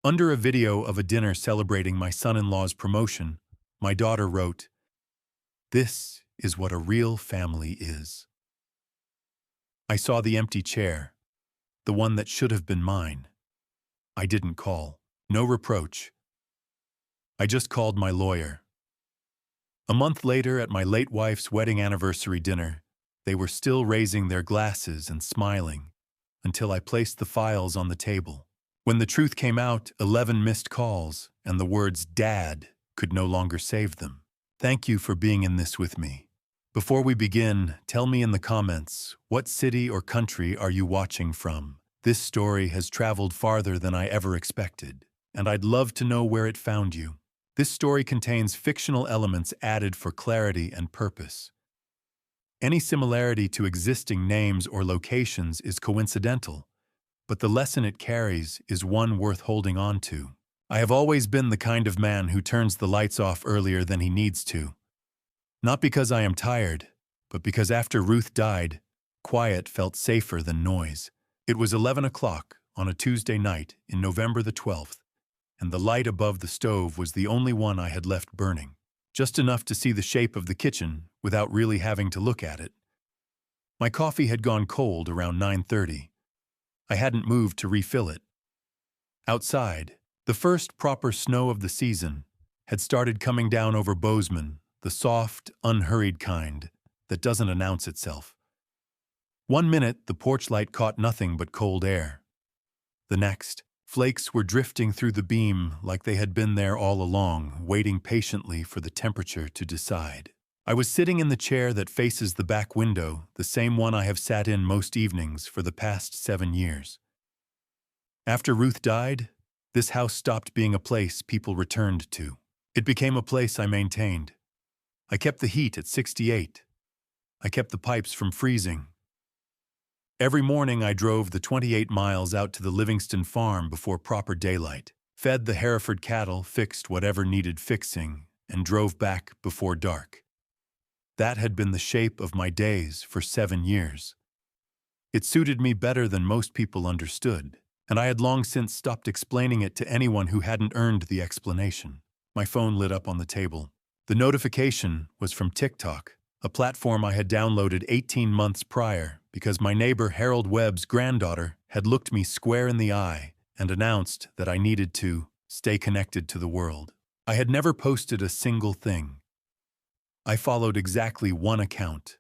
Under a video of a dinner celebrating my son-in-law's promotion, my daughter wrote, "This is what a real family is." I saw the empty chair, the one that should have been mine. I didn't call. No reproach. I just called my lawyer. A month later, at my late wife's wedding anniversary dinner, they were still raising their glasses and smiling until I placed the files on the table. When the truth came out, 11 missed calls, and the words "Dad" could no longer save them. Thank you for being in this with me. Before we begin, tell me in the comments, what city or country are you watching from? This story has traveled farther than I ever expected, and I'd love to know where it found you. This story contains fictional elements added for clarity and purpose. Any similarity to existing names or locations is coincidental, but the lesson it carries is one worth holding on to. I have always been the kind of man who turns the lights off earlier than he needs to. Not because I am tired, but because after Ruth died, quiet felt safer than noise. It was 11 o'clock on a Tuesday night in November the 12th, and the light above the stove was the only one I had left burning, just enough to see the shape of the kitchen without really having to look at it. My coffee had gone cold around 9:30. I hadn't moved to refill it. Outside, the first proper snow of the season had started coming down over Bozeman, the soft, unhurried kind that doesn't announce itself. One minute, the porch light caught nothing but cold air. The next, flakes were drifting through the beam like they had been there all along, waiting patiently for the temperature to decide. I was sitting in the chair that faces the back window, the same one I have sat in most evenings for the past 7 years. After Ruth died, this house stopped being a place people returned to. It became a place I maintained. I kept the heat at 68. I kept the pipes from freezing. Every morning I drove the 28 miles out to the Livingston farm before proper daylight, fed the Hereford cattle, fixed whatever needed fixing, and drove back before dark. That had been the shape of my days for 7 years. It suited me better than most people understood, and I had long since stopped explaining it to anyone who hadn't earned the explanation. My phone lit up on the table. The notification was from TikTok, a platform I had downloaded 18 months prior because my neighbor Harold Webb's granddaughter had looked me square in the eye and announced that I needed to stay connected to the world. I had never posted a single thing. I followed exactly one account.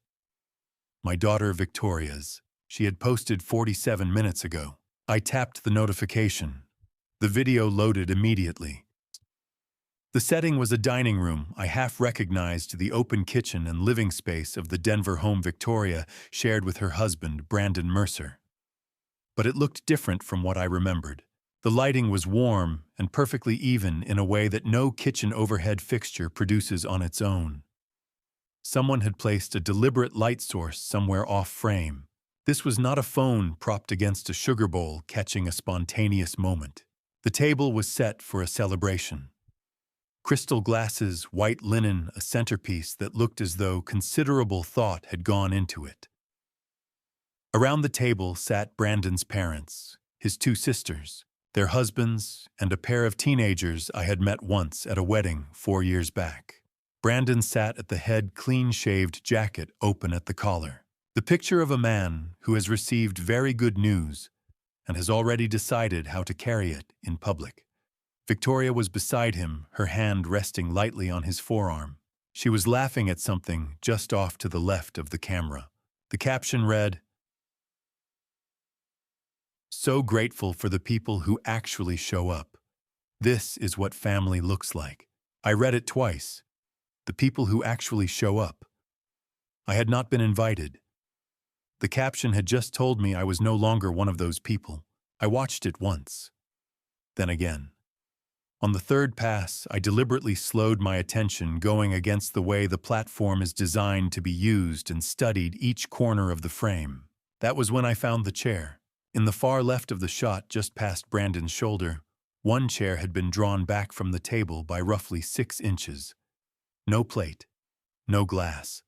My daughter Victoria's. She had posted 47 minutes ago. I tapped the notification. The video loaded immediately. The setting was a dining room. I half recognized the open kitchen and living space of the Denver home Victoria shared with her husband, Brandon Mercer. But it looked different from what I remembered. The lighting was warm and perfectly even in a way that no kitchen overhead fixture produces on its own. Someone had placed a deliberate light source somewhere off-frame. This was not a phone propped against a sugar bowl catching a spontaneous moment. The table was set for a celebration. Crystal glasses, white linen, a centerpiece that looked as though considerable thought had gone into it. Around the table sat Brandon's parents, his 2 sisters, their husbands, and a pair of teenagers I had met once at a wedding 4 years back. Brandon sat at the head, clean-shaved jacket open at the collar. The picture of a man who has received very good news and has already decided how to carry it in public. Victoria was beside him, her hand resting lightly on his forearm. She was laughing at something just off to the left of the camera. The caption read, "So grateful for the people who actually show up. This is what family looks like." I read it twice. The people who actually show up. I had not been invited. The caption had just told me I was no longer one of those people. I watched it once. Then again. On the third pass, I deliberately slowed my attention, going against the way the platform is designed to be used, and studied each corner of the frame. That was when I found the chair. In the far left of the shot, just past Brandon's shoulder, one chair had been drawn back from the table by roughly 6 inches. No plate, no glass,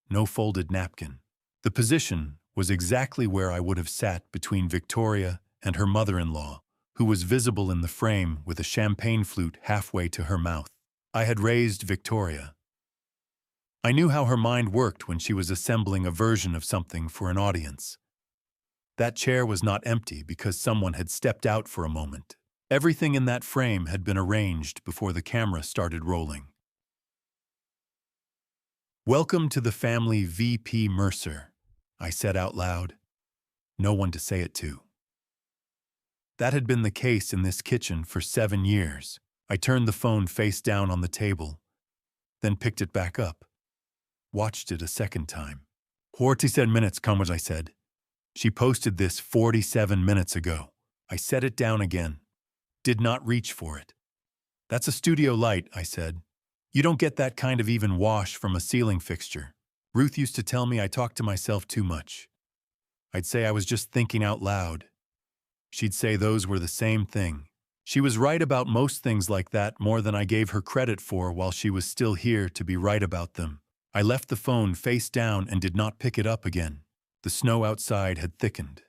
no folded napkin. The position was exactly where I would have sat between Victoria and her mother-in-law, who was visible in the frame with a champagne flute halfway to her mouth. I had raised Victoria. I knew how her mind worked when she was assembling a version of something for an audience. That chair was not empty because someone had stepped out for a moment. Everything in that frame had been arranged before the camera started rolling. "Welcome to the family, VP Mercer," I said out loud. No one to say it to. That had been the case in this kitchen for 7 years. I turned the phone face down on the table, then picked it back up. Watched it a second time. 47 minutes, come as I said. She posted this 47 minutes ago. I set it down again. Did not reach for it. "That's a studio light," I said. "You don't get that kind of even wash from a ceiling fixture." Ruth used to tell me I talked to myself too much. I'd say I was just thinking out loud. She'd say those were the same thing. She was right about most things like that, more than I gave her credit for while she was still here to be right about them. I left the phone face down and did not pick it up again. The snow outside had thickened.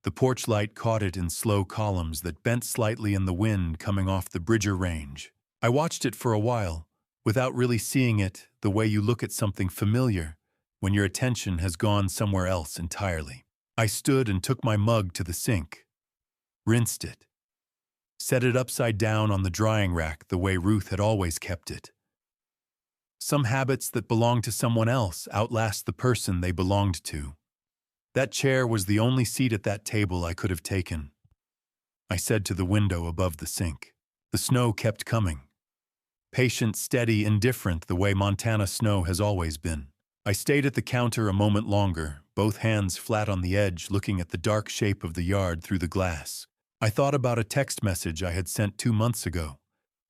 The porch light caught it in slow columns that bent slightly in the wind coming off the Bridger Range. I watched it for a while, without really seeing it the way you look at something familiar when your attention has gone somewhere else entirely. I stood and took my mug to the sink, rinsed it, set it upside down on the drying rack the way Ruth had always kept it. Some habits that belong to someone else outlast the person they belonged to. That chair was the only seat at that table I could have taken. I said to the window above the sink. The snow kept coming. Patient, steady, indifferent the way Montana snow has always been. I stayed at the counter a moment longer, both hands flat on the edge, looking at the dark shape of the yard through the glass. I thought about a text message I had sent 2 months ago.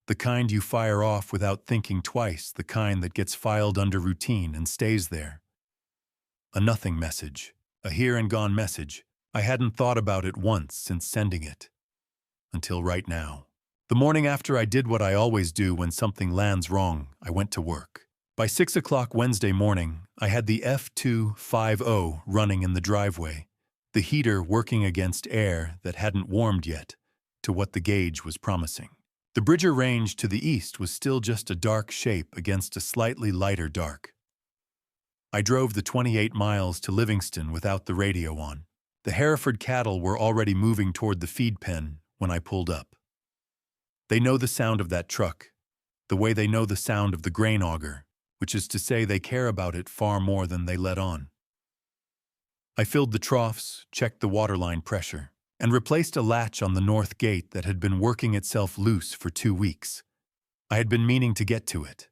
The kind you fire off without thinking twice, the kind that gets filed under routine and stays there. A nothing message, a here and gone message. I hadn't thought about it once since sending it. Until right now. The morning after I did what I always do when something lands wrong, I went to work. By 6 o'clock Wednesday morning, I had the F250 running in the driveway, the heater working against air that hadn't warmed yet to what the gauge was promising. The Bridger Range to the east was still just a dark shape against a slightly lighter dark. I drove the 28 miles to Livingston without the radio on. The Hereford cattle were already moving toward the feed pen when I pulled up. They know the sound of that truck, the way they know the sound of the grain auger, which is to say they care about it far more than they let on. I filled the troughs, checked the waterline pressure, and replaced a latch on the north gate that had been working itself loose for 2 weeks. I had been meaning to get to it.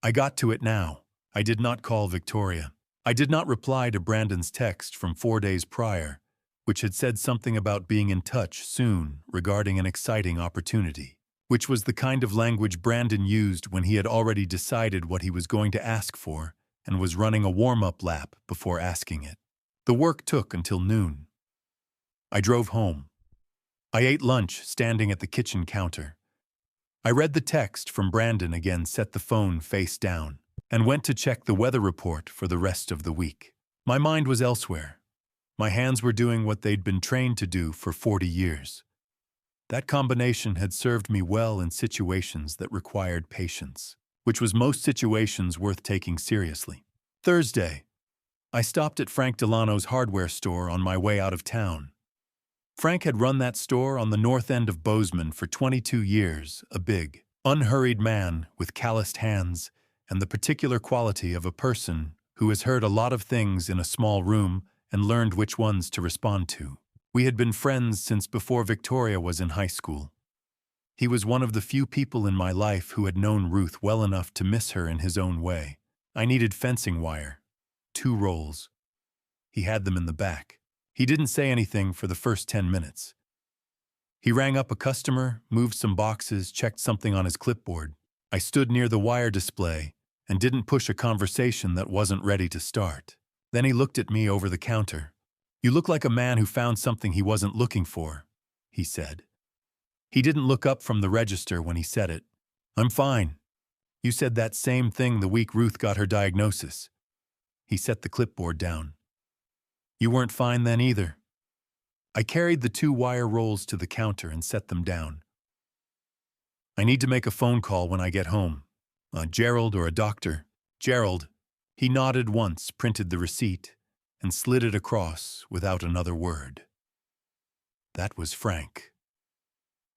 I got to it now. I did not call Victoria. I did not reply to Brandon's text from 4 days prior, which had said something about being in touch soon regarding an exciting opportunity, which was the kind of language Brandon used when he had already decided what he was going to ask for and was running a warm-up lap before asking it. The work took until noon. I drove home. I ate lunch standing at the kitchen counter. I read the text from Brandon again, set the phone face down, and went to check the weather report for the rest of the week. My mind was elsewhere. My hands were doing what they'd been trained to do for 40 years. That combination had served me well in situations that required patience, which was most situations worth taking seriously. Thursday, I stopped at Frank Delano's hardware store on my way out of town. Frank had run that store on the north end of Bozeman for 22 years, a big, unhurried man with calloused hands and the particular quality of a person who has heard a lot of things in a small room and learned which ones to respond to. We had been friends since before Victoria was in high school. He was one of the few people in my life who had known Ruth well enough to miss her in his own way. I needed fencing wire. 2 rolls. He had them in the back. He didn't say anything for the first 10 minutes. He rang up a customer, moved some boxes, checked something on his clipboard. I stood near the wire display and didn't push a conversation that wasn't ready to start. Then he looked at me over the counter. "You look like a man who found something he wasn't looking for," he said. He didn't look up from the register when he said it. "I'm fine. You said that same thing the week Ruth got her diagnosis." He set the clipboard down. "You weren't fine then either." I carried the 2 wire rolls to the counter and set them down. I need to make a phone call when I get home. Gerald or a doctor. Gerald. He nodded once, printed the receipt, and slid it across without another word. That was Frank.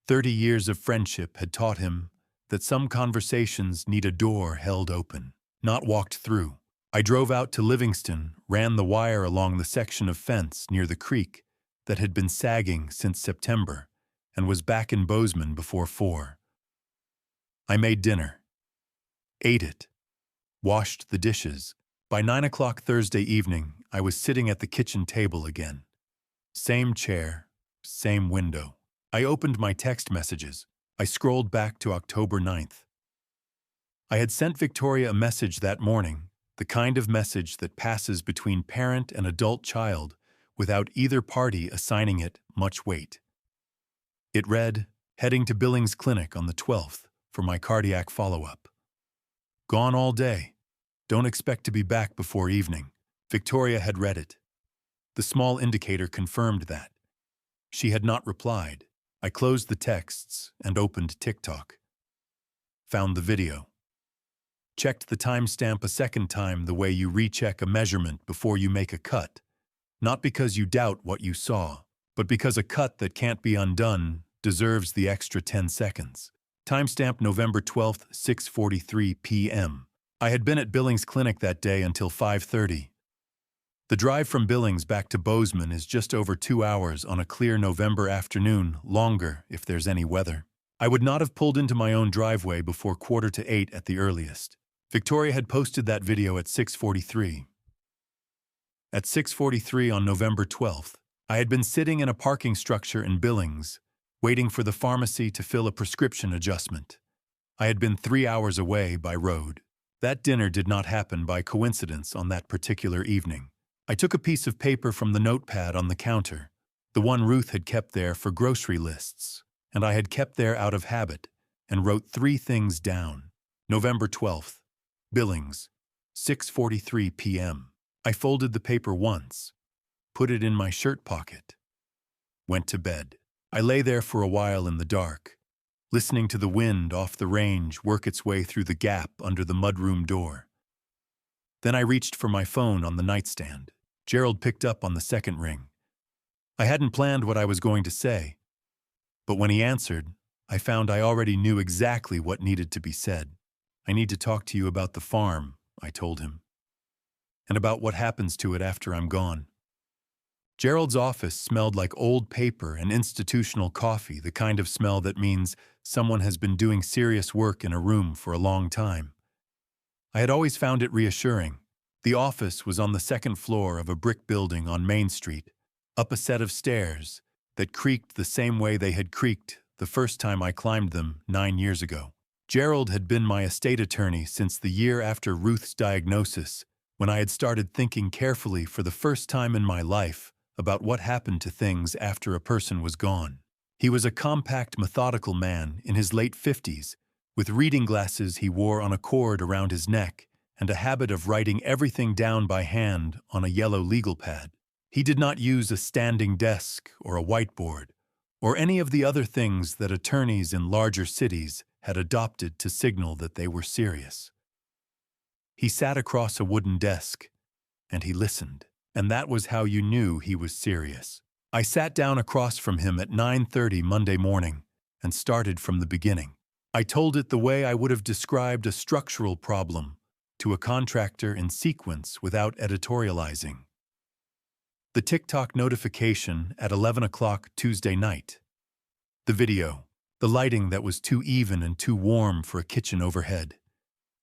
30 years of friendship had taught him that some conversations need a door held open, not walked through. I drove out to Livingston, ran the wire along the section of fence near the creek that had been sagging since September, and was back in Bozeman before 4. I made dinner, ate it, washed the dishes. By 9 o'clock Thursday evening, I was sitting at the kitchen table again. Same chair, same window. I opened my text messages. I scrolled back to October 9th. I had sent Victoria a message that morning, the kind of message that passes between parent and adult child without either party assigning it much weight. It read, "Heading to Billings Clinic on the 12th for my cardiac follow-up. Gone all day. Don't expect to be back before evening." Victoria had read it. The small indicator confirmed that. She had not replied. I closed the texts and opened TikTok. Found the video. Checked the timestamp a second time the way you recheck a measurement before you make a cut. Not because you doubt what you saw, but because a cut that can't be undone deserves the extra 10 seconds. Timestamp November 12th, 6:43 p.m. I had been at Billings Clinic that day until 5:30. The drive from Billings back to Bozeman is just over 2 hours on a clear November afternoon, longer if there's any weather. I would not have pulled into my own driveway before 7:45 at the earliest. Victoria had posted that video at 6:43. At 6:43 on November 12th, I had been sitting in a parking structure in Billings, waiting for the pharmacy to fill a prescription adjustment. I had been 3 hours away by road. That dinner did not happen by coincidence on that particular evening. I took a piece of paper from the notepad on the counter, the one Ruth had kept there for grocery lists, and I had kept there out of habit, and wrote 3 things down. November 12th, Billings, 6:43 p.m. I folded the paper once, put it in my shirt pocket, went to bed. I lay there for a while in the dark, listening to the wind off the range work its way through the gap under the mudroom door. Then I reached for my phone on the nightstand. Gerald picked up on the second ring. I hadn't planned what I was going to say, but when he answered, I found I already knew exactly what needed to be said. "I need to talk to you about the farm," I told him, "and about what happens to it after I'm gone." Gerald's office smelled like old paper and institutional coffee, the kind of smell that means someone has been doing serious work in a room for a long time. I had always found it reassuring. The office was on the second floor of a brick building on Main Street, up a set of stairs that creaked the same way they had creaked the first time I climbed them 9 years ago. Gerald had been my estate attorney since the year after Ruth's diagnosis, when I had started thinking carefully for the first time in my life about what happened to things after a person was gone. He was a compact, methodical man in his late 50s, with reading glasses he wore on a cord around his neck and a habit of writing everything down by hand on a yellow legal pad. He did not use a standing desk or a whiteboard, or any of the other things that attorneys in larger cities had adopted to signal that they were serious. He sat across a wooden desk, and he listened, and that was how you knew he was serious. I sat down across from him at 9:30 Monday morning and started from the beginning. I told it the way I would have described a structural problem to a contractor in sequence without editorializing. The TikTok notification at 11 o'clock Tuesday night. The video. The lighting that was too even and too warm for a kitchen overhead.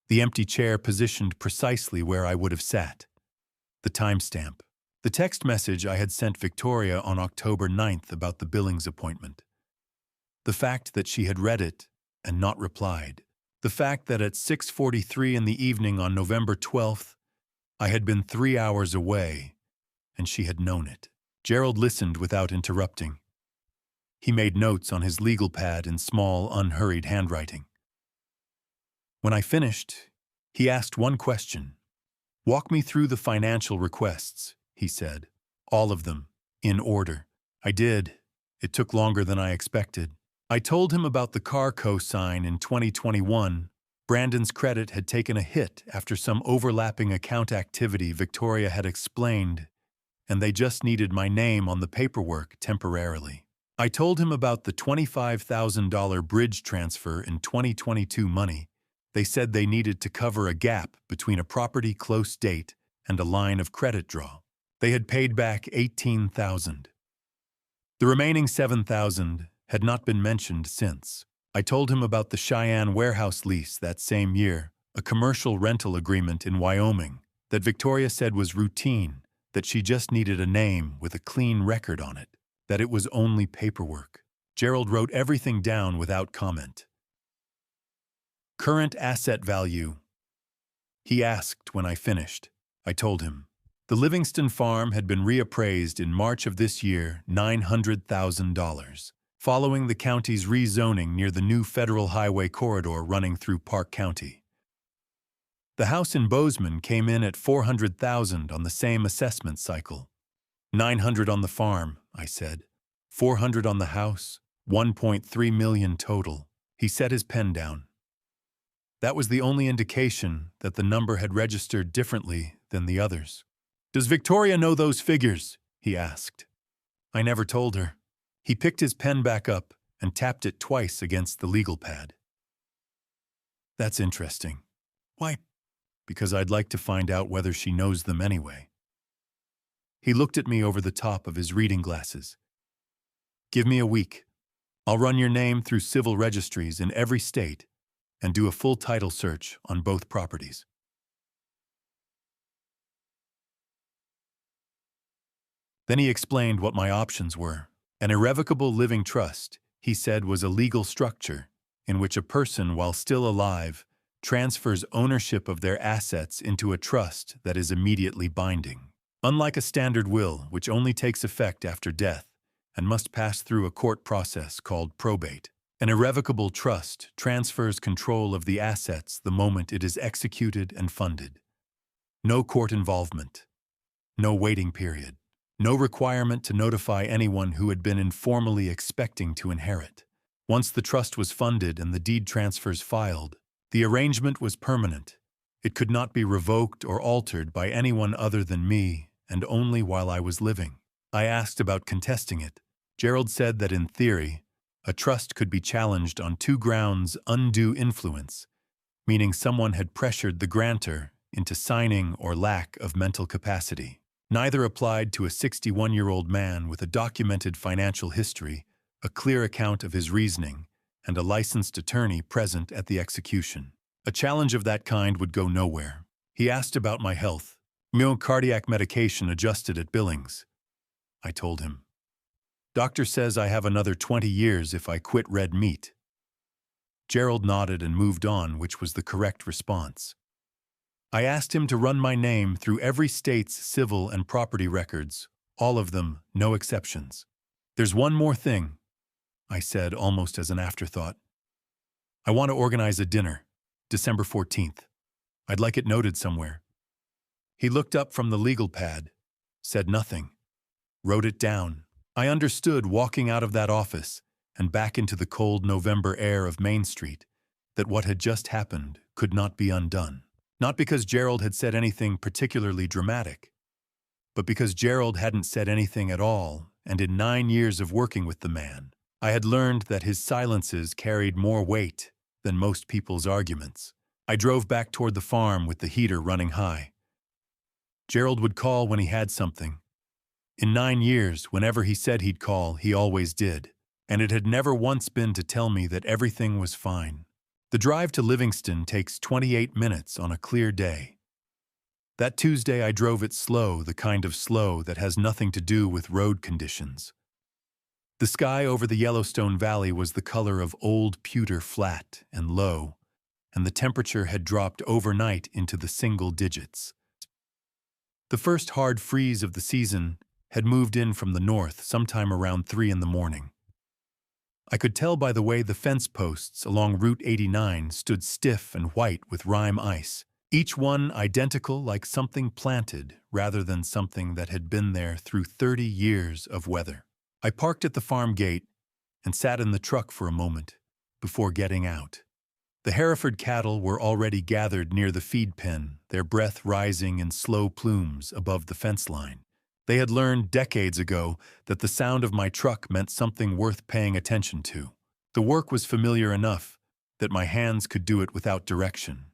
The empty chair positioned precisely where I would have sat. The timestamp. The text message I had sent Victoria on October 9th about the Billings appointment. The fact that she had read it and not replied. The fact that at 6:43 in the evening on November 12th, I had been 3 hours away, and she had known it. Gerald listened without interrupting. He made notes on his legal pad in small, unhurried handwriting. When I finished, he asked one question. "Walk me through the financial requests," he said. "All of them, in order." I did. It took longer than I expected. I told him about the car co-sign in 2021. Brandon's credit had taken a hit after some overlapping account activity Victoria had explained, and they just needed my name on the paperwork temporarily. I told him about the $25,000 bridge transfer in 2022 money. They said they needed to cover a gap between a property close date and a line of credit draw. They had paid back $18,000. The remaining $7,000 had not been mentioned since. I told him about the Cheyenne warehouse lease that same year, a commercial rental agreement in Wyoming, that Victoria said was routine, that she just needed a name with a clean record on it, that it was only paperwork. Gerald wrote everything down without comment. Current asset value, he asked when I finished. I told him. The Livingston farm had been reappraised in March of this year, $900,000, following the county's rezoning near the new federal highway corridor running through Park County. The house in Bozeman came in at $400,000 on the same assessment cycle. $900 on the farm, I said. $400 on the house, $1.3 million total. He set his pen down. That was the only indication that the number had registered differently than the others. Does Victoria know those figures? He asked. I never told her. He picked his pen back up and tapped it twice against the legal pad. That's interesting. Why? Because I'd like to find out whether she knows them anyway. He looked at me over the top of his reading glasses. Give me a week. I'll run your name through civil registries in every state and do a full title search on both properties. Then he explained what my options were. An irrevocable living trust, he said, was a legal structure in which a person, while still alive, transfers ownership of their assets into a trust that is immediately binding. Unlike a standard will, which only takes effect after death and must pass through a court process called probate, an irrevocable trust transfers control of the assets the moment it is executed and funded. No court involvement, no waiting period, no requirement to notify anyone who had been informally expecting to inherit. Once the trust was funded and the deed transfers filed, the arrangement was permanent. It could not be revoked or altered by anyone other than me, and only while I was living. I asked about contesting it. Gerald said that in theory, a trust could be challenged on two grounds: undue influence, meaning someone had pressured the grantor into signing, or lack of mental capacity. Neither applied to a 61-year-old man with a documented financial history, a clear account of his reasoning, and a licensed attorney present at the execution. A challenge of that kind would go nowhere. He asked about my health. Cardiac medication adjusted at Billings. I told him. Doctor says I have another 20 years if I quit red meat. Gerald nodded and moved on, which was the correct response. I asked him to run my name through every state's civil and property records, all of them, no exceptions. There's one more thing, I said almost as an afterthought. I want to organize a dinner, December 14th. I'd like it noted somewhere. He looked up from the legal pad, said nothing, wrote it down. I understood, walking out of that office and back into the cold November air of Main Street, that what had just happened could not be undone. Not because Gerald had said anything particularly dramatic, but because Gerald hadn't said anything at all, and in 9 years of working with the man, I had learned that his silences carried more weight than most people's arguments. I drove back toward the farm with the heater running high. Gerald would call when he had something. In 9 years, whenever he said he'd call, he always did, and it had never once been to tell me that everything was fine. The drive to Livingston takes 28 minutes on a clear day. That Tuesday I drove it slow, the kind of slow that has nothing to do with road conditions. The sky over the Yellowstone Valley was the color of old pewter, flat and low, and the temperature had dropped overnight into the single digits. The first hard freeze of the season had moved in from the north sometime around 3 in the morning. I could tell by the way the fence posts along Route 89 stood stiff and white with rime ice, each one identical, like something planted rather than something that had been there through 30 years of weather. I parked at the farm gate and sat in the truck for a moment before getting out. The Hereford cattle were already gathered near the feed pen, their breath rising in slow plumes above the fence line. They had learned decades ago that the sound of my truck meant something worth paying attention to. The work was familiar enough that my hands could do it without direction.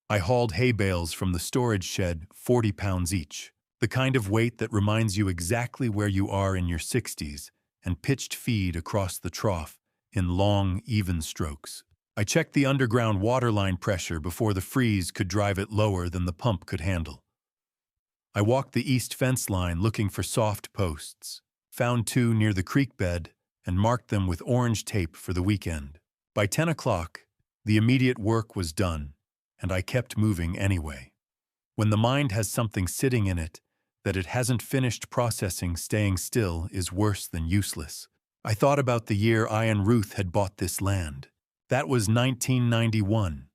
I hauled hay bales from the storage shed, 40 pounds each, the kind of weight that reminds you exactly where you are in your 60s, and pitched feed across the trough in long, even strokes. I checked the underground waterline pressure before the freeze could drive it lower than the pump could handle. I walked the east fence line looking for soft posts, found 2 near the creek bed, and marked them with orange tape for the weekend. By 10 o'clock, the immediate work was done, and I kept moving anyway. When the mind has something sitting in it that it hasn't finished processing, staying still is worse than useless. I thought about the year I and Ruth had bought this land. That was 1991.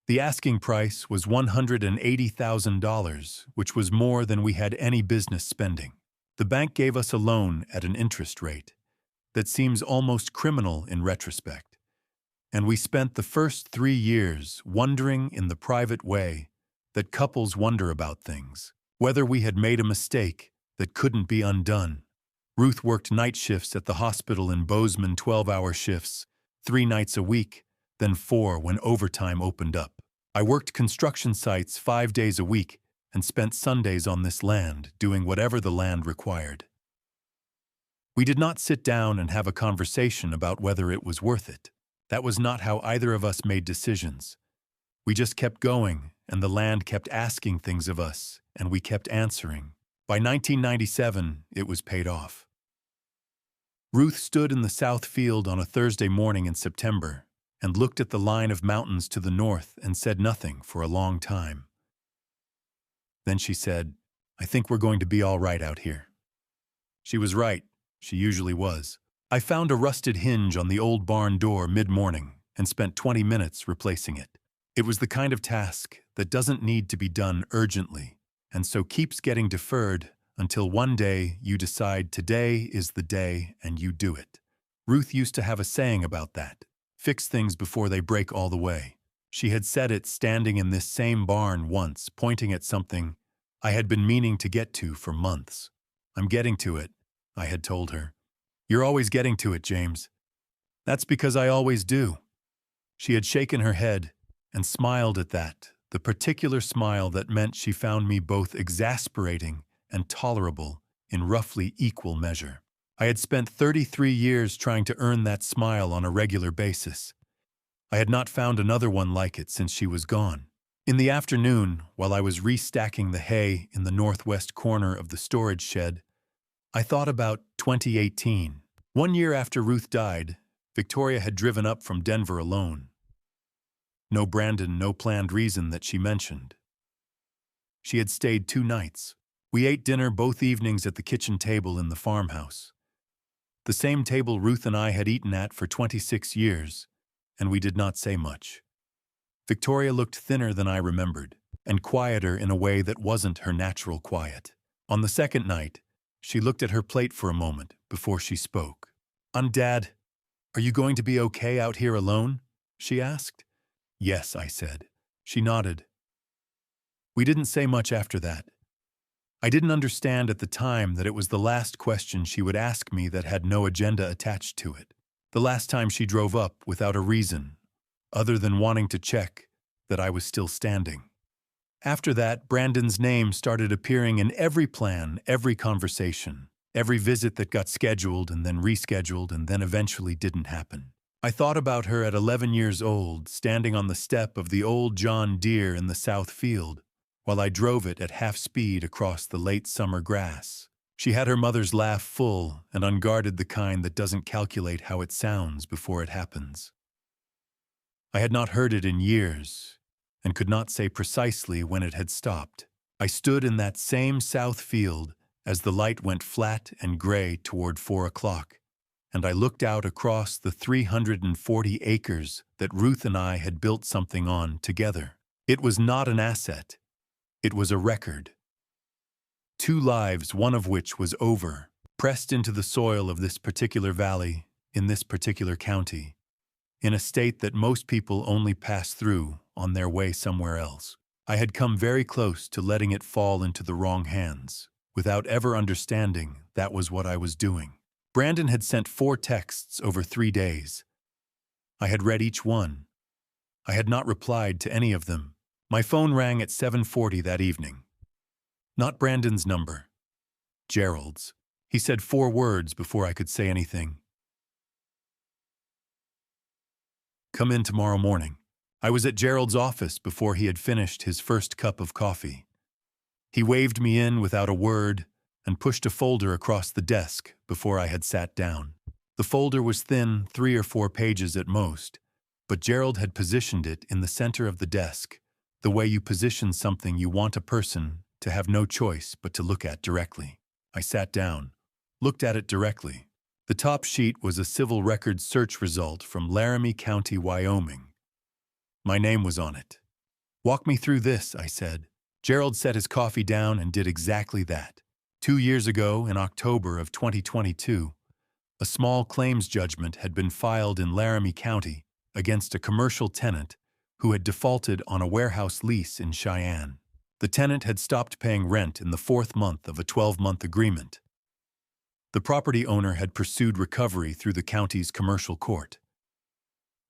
The asking price was $180,000, which was more than we had any business spending. The bank gave us a loan at an interest rate that seems almost criminal in retrospect. And we spent the first 3 years wondering in the private way that couples wonder about things, whether we had made a mistake that couldn't be undone. Ruth worked night shifts at the hospital in Bozeman, 12-hour shifts, 3 nights a week, then 4 when overtime opened up. I worked construction sites 5 days a week and spent Sundays on this land doing whatever the land required. We did not sit down and have a conversation about whether it was worth it. That was not how either of us made decisions. We just kept going, and the land kept asking things of us, and we kept answering. By 1997, it was paid off. Ruth stood in the south field on a Thursday morning in September and looked at the line of mountains to the north and said nothing for a long time. Then she said, "I think we're going to be all right out here." She was right. She usually was. I found a rusted hinge on the old barn door mid-morning and spent 20 minutes replacing it. It was the kind of task that doesn't need to be done urgently, and so keeps getting deferred until one day you decide today is the day and you do it. Ruth used to have a saying about that: fix things before they break all the way. She had said it standing in this same barn once, pointing at something I had been meaning to get to for months. "I'm getting to it," I had told her. "You're always getting to it, James." "That's because I always do." She had shaken her head and smiled at that, the particular smile that meant she found me both exasperating and tolerable in roughly equal measure. I had spent 33 years trying to earn that smile on a regular basis. I had not found another one like it since she was gone. In the afternoon, while I was restacking the hay in the northwest corner of the storage shed, I thought about 2018. 1 year after Ruth died, Victoria had driven up from Denver alone. No Brandon, no planned reason that she mentioned. She had stayed 2 nights. We ate dinner both evenings at the kitchen table in the farmhouse. The same table Ruth and I had eaten at for 26 years, and we did not say much. Victoria looked thinner than I remembered, and quieter in a way that wasn't her natural quiet. On the second night, she looked at her plate for a moment before she spoke. Dad, are you going to be okay out here alone?" she asked. "Yes," I said. She nodded. We didn't say much after that. I didn't understand at the time that it was the last question she would ask me that had no agenda attached to it. The last time she drove up without a reason, other than wanting to check that I was still standing. After that, Brandon's name started appearing in every plan, every conversation, every visit that got scheduled and then rescheduled and then eventually didn't happen. I thought about her at 11 years old, standing on the step of the old John Deere in the south field, while I drove it at half speed across the late summer grass. She had her mother's laugh full and unguarded, the kind that doesn't calculate how it sounds before it happens. I had not heard it in years, and could not say precisely when it had stopped. I stood in that same south field as the light went flat and gray toward 4 o'clock, and I looked out across the 340 acres that Ruth and I had built something on together. It was not an asset. It was a record. 2 lives, one of which was over. pressed into the soil of this particular valley, in this particular county, in a state that most people only pass through on their way somewhere else. I had come very close to letting it fall into the wrong hands, without ever understanding that was what I was doing. Brandon had sent 4 texts over 3 days. I had read each one. I had not replied to any of them. My phone rang at 7:40 that evening. Not Brandon's number. Gerald's. He said 4 words before I could say anything. Come in tomorrow morning. I was at Gerald's office before he had finished his first cup of coffee. He waved me in without a word and pushed a folder across the desk before I had sat down. The folder was thin, 3 or 4 pages at most, but Gerald had positioned it in the center of the desk, the way you position something you want a person to have no choice but to look at directly. I sat down, looked at it directly. The top sheet was a civil records search result from Laramie County, Wyoming. My name was on it. Walk me through this, I said. Gerald set his coffee down and did exactly that. 2 years ago, in October of 2022, a small claims judgment had been filed in Laramie County against a commercial tenant who had defaulted on a warehouse lease in Cheyenne. The tenant had stopped paying rent in the 4th month of a 12-month agreement. The property owner had pursued recovery through the county's commercial court.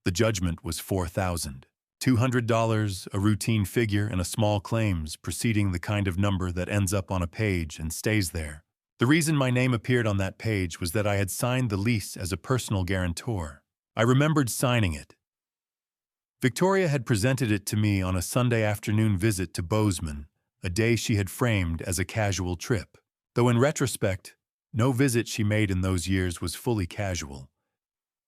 The judgment was $4,200, a routine figure in a small claims preceding the kind of number that ends up on a page and stays there. The reason my name appeared on that page was that I had signed the lease as a personal guarantor. I remembered signing it. Victoria had presented it to me on a Sunday afternoon visit to Bozeman, a day she had framed as a casual trip. Though in retrospect, no visit she made in those years was fully casual.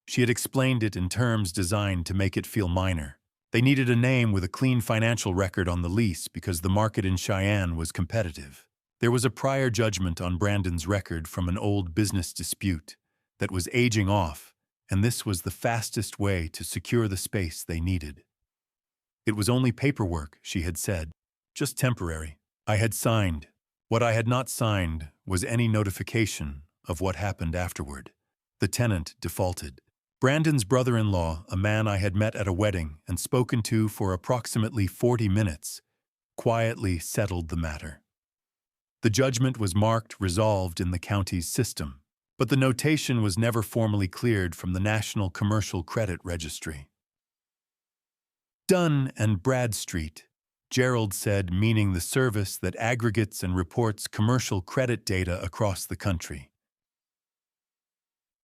She had explained it in terms designed to make it feel minor. They needed a name with a clean financial record on the lease because the market in Cheyenne was competitive. There was a prior judgment on Brandon's record from an old business dispute that was aging off, and this was the fastest way to secure the space they needed. It was only paperwork, she had said, just temporary. I had signed. What I had not signed was any notification of what happened afterward. The tenant defaulted. Brandon's brother-in-law, a man I had met at a wedding and spoken to for approximately 40 minutes, quietly settled the matter. The judgment was marked resolved in the county's system, but the notation was never formally cleared from the National Commercial Credit Registry. Dun and Bradstreet, Gerald said, meaning the service that aggregates and reports commercial credit data across the country.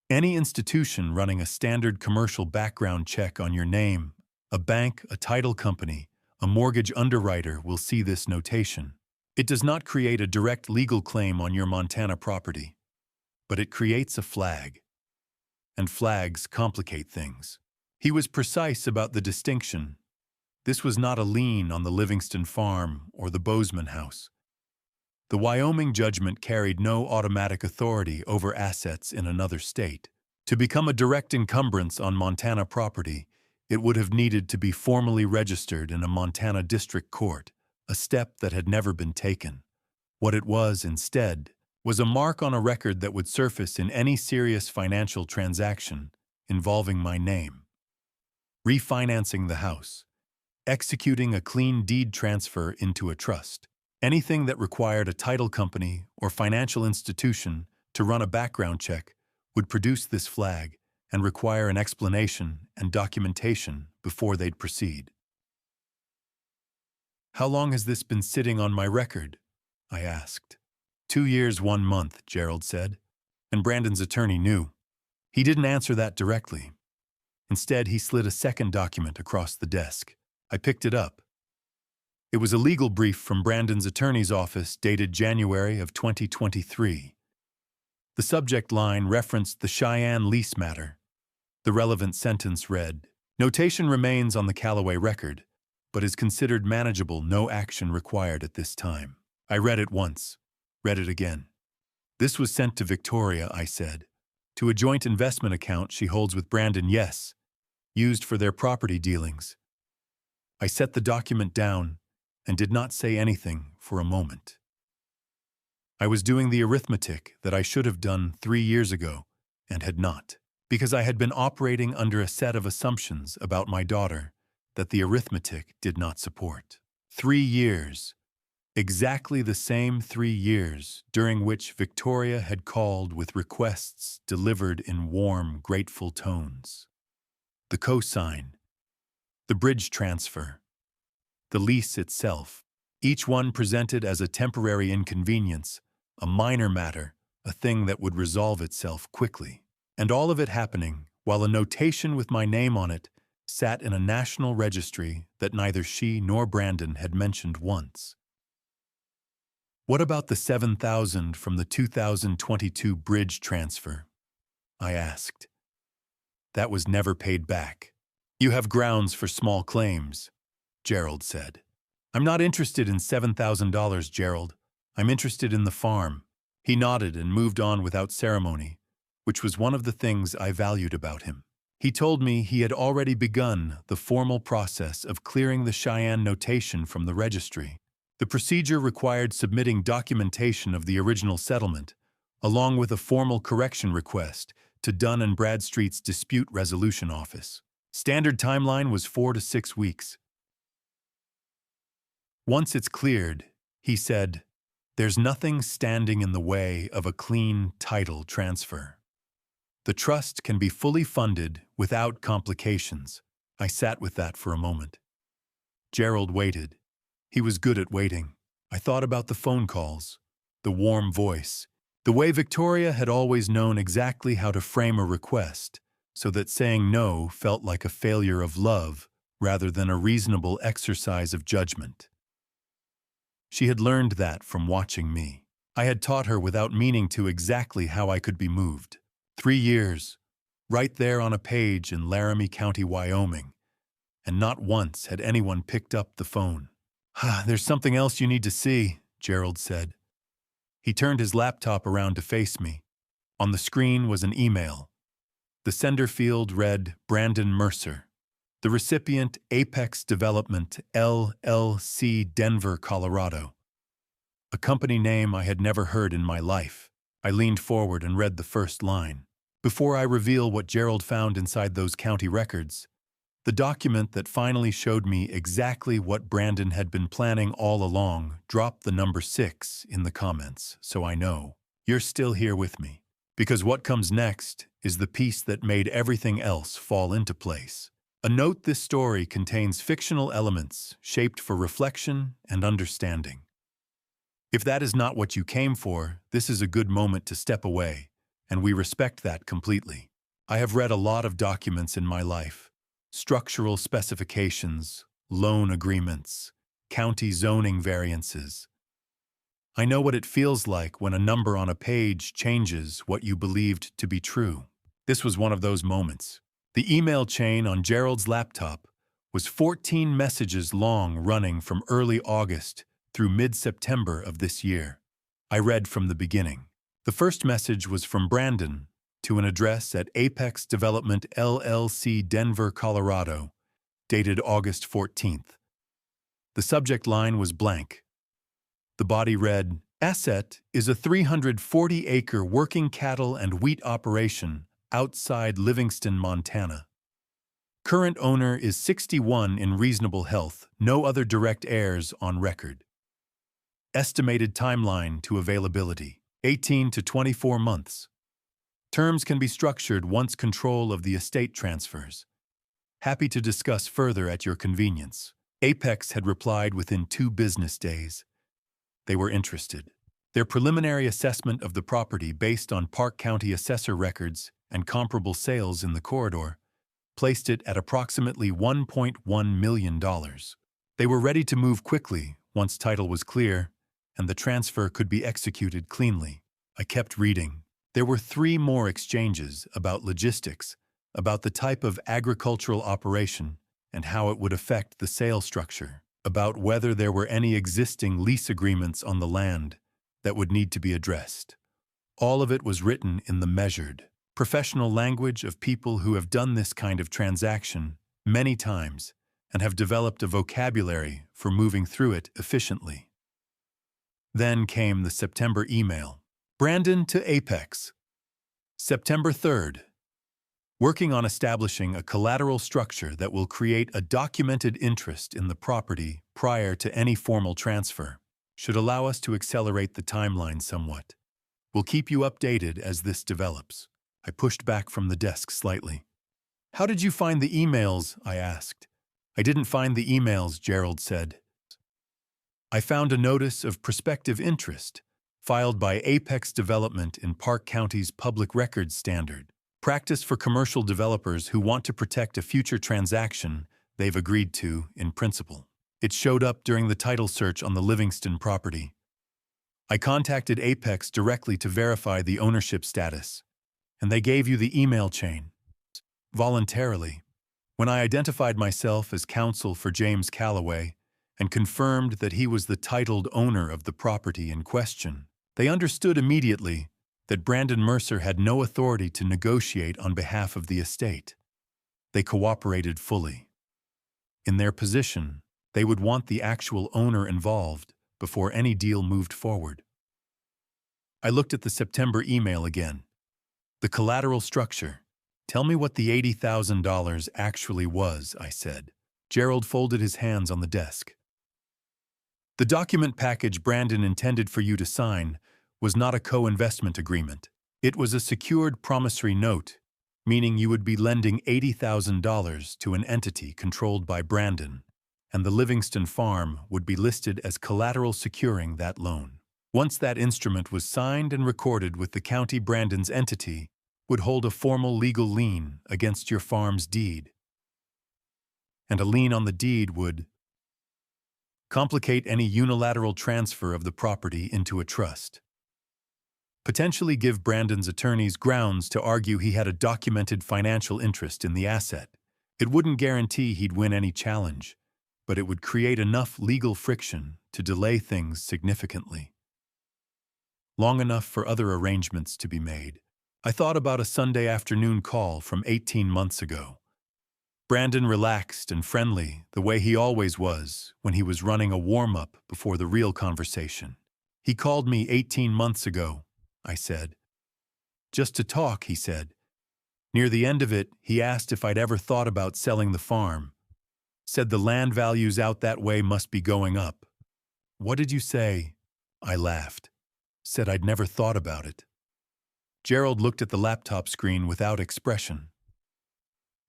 Any institution running a standard commercial background check on your name, a bank, a title company, a mortgage underwriter will see this notation. It does not create a direct legal claim on your Montana property, but it creates a flag. And flags complicate things. He was precise about the distinction. This was not a lien on the Livingston farm or the Bozeman house. The Wyoming judgment carried no automatic authority over assets in another state. To become a direct encumbrance on Montana property, it would have needed to be formally registered in a Montana district court, a step that had never been taken. What it was, instead, was a mark on a record that would surface in any serious financial transaction involving my name. Refinancing the house. Executing a clean deed transfer into a trust. Anything that required a title company or financial institution to run a background check would produce this flag and require an explanation and documentation before they'd proceed. How long has this been sitting on my record? I asked. 2 years, 1 month, Gerald said, and Brandon's attorney knew. He didn't answer that directly. Instead, he slid a second document across the desk. I picked it up. It was a legal brief from Brandon's attorney's office dated January of 2023. The subject line referenced the Cheyenne lease matter. The relevant sentence read, "Notation remains on the Callaway record, but is considered manageable, no action required at this time." I read it once, read it again. This was sent to Victoria, I said. To a joint investment account she holds with Brandon, yes. Used for their property dealings. I set the document down and did not say anything for a moment. I was doing the arithmetic that I should have done 3 years ago and had not, because I had been operating under a set of assumptions about my daughter that the arithmetic did not support. 3 years. Exactly the same 3 years during which Victoria had called with requests delivered in warm, grateful tones. The cosign, the bridge transfer, the lease itself, each one presented as a temporary inconvenience, a minor matter, a thing that would resolve itself quickly. And all of it happening while a notation with my name on it sat in a national registry that neither she nor Brandon had mentioned once. What about the $7,000 from the 2022 bridge transfer? I asked. That was never paid back. You have grounds for small claims, Gerald said. I'm not interested in $7,000, Gerald. I'm interested in the farm. He nodded and moved on without ceremony, which was one of the things I valued about him. He told me he had already begun the formal process of clearing the Cheyenne notation from the registry. The procedure required submitting documentation of the original settlement, along with a formal correction request to Dun & Bradstreet's Dispute Resolution Office. Standard timeline was 4 to 6 weeks. Once it's cleared, he said, there's nothing standing in the way of a clean title transfer. The trust can be fully funded without complications. I sat with that for a moment. Gerald waited. He was good at waiting. I thought about the phone calls, the warm voice, the way Victoria had always known exactly how to frame a request, so that saying no felt like a failure of love rather than a reasonable exercise of judgment. She had learned that from watching me. I had taught her without meaning to exactly how I could be moved. 3 years, right there on a page in Laramie County, Wyoming, and not once had anyone picked up the phone. There's something else you need to see, Gerald said. He turned his laptop around to face me. On the screen was an email. The sender field read Brandon Mercer. The recipient, Apex Development, LLC, Denver, Colorado. A company name I had never heard in my life. I leaned forward and read the first line. Before I reveal what Gerald found inside those county records, the document that finally showed me exactly what Brandon had been planning all along dropped the number 6 in the comments, so I know you're still here with me. Because what comes next is the piece that made everything else fall into place. A note: this story contains fictional elements shaped for reflection and understanding. If that is not what you came for, this is a good moment to step away, and we respect that completely. I have read a lot of documents in my life. Structural specifications, loan agreements, county zoning variances. I know what it feels like when a number on a page changes what you believed to be true. This was one of those moments. The email chain on Gerald's laptop was 14 messages long, running from early August through mid-September of this year. I read from the beginning. The first message was from Brandon to an address at Apex Development LLC, Denver, Colorado, dated August 14th. The subject line was blank. The body read, "Asset is a 340-acre working cattle and wheat operation outside Livingston, Montana. Current owner is 61 in reasonable health, no other direct heirs on record. Estimated timeline to availability, 18 to 24 months. Terms can be structured once control of the estate transfers. Happy to discuss further at your convenience." Apex had replied within 2 business days. They were interested. Their preliminary assessment of the property, based on Park County assessor records and comparable sales in the corridor, placed it at approximately $1.1 million. They were ready to move quickly once title was clear and the transfer could be executed cleanly. I kept reading. There were 3 more exchanges about logistics, about the type of agricultural operation and how it would affect the sale structure, about whether there were any existing lease agreements on the land that would need to be addressed. All of it was written in the measured, professional language of people who have done this kind of transaction many times and have developed a vocabulary for moving through it efficiently. Then came the September email. Brandon to Apex. September 3rd. Working on establishing a collateral structure that will create a documented interest in the property prior to any formal transfer. Should allow us to accelerate the timeline somewhat. We'll keep you updated as this develops. I pushed back from the desk slightly. How did you find the emails? I asked. I didn't find the emails, Gerald said. I found a notice of prospective interest, filed by Apex Development in Park County's Public Records Standard. Practice for commercial developers who want to protect a future transaction they've agreed to in principle. It showed up during the title search on the Livingston property. I contacted Apex directly to verify the ownership status, and they gave you the email chain. Voluntarily, when I identified myself as counsel for James Calloway and confirmed that he was the titled owner of the property in question, they understood immediately that Brandon Mercer had no authority to negotiate on behalf of the estate. They cooperated fully. In their position, they would want the actual owner involved before any deal moved forward. I looked at the September email again. The collateral structure. Tell me what the $80,000 actually was, I said. Gerald folded his hands on the desk. The document package Brandon intended for you to sign was not a co-investment agreement. It was a secured promissory note, meaning you would be lending $80,000 to an entity controlled by Brandon, and the Livingston farm would be listed as collateral securing that loan. Once that instrument was signed and recorded with the county, Brandon's entity would hold a formal legal lien against your farm's deed. And a lien on the deed would complicate any unilateral transfer of the property into a trust. Potentially give Brandon's attorneys grounds to argue he had a documented financial interest in the asset. It wouldn't guarantee he'd win any challenge, but it would create enough legal friction to delay things significantly. Long enough for other arrangements to be made. I thought about a Sunday afternoon call from 18 months ago. Brandon relaxed and friendly, the way he always was when he was running a warm-up before the real conversation. He called me 18 months ago, I said. Just to talk, he said. Near the end of it, he asked if I'd ever thought about selling the farm. Said the land values out that way must be going up. What did you say? I laughed. Said I'd never thought about it. Gerald looked at the laptop screen without expression.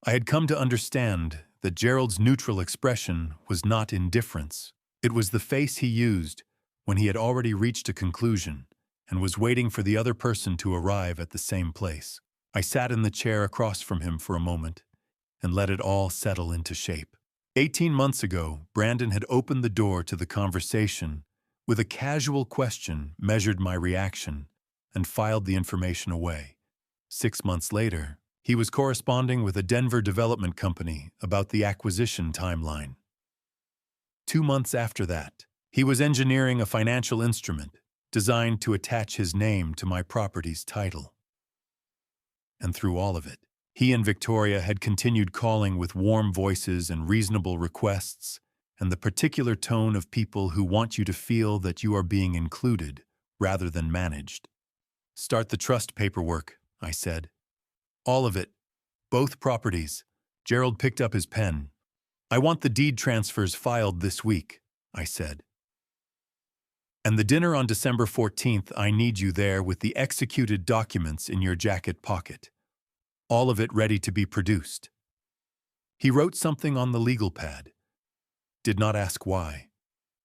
I had come to understand that Gerald's neutral expression was not indifference. It was the face he used when he had already reached a conclusion and was waiting for the other person to arrive at the same place. I sat in the chair across from him for a moment and let it all settle into shape. 18 months ago, Brandon had opened the door to the conversation with a casual question, measured my reaction, and filed the information away. 6 months later, he was corresponding with a Denver development company about the acquisition timeline. 2 months after that, he was engineering a financial instrument designed to attach his name to my property's title. And through all of it, he and Victoria had continued calling with warm voices and reasonable requests, and the particular tone of people who want you to feel that you are being included rather than managed. Start the trust paperwork, I said. All of it. Both properties. Gerald picked up his pen. I want the deed transfers filed this week, I said. And the dinner on December 14th, I need you there with the executed documents in your jacket pocket. All of it ready to be produced. He wrote something on the legal pad. Did not ask why.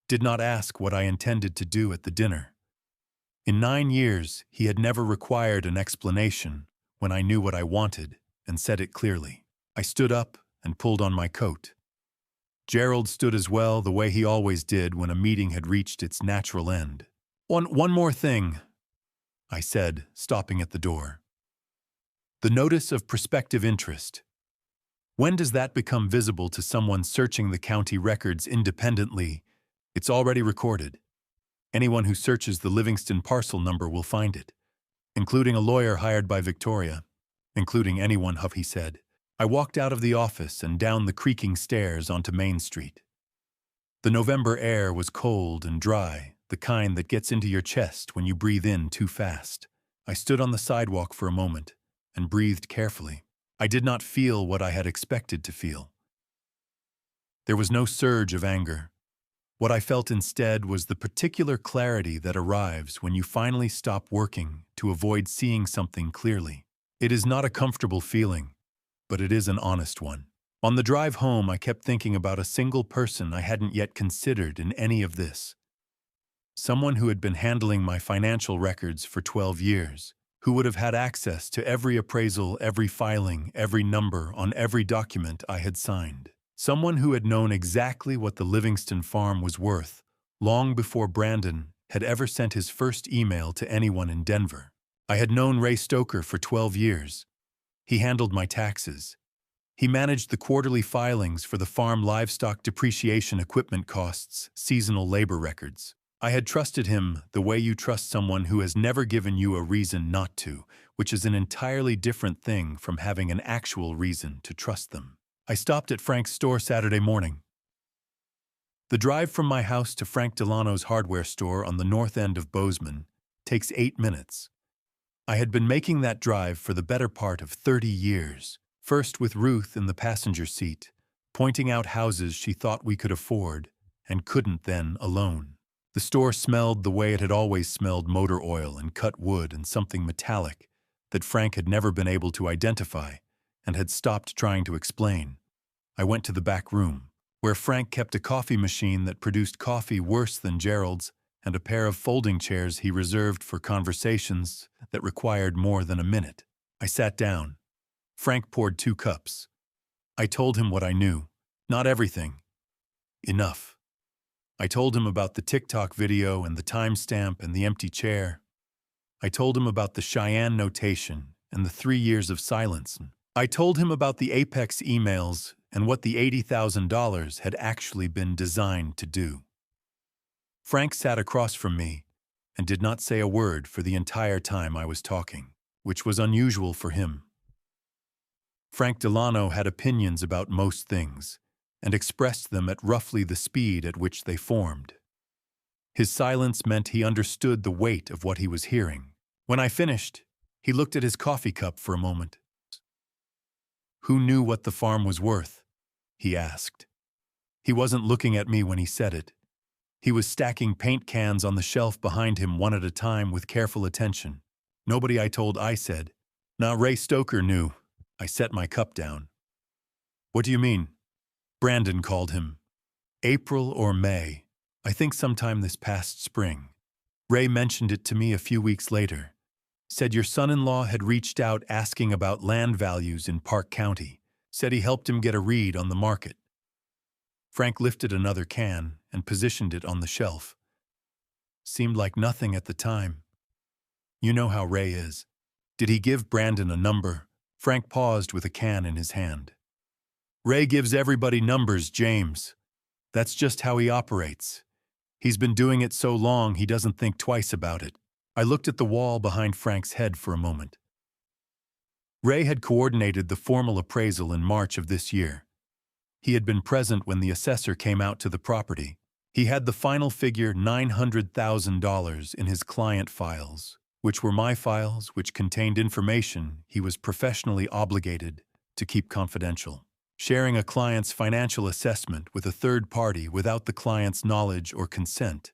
Did not ask what I intended to do at the dinner. In 9 years, he had never required an explanation when I knew what I wanted and said it clearly. I stood up and pulled on my coat. Gerald stood as well, the way he always did when a meeting had reached its natural end. One more thing, I said, stopping at the door. The notice of prospective interest. When does that become visible to someone searching the county records independently? It's already recorded. Anyone who searches the Livingston parcel number will find it, including a lawyer hired by Victoria, including anyone, he said. I walked out of the office and down the creaking stairs onto Main Street. The November air was cold and dry, the kind that gets into your chest when you breathe in too fast. I stood on the sidewalk for a moment and breathed carefully. I did not feel what I had expected to feel. There was no surge of anger. What I felt instead was the particular clarity that arrives when you finally stop working to avoid seeing something clearly. It is not a comfortable feeling, but it is an honest one. On the drive home, I kept thinking about a single person I hadn't yet considered in any of this. Someone who had been handling my financial records for 12 years, who would have had access to every appraisal, every filing, every number on every document I had signed. Someone who had known exactly what the Livingston farm was worth long before Brandon had ever sent his first email to anyone in Denver. I had known Ray Stoker for 12 years. He handled my taxes. He managed the quarterly filings for the farm livestock depreciation equipment costs, seasonal labor records. I had trusted him the way you trust someone who has never given you a reason not to, which is an entirely different thing from having an actual reason to trust them. I stopped at Frank's store Saturday morning. The drive from my house to Frank Delano's hardware store on the north end of Bozeman takes 8 minutes. I had been making that drive for the better part of 30 years, first with Ruth in the passenger seat, pointing out houses she thought we could afford and couldn't then alone. The store smelled the way it had always smelled: motor oil and cut wood and something metallic that Frank had never been able to identify and had stopped trying to explain. I went to the back room, where Frank kept a coffee machine that produced coffee worse than Gerald's and a pair of folding chairs he reserved for conversations that required more than a minute. I sat down. Frank poured 2 cups. I told him what I knew. Not everything. Enough. I told him about the TikTok video and the timestamp and the empty chair. I told him about the Cheyenne notation and the 3 years of silence. I told him about the Apex emails and what the $80,000 had actually been designed to do. Frank sat across from me and did not say a word for the entire time I was talking, which was unusual for him. Frank Delano had opinions about most things and expressed them at roughly the speed at which they formed. His silence meant he understood the weight of what he was hearing. When I finished, he looked at his coffee cup for a moment. "Who knew what the farm was worth?" he asked. He wasn't looking at me when he said it. He was stacking paint cans on the shelf behind him one at a time with careful attention. "Nobody I told," I said. "Now Ray Stoker knew." I set my cup down. "What do you mean?" Brandon called him. April or May, I think sometime this past spring. Ray mentioned it to me a few weeks later. Said your son-in-law had reached out asking about land values in Park County. Said he helped him get a read on the market. Frank lifted another can and positioned it on the shelf. Seemed like nothing at the time. You know how Ray is. Did he give Brandon a number? Frank paused with a can in his hand. Ray gives everybody numbers, James. That's just how he operates. He's been doing it so long he doesn't think twice about it. I looked at the wall behind Frank's head for a moment. Ray had coordinated the formal appraisal in March of this year. He had been present when the assessor came out to the property. He had the final figure, $900,000, in his client files, which were my files, which contained information he was professionally obligated to keep confidential. Sharing a client's financial assessment with a third party without the client's knowledge or consent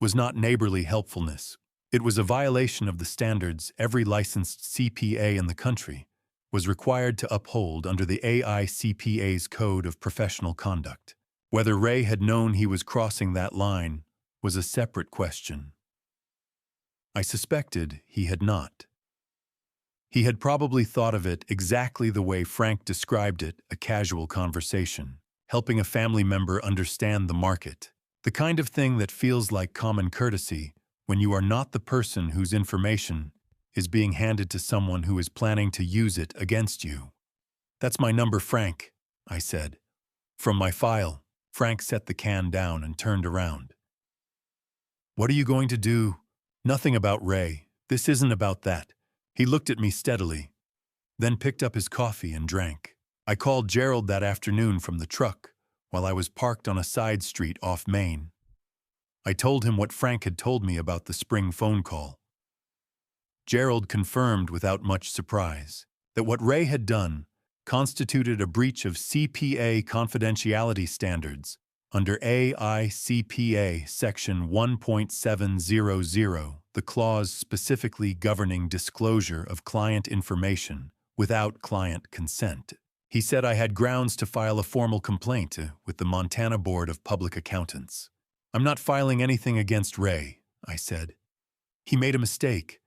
was not neighborly helpfulness. It was a violation of the standards every licensed CPA in the country was required to uphold under the AICPA's Code of Professional Conduct. Whether Ray had known he was crossing that line was a separate question. I suspected he had not. He had probably thought of it exactly the way Frank described it, a casual conversation, helping a family member understand the market, the kind of thing that feels like common courtesy when you are not the person whose information is being handed to someone who is planning to use it against you. That's my number, Frank, I said. From my file. Frank set the can down and turned around. What are you going to do? Nothing about Ray. This isn't about that. He looked at me steadily, then picked up his coffee and drank. I called Gerald that afternoon from the truck while I was parked on a side street off Main. I told him what Frank had told me about the spring phone call. Gerald confirmed without much surprise that what Ray had done constituted a breach of CPA confidentiality standards under AICPA Section 1.700, the clause specifically governing disclosure of client information without client consent. He said I had grounds to file a formal complaint with the Montana Board of Public Accountants. "I'm not filing anything against Ray," I said. "He made a mistake.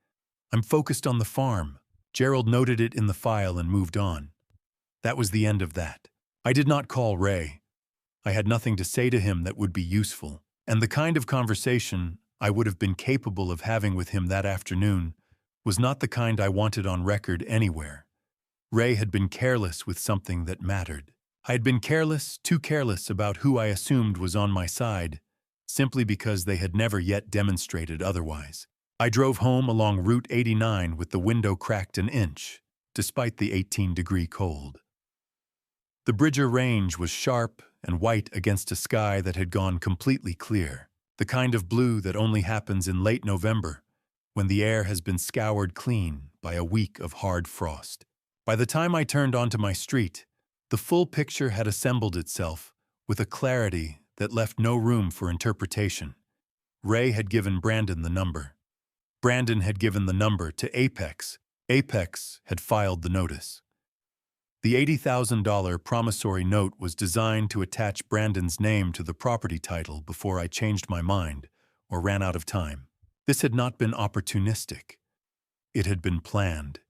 I'm focused on the farm." Gerald noted it in the file and moved on. That was the end of that. I did not call Ray. I had nothing to say to him that would be useful, and the kind of conversation I would have been capable of having with him that afternoon was not the kind I wanted on record anywhere. Ray had been careless with something that mattered. I had been careless, too careless about who I assumed was on my side, simply because they had never yet demonstrated otherwise. I drove home along Route 89 with the window cracked an inch, despite the 18-degree cold. The Bridger Range was sharp and white against a sky that had gone completely clear, the kind of blue that only happens in late November, when the air has been scoured clean by a week of hard frost. By the time I turned onto my street, the full picture had assembled itself with a clarity that left no room for interpretation. Ray had given Brandon the number. Brandon had given the number to Apex. Apex had filed the notice. The $80,000 promissory note was designed to attach Brandon's name to the property title before I changed my mind or ran out of time. This had not been opportunistic. It had been planned,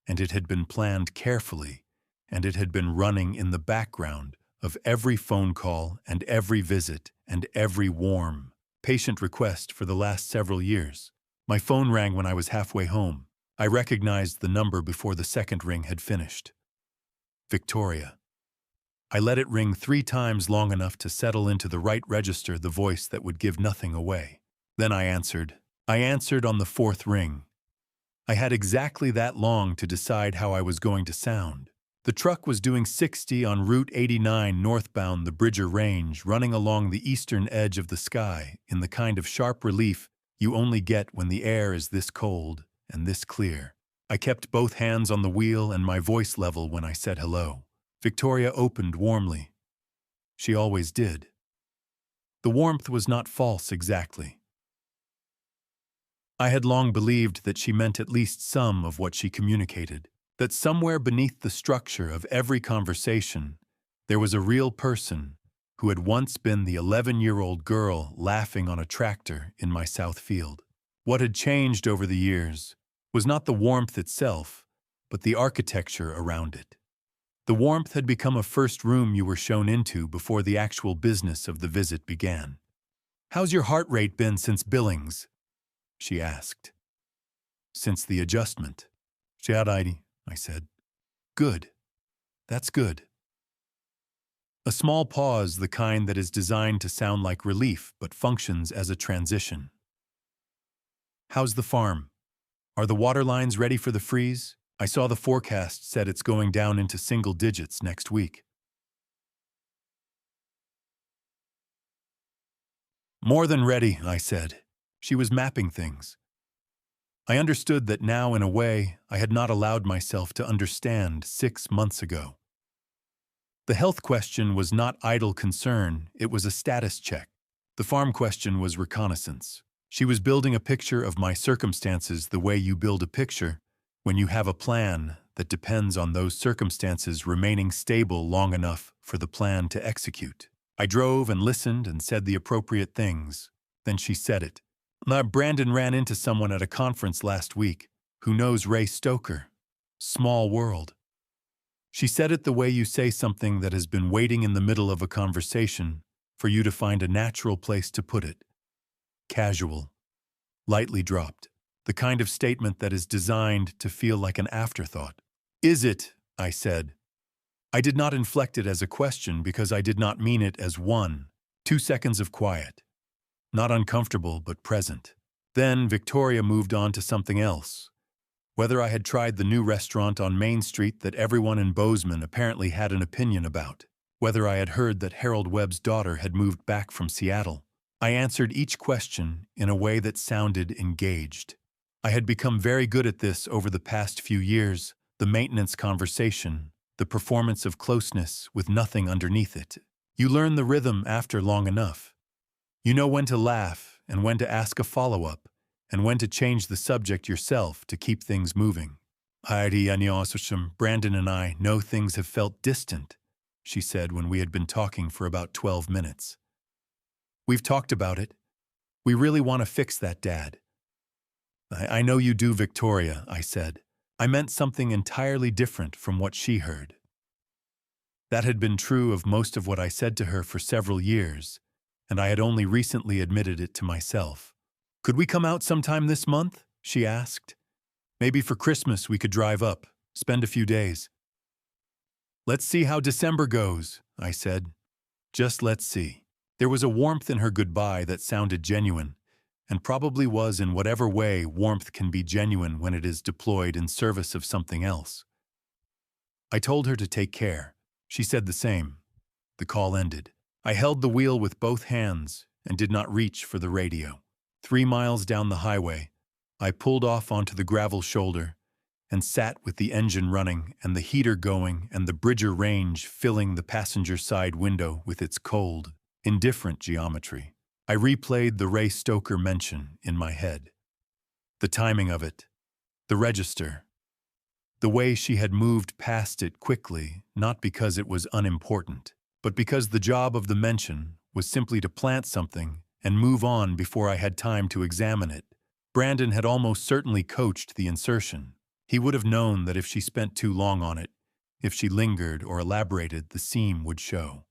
and it had been planned carefully, and it had been running in the background of every phone call and every visit and every warm, patient request for the last several years. My phone rang when I was halfway home. I recognized the number before the second ring had finished. Victoria. I let it ring 3 times long enough to settle into the right register the voice that would give nothing away. Then I answered. I answered on the 4th ring. I had exactly that long to decide how I was going to sound. The truck was doing 60 on Route 89 northbound the Bridger Range, running along the eastern edge of the sky in the kind of sharp relief you only get when the air is this cold and this clear. I kept both hands on the wheel and my voice level when I said hello. Victoria opened warmly. She always did. The warmth was not false exactly. I had long believed that she meant at least some of what she communicated, that somewhere beneath the structure of every conversation, there was a real person who had once been the 11-year-old girl laughing on a tractor in my south field. What had changed over the years was not the warmth itself, but the architecture around it. The warmth had become a first room you were shown into before the actual business of the visit began. "How's your heart rate been since Billings?" she asked. "Since the adjustment." "I said. "Good. That's good." A small pause, the kind that is designed to sound like relief but functions as a transition. "How's the farm? Are the water lines ready for the freeze? I saw the forecast said it's going down into single digits next week." "More than ready," I said. She was mapping things. I understood that now, in a way, I had not allowed myself to understand 6 months ago. The health question was not idle concern, it was a status check. The farm question was reconnaissance. She was building a picture of my circumstances the way you build a picture when you have a plan that depends on those circumstances remaining stable long enough for the plan to execute. I drove and listened and said the appropriate things. Then she said it. "Brandon ran into someone at a conference last week who knows Ray Stoker. Small world." She said it the way you say something that has been waiting in the middle of a conversation for you to find a natural place to put it. Casual, lightly dropped, the kind of statement that is designed to feel like an afterthought. "Is it?" I said. I did not inflect it as a question because I did not mean it as one. 2 seconds of quiet. Not uncomfortable, but present. Then Victoria moved on to something else. Whether I had tried the new restaurant on Main Street that everyone in Bozeman apparently had an opinion about. Whether I had heard that Harold Webb's daughter had moved back from Seattle. I answered each question in a way that sounded engaged. I had become very good at this over the past few years, the maintenance conversation, the performance of closeness with nothing underneath it. You learn the rhythm after long enough. You know when to laugh and when to ask a follow-up, and when to change the subject yourself to keep things moving. Brandon and I know things have felt distant, she said when we had been talking for about 12 minutes. We've talked about it. We really want to fix that, Dad. I know you do, Victoria, I said. I meant something entirely different from what she heard. That had been true of most of what I said to her for several years, and I had only recently admitted it to myself. Could we come out sometime this month? She asked. Maybe for Christmas we could drive up, spend a few days. Let's see how December goes, I said. Just let's see. There was a warmth in her goodbye that sounded genuine, and probably was in whatever way warmth can be genuine when it is deployed in service of something else. I told her to take care. She said the same. The call ended. I held the wheel with both hands and did not reach for the radio. 3 miles down the highway, I pulled off onto the gravel shoulder and sat with the engine running and the heater going and the Bridger range filling the passenger side window with its cold, indifferent geometry. I replayed the Ray Stoker mention in my head. The timing of it, the register, the way she had moved past it quickly, not because it was unimportant, but because the job of the mention was simply to plant something and move on before I had time to examine it. Brandon had almost certainly coached the insertion. He would have known that if she spent too long on it, if she lingered or elaborated, the seam would show.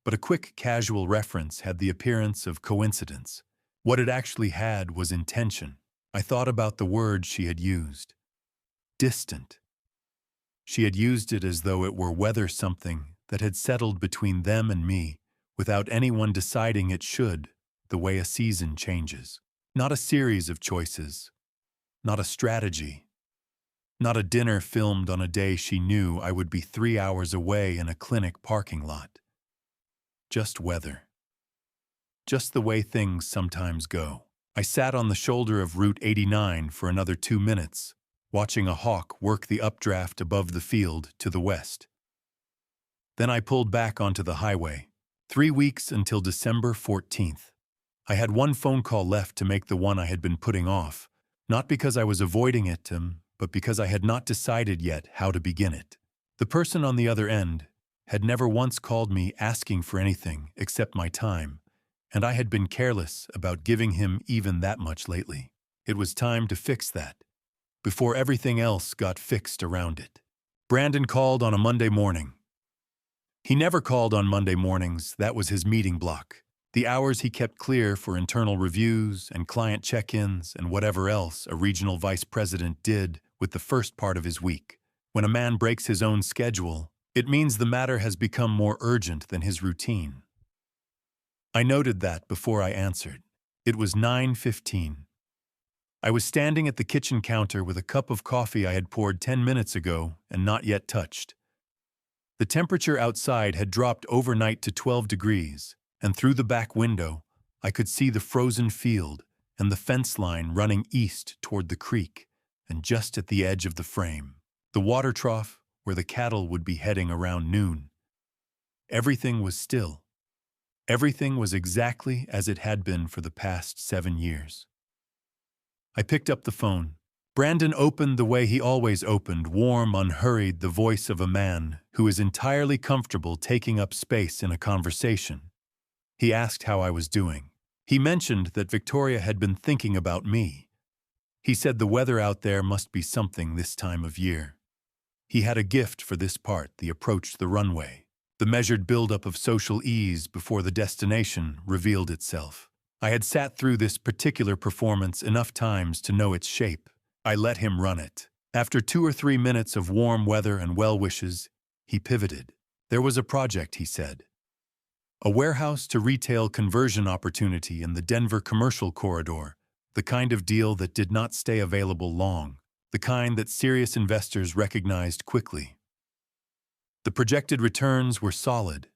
But a quick, casual reference had the appearance of coincidence. What it actually had was intention. I thought about the word she had used. Distant. She had used it as though it were whether something that had settled between them and me, without anyone deciding it should, the way a season changes. Not a series of choices. Not a strategy. Not a dinner filmed on a day she knew I would be 3 hours away in a clinic parking lot. Just weather. Just the way things sometimes go. I sat on the shoulder of Route 89 for another 2 minutes, watching a hawk work the updraft above the field to the west. Then I pulled back onto the highway. 3 weeks until December 14th. I had one phone call left to make, the one I had been putting off, not because I was avoiding it, but because I had not decided yet how to begin it. The person on the other end had never once called me asking for anything except my time, and I had been careless about giving him even that much lately. It was time to fix that, before everything else got fixed around it. Brandon called on a Monday morning. He never called on Monday mornings, that was his meeting block. The hours he kept clear for internal reviews and client check-ins and whatever else a regional vice president did with the first part of his week. When a man breaks his own schedule, it means the matter has become more urgent than his routine. I noted that before I answered. It was 9:15. I was standing at the kitchen counter with a cup of coffee I had poured 10 minutes ago and not yet touched. The temperature outside had dropped overnight to 12 degrees, and through the back window, I could see the frozen field and the fence line running east toward the creek, and just at the edge of the frame, the water trough where the cattle would be heading around noon. Everything was still. Everything was exactly as it had been for the past 7 years. I picked up the phone. Brandon opened the way he always opened, warm, unhurried, the voice of a man who is entirely comfortable taking up space in a conversation. He asked how I was doing. He mentioned that Victoria had been thinking about me. He said the weather out there must be something this time of year. He had a gift for this part, the approach to the runway. The measured buildup of social ease before the destination revealed itself. I had sat through this particular performance enough times to know its shape. I let him run it. After 2 or 3 minutes of warm weather and well wishes, he pivoted. There was a project, he said. A warehouse to retail conversion opportunity in the Denver commercial corridor, the kind of deal that did not stay available long, the kind that serious investors recognized quickly. The projected returns were solid.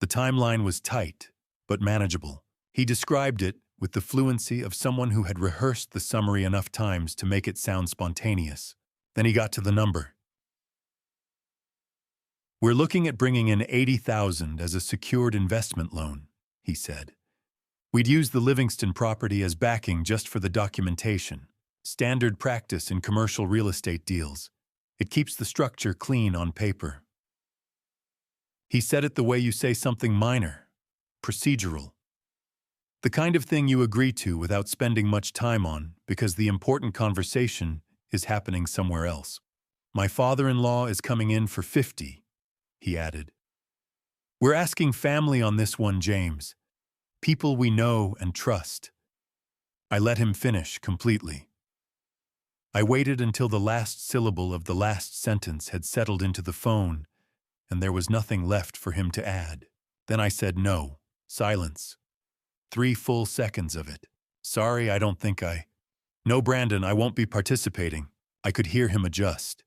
The timeline was tight, but manageable. He described it with the fluency of someone who had rehearsed the summary enough times to make it sound spontaneous. Then he got to the number. "We're looking at bringing in $80,000 as a secured investment loan," he said. "We'd use the Livingston property as backing just for the documentation. Standard practice in commercial real estate deals. It keeps the structure clean on paper." He said it the way you say something minor, procedural. The kind of thing you agree to without spending much time on because the important conversation is happening somewhere else. "My father-in-law is coming in for 50, he added. "We're asking family on this one, James. People we know and trust." I let him finish completely. I waited until the last syllable of the last sentence had settled into the phone, and there was nothing left for him to add. Then I said no. Silence. 3 full seconds of it. "Sorry, I don't think I—" "No, Brandon, I won't be participating." I could hear him adjust.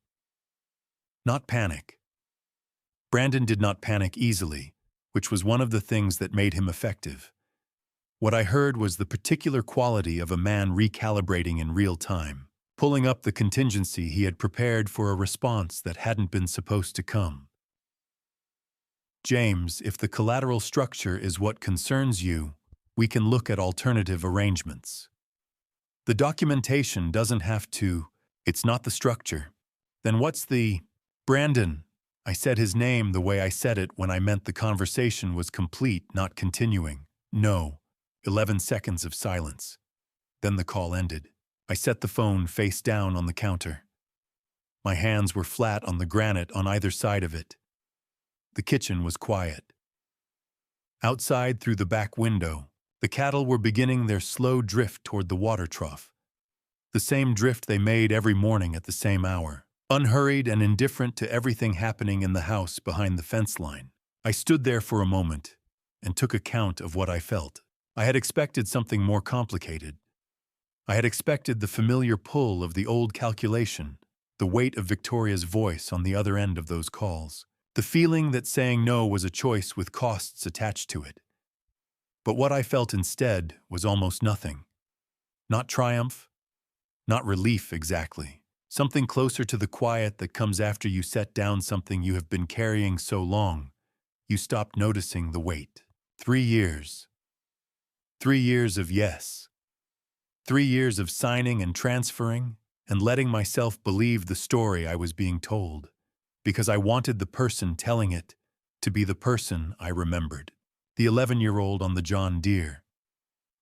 Not panic. Brandon did not panic easily, which was one of the things that made him effective. What I heard was the particular quality of a man recalibrating in real time, pulling up the contingency he had prepared for a response that hadn't been supposed to come. "James, if the collateral structure is what concerns you, we can look at alternative arrangements. The documentation doesn't have to. It's not the structure. Then what's the—" "Brandon." I said his name the way I said it when I meant the conversation was complete, not continuing. "No." 11 seconds of silence. Then the call ended. I set the phone face down on the counter. My hands were flat on the granite on either side of it. The kitchen was quiet. Outside, through the back window, the cattle were beginning their slow drift toward the water trough. The same drift they made every morning at the same hour, unhurried and indifferent to everything happening in the house behind the fence line. I stood there for a moment and took account of what I felt. I had expected something more complicated. I had expected the familiar pull of the old calculation, the weight of Victoria's voice on the other end of those calls, the feeling that saying no was a choice with costs attached to it. But what I felt instead was almost nothing. Not triumph, not relief exactly. Something closer to the quiet that comes after you set down something you have been carrying so long, you stopped noticing the weight. 3 years. 3 years of yes. 3 years of signing and transferring and letting myself believe the story I was being told, because I wanted the person telling it to be the person I remembered. The 11-year-old on the John Deere.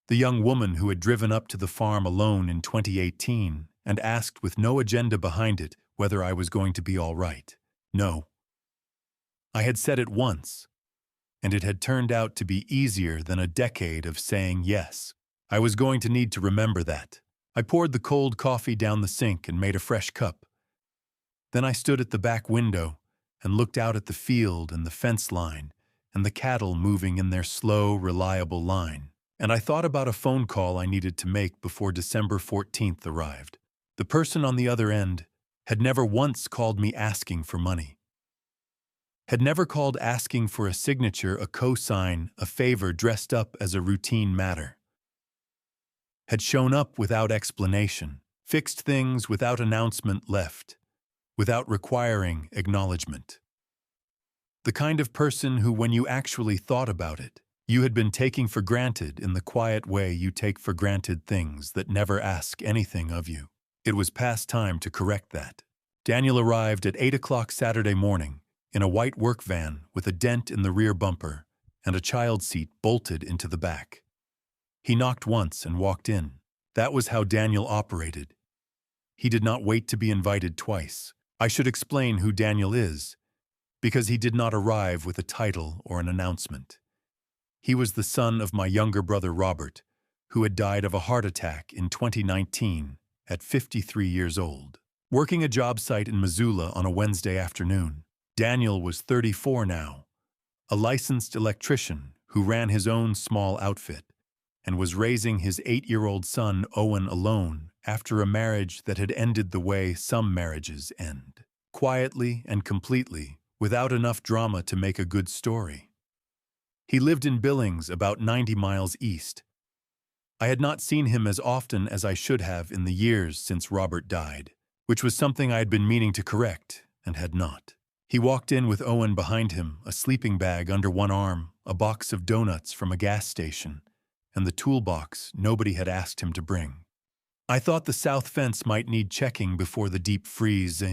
The young woman who had driven up to the farm alone in 2018 and asked with no agenda behind it whether I was going to be all right. No. I had said it once, and it had turned out to be easier than a decade of saying yes. I was going to need to remember that. I poured the cold coffee down the sink and made a fresh cup. Then I stood at the back window and looked out at the field and the fence line and the cattle moving in their slow, reliable line. And I thought about a phone call I needed to make before December 14th arrived. The person on the other end had never once called me asking for money. Had never called asking for a signature, a cosign, a favor dressed up as a routine matter. Had shown up without explanation, fixed things without announcement left, without requiring acknowledgement. The kind of person who, when you actually thought about it, you had been taking for granted in the quiet way you take for granted things that never ask anything of you. It was past time to correct that. Daniel arrived at 8 o'clock Saturday morning in a white work van with a dent in the rear bumper and a child seat bolted into the back. He knocked once and walked in. That was how Daniel operated. He did not wait to be invited twice. I should explain who Daniel is, because he did not arrive with a title or an announcement. He was the son of my younger brother Robert, who had died of a heart attack in 2019 at 53 years old. Working a job site in Missoula on a Wednesday afternoon, Daniel was 34 now, a licensed electrician who ran his own small outfit and was raising his 8-year-old son Owen alone after a marriage that had ended the way some marriages end, quietly and completely, without enough drama to make a good story. He lived in Billings, about 90 miles east. I had not seen him as often as I should have in the years since Robert died, which was something I had been meaning to correct and had not. He walked in with Owen behind him, a sleeping bag under one arm, a box of donuts from a gas station, and the toolbox nobody had asked him to bring. I thought the south fence might need checking before the deep freeze,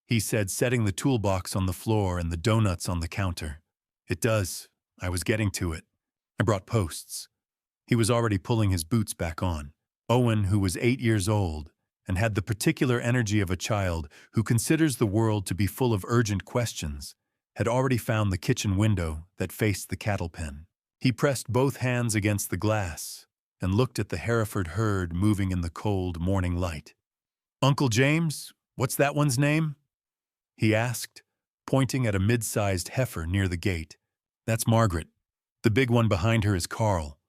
he said, setting the toolbox on the floor and the donuts on the counter. It does. I was getting to it. I brought posts. He was already pulling his boots back on. Owen, who was 8 years old, and had the particular energy of a child who considers the world to be full of urgent questions, had already found the kitchen window that faced the cattle pen. He pressed both hands against the glass and looked at the Hereford herd moving in the cold morning light. "Uncle James, what's that one's name?" he asked, pointing at a mid-sized heifer near the gate. "That's Margaret. The big one behind her is Carl."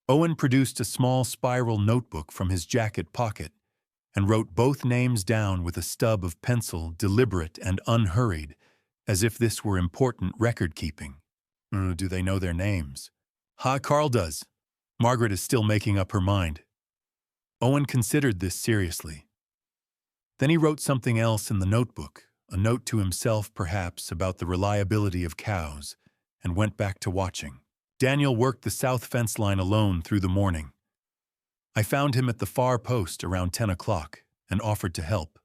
Owen produced a small spiral notebook from his jacket pocket and wrote both names down with a stub of pencil, deliberate and unhurried, as if this were important record-keeping. Do they know their names? Carl does. Margaret is still making up her mind. Owen considered this seriously. Then he wrote something else in the notebook, a note to himself perhaps about the reliability of cows, and went back to watching. Daniel worked the south fence line alone through the morning. I found him at the far post around 10 o'clock and offered to help.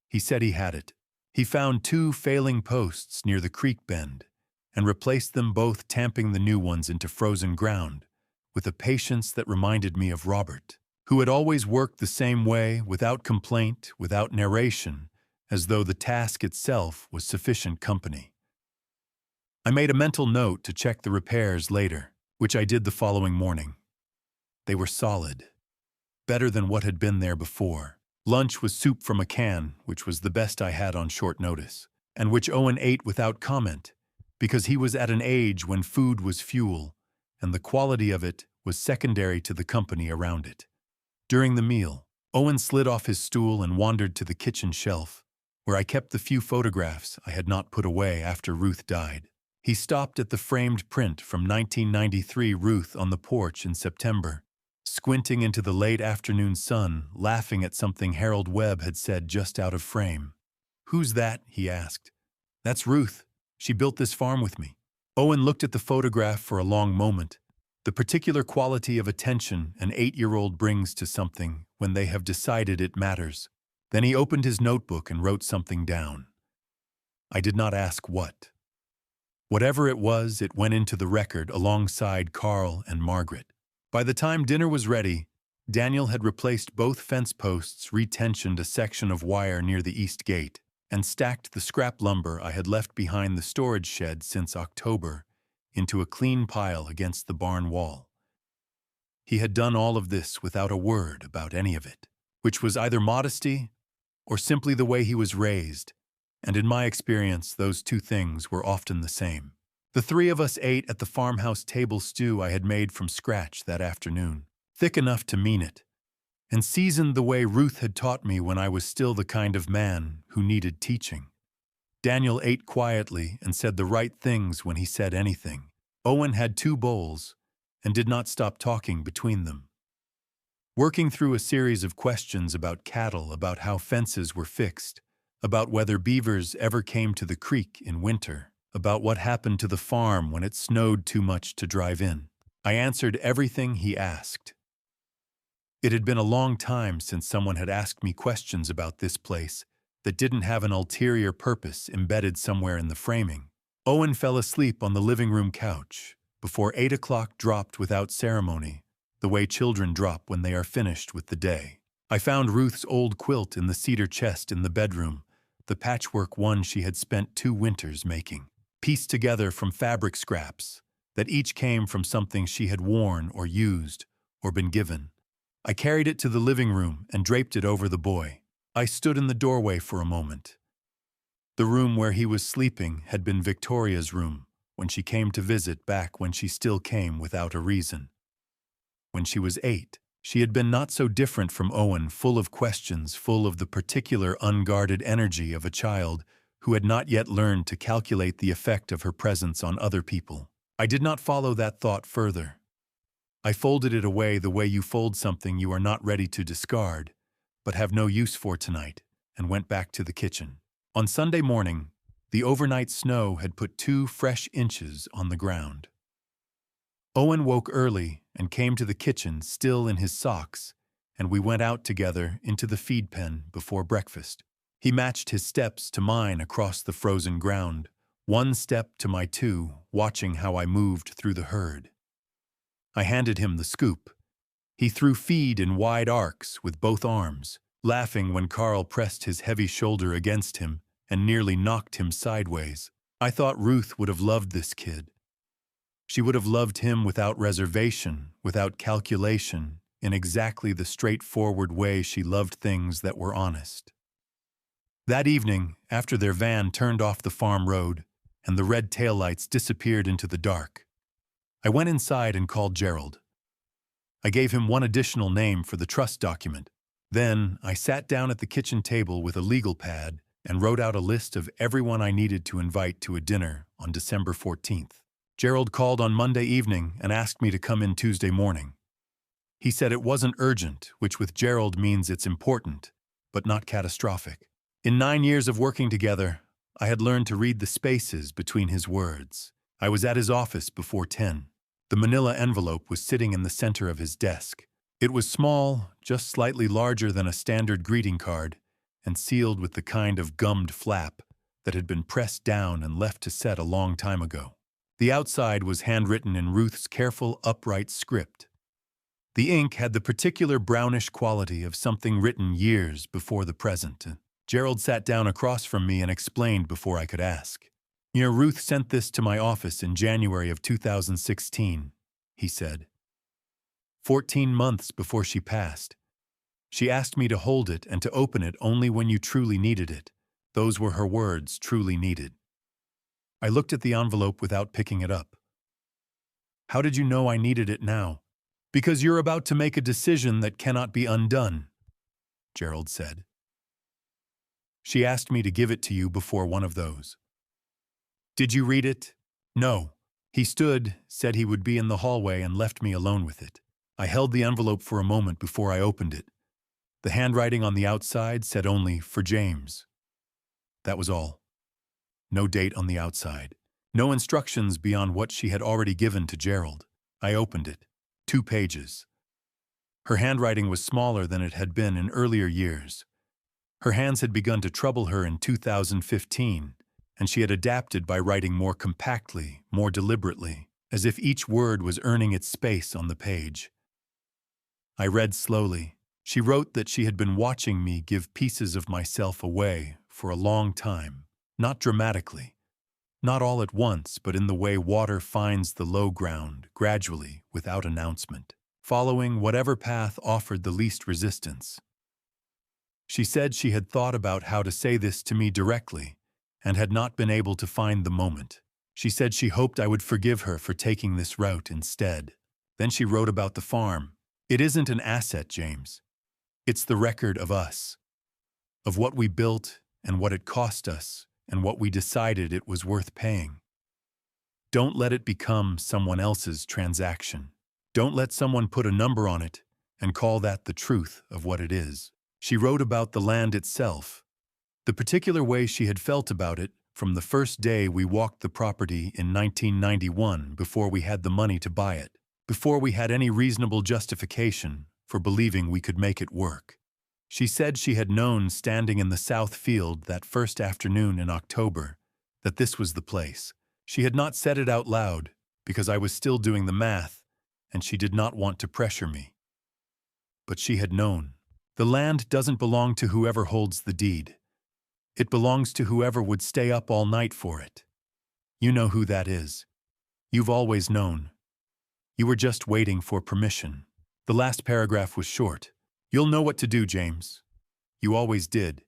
He said he had it. He found 2 failing posts near the creek bend and replaced them both, tamping the new ones into frozen ground with a patience that reminded me of Robert, who had always worked the same way, without complaint, without narration, as though the task itself was sufficient company. I made a mental note to check the repairs later, which I did the following morning. They were solid, better than what had been there before. Lunch was soup from a can, which was the best I had on short notice, and which Owen ate without comment, because he was at an age when food was fuel, and the quality of it was secondary to the company around it. During the meal, Owen slid off his stool and wandered to the kitchen shelf, where I kept the few photographs I had not put away after Ruth died. He stopped at the framed print from 1993 Ruth on the porch in September, squinting into the late afternoon sun, laughing at something Harold Webb had said just out of frame. "Who's that?" he asked. "That's Ruth. She built this farm with me." Owen looked at the photograph for a long moment, the particular quality of attention an 8-year-old brings to something when they have decided it matters. Then he opened his notebook and wrote something down. I did not ask what. Whatever it was, it went into the record alongside Carl and Margaret. By the time dinner was ready, Daniel had replaced both fence posts, retensioned a section of wire near the east gate, and stacked the scrap lumber I had left behind the storage shed since October into a clean pile against the barn wall. He had done all of this without a word about any of it, which was either modesty or simply the way he was raised, and in my experience those two things were often the same. The 3 of us ate at the farmhouse table stew I had made from scratch that afternoon, thick enough to mean it, and seasoned the way Ruth had taught me when I was still the kind of man who needed teaching. Daniel ate quietly and said the right things when he said anything. Owen had 2 bowls and did not stop talking between them. Working through a series of questions about cattle, about how fences were fixed, about whether beavers ever came to the creek in winter, about what happened to the farm when it snowed too much to drive in. I answered everything he asked. It had been a long time since someone had asked me questions about this place that didn't have an ulterior purpose embedded somewhere in the framing. Owen fell asleep on the living room couch before 8 o'clock dropped without ceremony, the way children drop when they are finished with the day. I found Ruth's old quilt in the cedar chest in the bedroom, the patchwork one she had spent 2 winters making, pieced together from fabric scraps that each came from something she had worn or used or been given. I carried it to the living room and draped it over the boy. I stood in the doorway for a moment. The room where he was sleeping had been Victoria's room when she came to visit, back when she still came without a reason. When she was 8, she had been not so different from Owen, full of questions, full of the particular unguarded energy of a child who had not yet learned to calculate the effect of her presence on other people. I did not follow that thought further. I folded it away the way you fold something you are not ready to discard, but have no use for tonight, and went back to the kitchen. On Sunday morning, the overnight snow had put 2 fresh inches on the ground. Owen woke early and came to the kitchen still in his socks, and we went out together into the feed pen before breakfast. He matched his steps to mine across the frozen ground, 1 step to my 2, watching how I moved through the herd. I handed him the scoop. He threw feed in wide arcs with both arms, laughing when Carl pressed his heavy shoulder against him and nearly knocked him sideways. I thought Ruth would have loved this kid. She would have loved him without reservation, without calculation, in exactly the straightforward way she loved things that were honest. That evening, after their van turned off the farm road and the red taillights disappeared into the dark, I went inside and called Gerald. I gave him 1 additional name for the trust document. Then I sat down at the kitchen table with a legal pad and wrote out a list of everyone I needed to invite to a dinner on December 14th. Gerald called on Monday evening and asked me to come in Tuesday morning. He said it wasn't urgent, which with Gerald means it's important, but not catastrophic. In 9 years of working together, I had learned to read the spaces between his words. I was at his office before 10. The manila envelope was sitting in the center of his desk. It was small, just slightly larger than a standard greeting card, and sealed with the kind of gummed flap that had been pressed down and left to set a long time ago. The outside was handwritten in Ruth's careful, upright script. The ink had the particular brownish quality of something written years before the present. Gerald sat down across from me and explained before I could ask. Ruth sent this to my office in January of 2016, he said. 14 months before she passed. She asked me to hold it and to open it only when you truly needed it. Those were her words, truly needed. I looked at the envelope without picking it up. How did you know I needed it now? Because you're about to make a decision that cannot be undone, Gerald said. She asked me to give it to you before one of those. Did you read it? No. He stood, said he would be in the hallway, and left me alone with it. I held the envelope for a moment before I opened it. The handwriting on the outside said only, "For James." That was all. No date on the outside. No instructions beyond what she had already given to Gerald. I opened it. 2 pages. Her handwriting was smaller than it had been in earlier years. Her hands had begun to trouble her in 2015, and she had adapted by writing more compactly, more deliberately, as if each word was earning its space on the page. I read slowly. She wrote that she had been watching me give pieces of myself away for a long time, not dramatically, not all at once, but in the way water finds the low ground, gradually, without announcement, following whatever path offered the least resistance. She said she had thought about how to say this to me directly, and had not been able to find the moment. She said she hoped I would forgive her for taking this route instead. Then she wrote about the farm. It isn't an asset, James. It's the record of us, of what we built and what it cost us and what we decided it was worth paying. Don't let it become someone else's transaction. Don't let someone put a number on it and call that the truth of what it is. She wrote about the land itself, the particular way she had felt about it from the first day we walked the property in 1991 before we had the money to buy it, before we had any reasonable justification for believing we could make it work. She said she had known standing in the south field that first afternoon in October that this was the place. She had not said it out loud because I was still doing the math and she did not want to pressure me. But she had known. The land doesn't belong to whoever holds the deed. It belongs to whoever would stay up all night for it. You know who that is. You've always known. You were just waiting for permission. The last paragraph was short. You'll know what to do, James. You always did.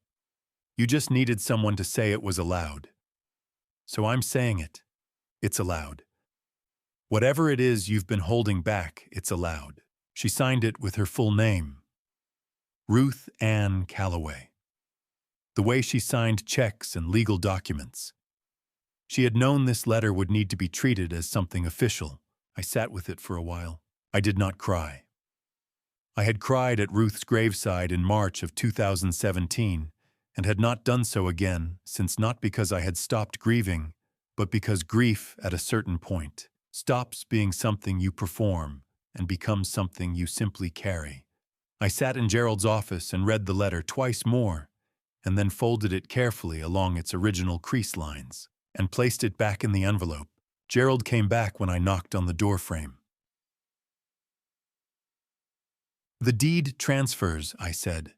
You just needed someone to say it was allowed. So I'm saying it. It's allowed. Whatever it is you've been holding back, it's allowed. She signed it with her full name. Ruth Ann Calloway. the way she signed checks and legal documents. She had known this letter would need to be treated as something official. I sat with it for a while. I did not cry. I had cried at Ruth's graveside in March of 2017 and had not done so again since, not because I had stopped grieving, but because grief at a certain point stops being something you perform and becomes something you simply carry. I sat in Gerald's office and read the letter twice more, and then folded it carefully along its original crease lines and placed it back in the envelope. Gerald came back when I knocked on the doorframe. "The deed transfers," I said.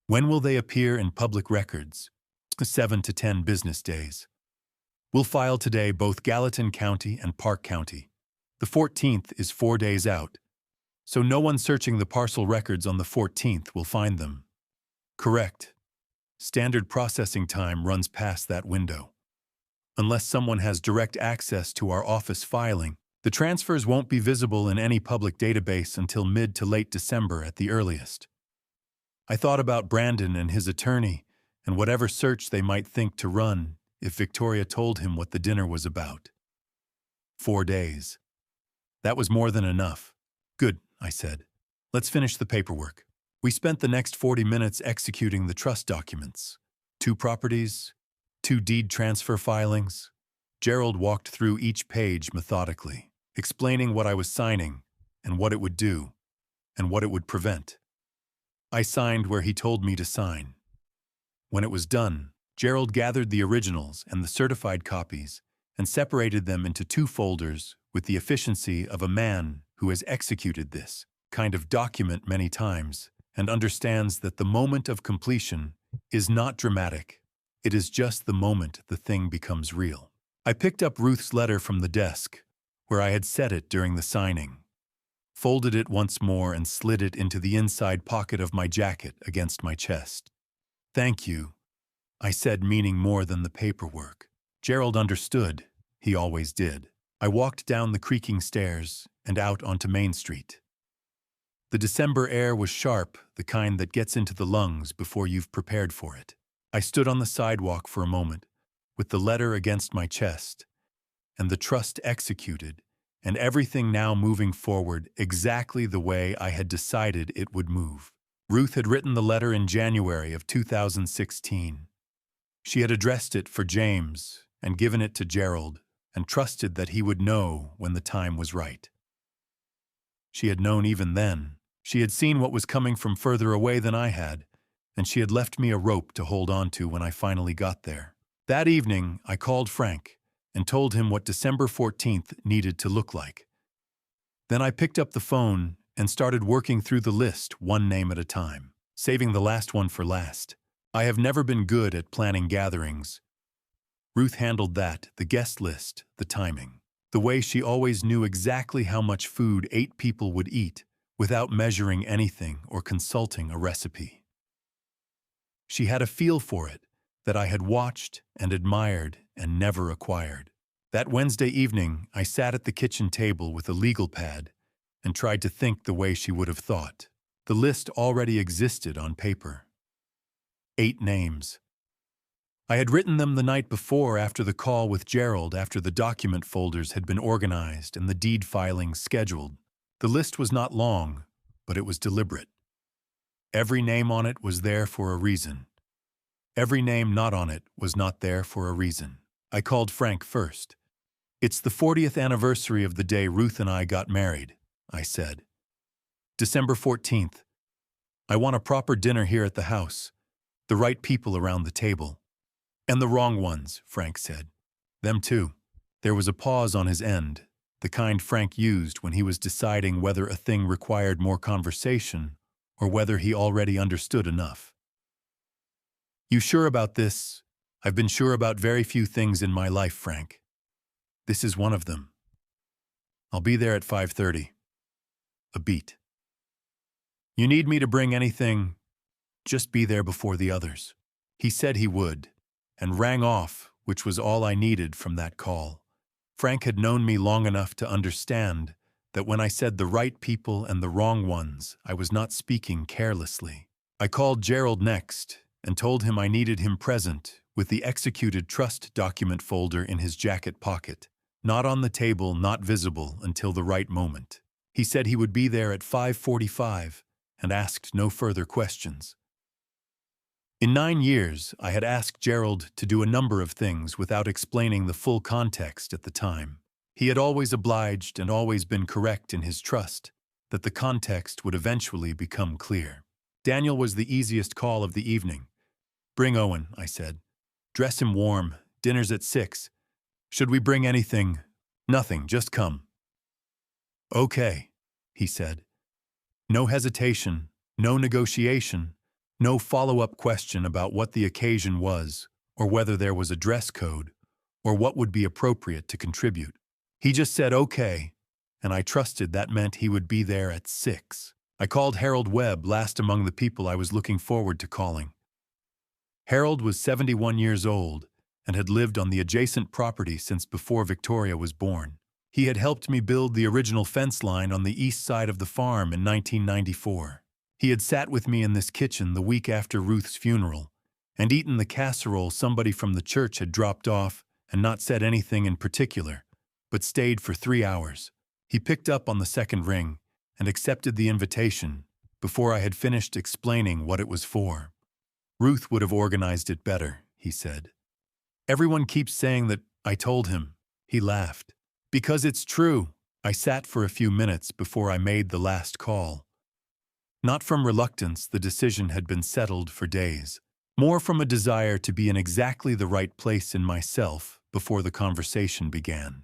"When will they appear in public records?" 7 to 10 business days. "We'll file today both Gallatin County and Park County. The 14th is 4 days out, so no one searching the parcel records on the 14th will find them." "Correct. Standard processing time runs past that window. Unless someone has direct access to our office filing, the transfers won't be visible in any public database until mid to late December at the earliest." I thought about Brandon and his attorney and whatever search they might think to run if Victoria told him what the dinner was about. 4 days. That was more than enough. "Good," I said. "Let's finish the paperwork." We spent the next 40 minutes executing the trust documents. 2 properties, 2 deed transfer filings. Gerald walked through each page methodically, explaining what I was signing and what it would do and what it would prevent. I signed where he told me to sign. When it was done, Gerald gathered the originals and the certified copies and separated them into 2 folders with the efficiency of a man who has executed this kind of document many times and understands that the moment of completion is not dramatic. It is just the moment the thing becomes real. I picked up Ruth's letter from the desk, where I had set it during the signing, folded it once more and slid it into the inside pocket of my jacket against my chest. "Thank you," I said, meaning more than the paperwork. Gerald understood. He always did. I walked down the creaking stairs and out onto Main Street. The December air was sharp, the kind that gets into the lungs before you've prepared for it. I stood on the sidewalk for a moment, with the letter against my chest, and the trust executed, and everything now moving forward exactly the way I had decided it would move. Ruth had written the letter in January of 2016. She had addressed it for James and given it to Gerald, and trusted that he would know when the time was right. She had known even then. She had seen what was coming from further away than I had, and she had left me a rope to hold on to when I finally got there. That evening, I called Frank and told him what December 14th needed to look like. Then I picked up the phone and started working through the list one name at a time, saving the last one for last. I have never been good at planning gatherings. Ruth handled that, the guest list, the timing, the way she always knew exactly how much food 8 people would eat without measuring anything or consulting a recipe. She had a feel for it that I had watched and admired and never acquired. That Wednesday evening, I sat at the kitchen table with a legal pad and tried to think the way she would have thought. The list already existed on paper. 8 names. I had written them the night before after the call with Gerald, after the document folders had been organized and the deed filing scheduled. The list was not long, but it was deliberate. Every name on it was there for a reason. Every name not on it was not there for a reason. I called Frank first. "It's the 40th anniversary of the day Ruth and I got married," I said. "December 14th. I want a proper dinner here at the house. The right people around the table." "And the wrong ones," Frank said. "Them too." There was a pause on his end, the kind Frank used when he was deciding whether a thing required more conversation or whether he already understood enough. "You sure about this?" "I've been sure about very few things in my life, Frank. This is one of them." "I'll be there at 5:30. A beat. "You need me to bring anything? Just be there before the others." He said he would, and rang off, which was all I needed from that call. Frank had known me long enough to understand that when I said the right people and the wrong ones, I was not speaking carelessly. I called Gerald next, and told him I needed him present with the executed trust document folder in his jacket pocket, not on the table, not visible until the right moment. He said he would be there at 5:45 and asked no further questions. In 9 years, I had asked Gerald to do a number of things without explaining the full context at the time. He had always obliged and always been correct in his trust that the context would eventually become clear. Daniel was the easiest call of the evening. "Bring Owen," I said. "Dress him warm. Dinner's at 6. Should we bring anything?" "Nothing, just come." "Okay," he said. No hesitation, no negotiation, no follow-up question about what the occasion was, or whether there was a dress code, or what would be appropriate to contribute. He just said okay, and I trusted that meant he would be there at 6. I called Harold Webb last among the people I was looking forward to calling. Harold was 71 years old and had lived on the adjacent property since before Victoria was born. He had helped me build the original fence line on the east side of the farm in 1994. He had sat with me in this kitchen the week after Ruth's funeral and eaten the casserole somebody from the church had dropped off and not said anything in particular, but stayed for 3 hours. He picked up on the second ring and accepted the invitation before I had finished explaining what it was for. Ruth would have organized it better, he said. Everyone keeps saying that I told him. He laughed. Because it's true. I sat for a few minutes before I made the last call. Not from reluctance, the decision had been settled for days. More from a desire to be in exactly the right place in myself before the conversation began.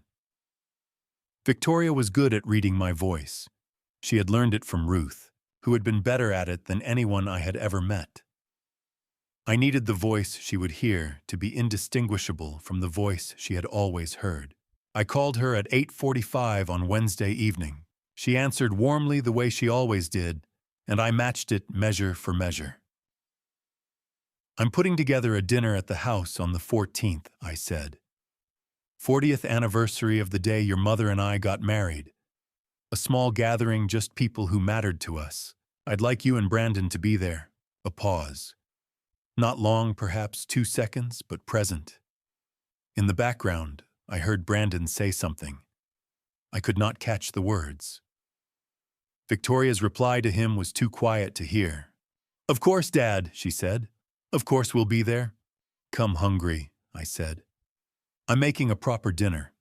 Victoria was good at reading my voice. She had learned it from Ruth, who had been better at it than anyone I had ever met. I needed the voice she would hear to be indistinguishable from the voice she had always heard. I called her at 8:45 on Wednesday evening. She answered warmly the way she always did, and I matched it measure for measure. "I'm putting together a dinner at the house on the 14th, I said. 40th anniversary of the day your mother and I got married. A small gathering, just people who mattered to us. I'd like you and Brandon to be there." A pause. Not long, perhaps 2 seconds, but present. In the background, I heard Brandon say something. I could not catch the words. Victoria's reply to him was too quiet to hear. "Of course, Dad," she said. "Of course we'll be there." "Come hungry," I said. "I'm making a proper dinner.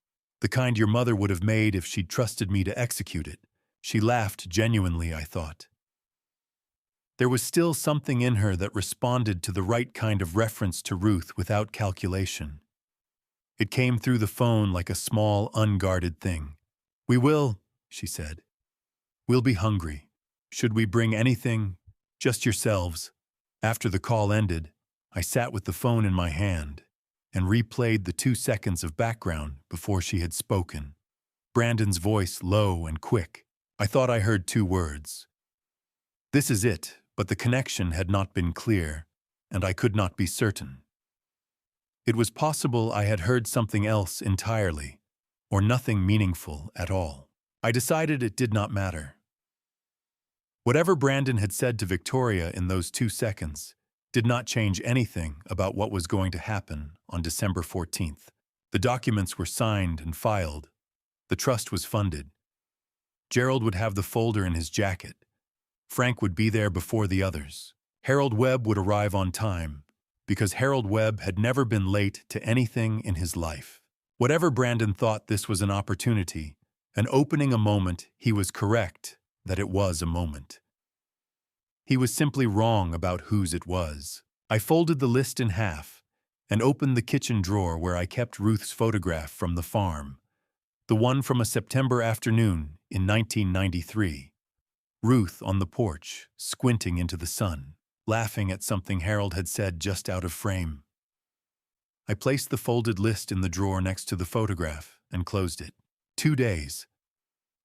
The kind your mother would have made if she'd trusted me to execute it." She laughed genuinely, I thought. There was still something in her that responded to the right kind of reference to Ruth without calculation. It came through the phone like a small, unguarded thing. "We will," she said. "We'll be hungry. Should we bring anything? Just yourselves." After the call ended, I sat with the phone in my hand and replayed the 2 seconds of background before she had spoken. Brandon's voice low and quick. I thought I heard 2 words. This is it, but the connection had not been clear, and I could not be certain. It was possible I had heard something else entirely, or nothing meaningful at all. I decided it did not matter. Whatever Brandon had said to Victoria in those 2 seconds did not change anything about what was going to happen on December 14th. The documents were signed and filed. The trust was funded. Gerald would have the folder in his jacket. Frank would be there before the others. Harold Webb would arrive on time, because Harold Webb had never been late to anything in his life. Whatever Brandon thought this was an opportunity, an opening, a moment, he was correct that it was a moment. He was simply wrong about whose it was. I folded the list in half and opened the kitchen drawer where I kept Ruth's photograph from the farm, the one from a September afternoon in 1993. Ruth on the porch, squinting into the sun, laughing at something Harold had said just out of frame. I placed the folded list in the drawer next to the photograph and closed it. 2 days.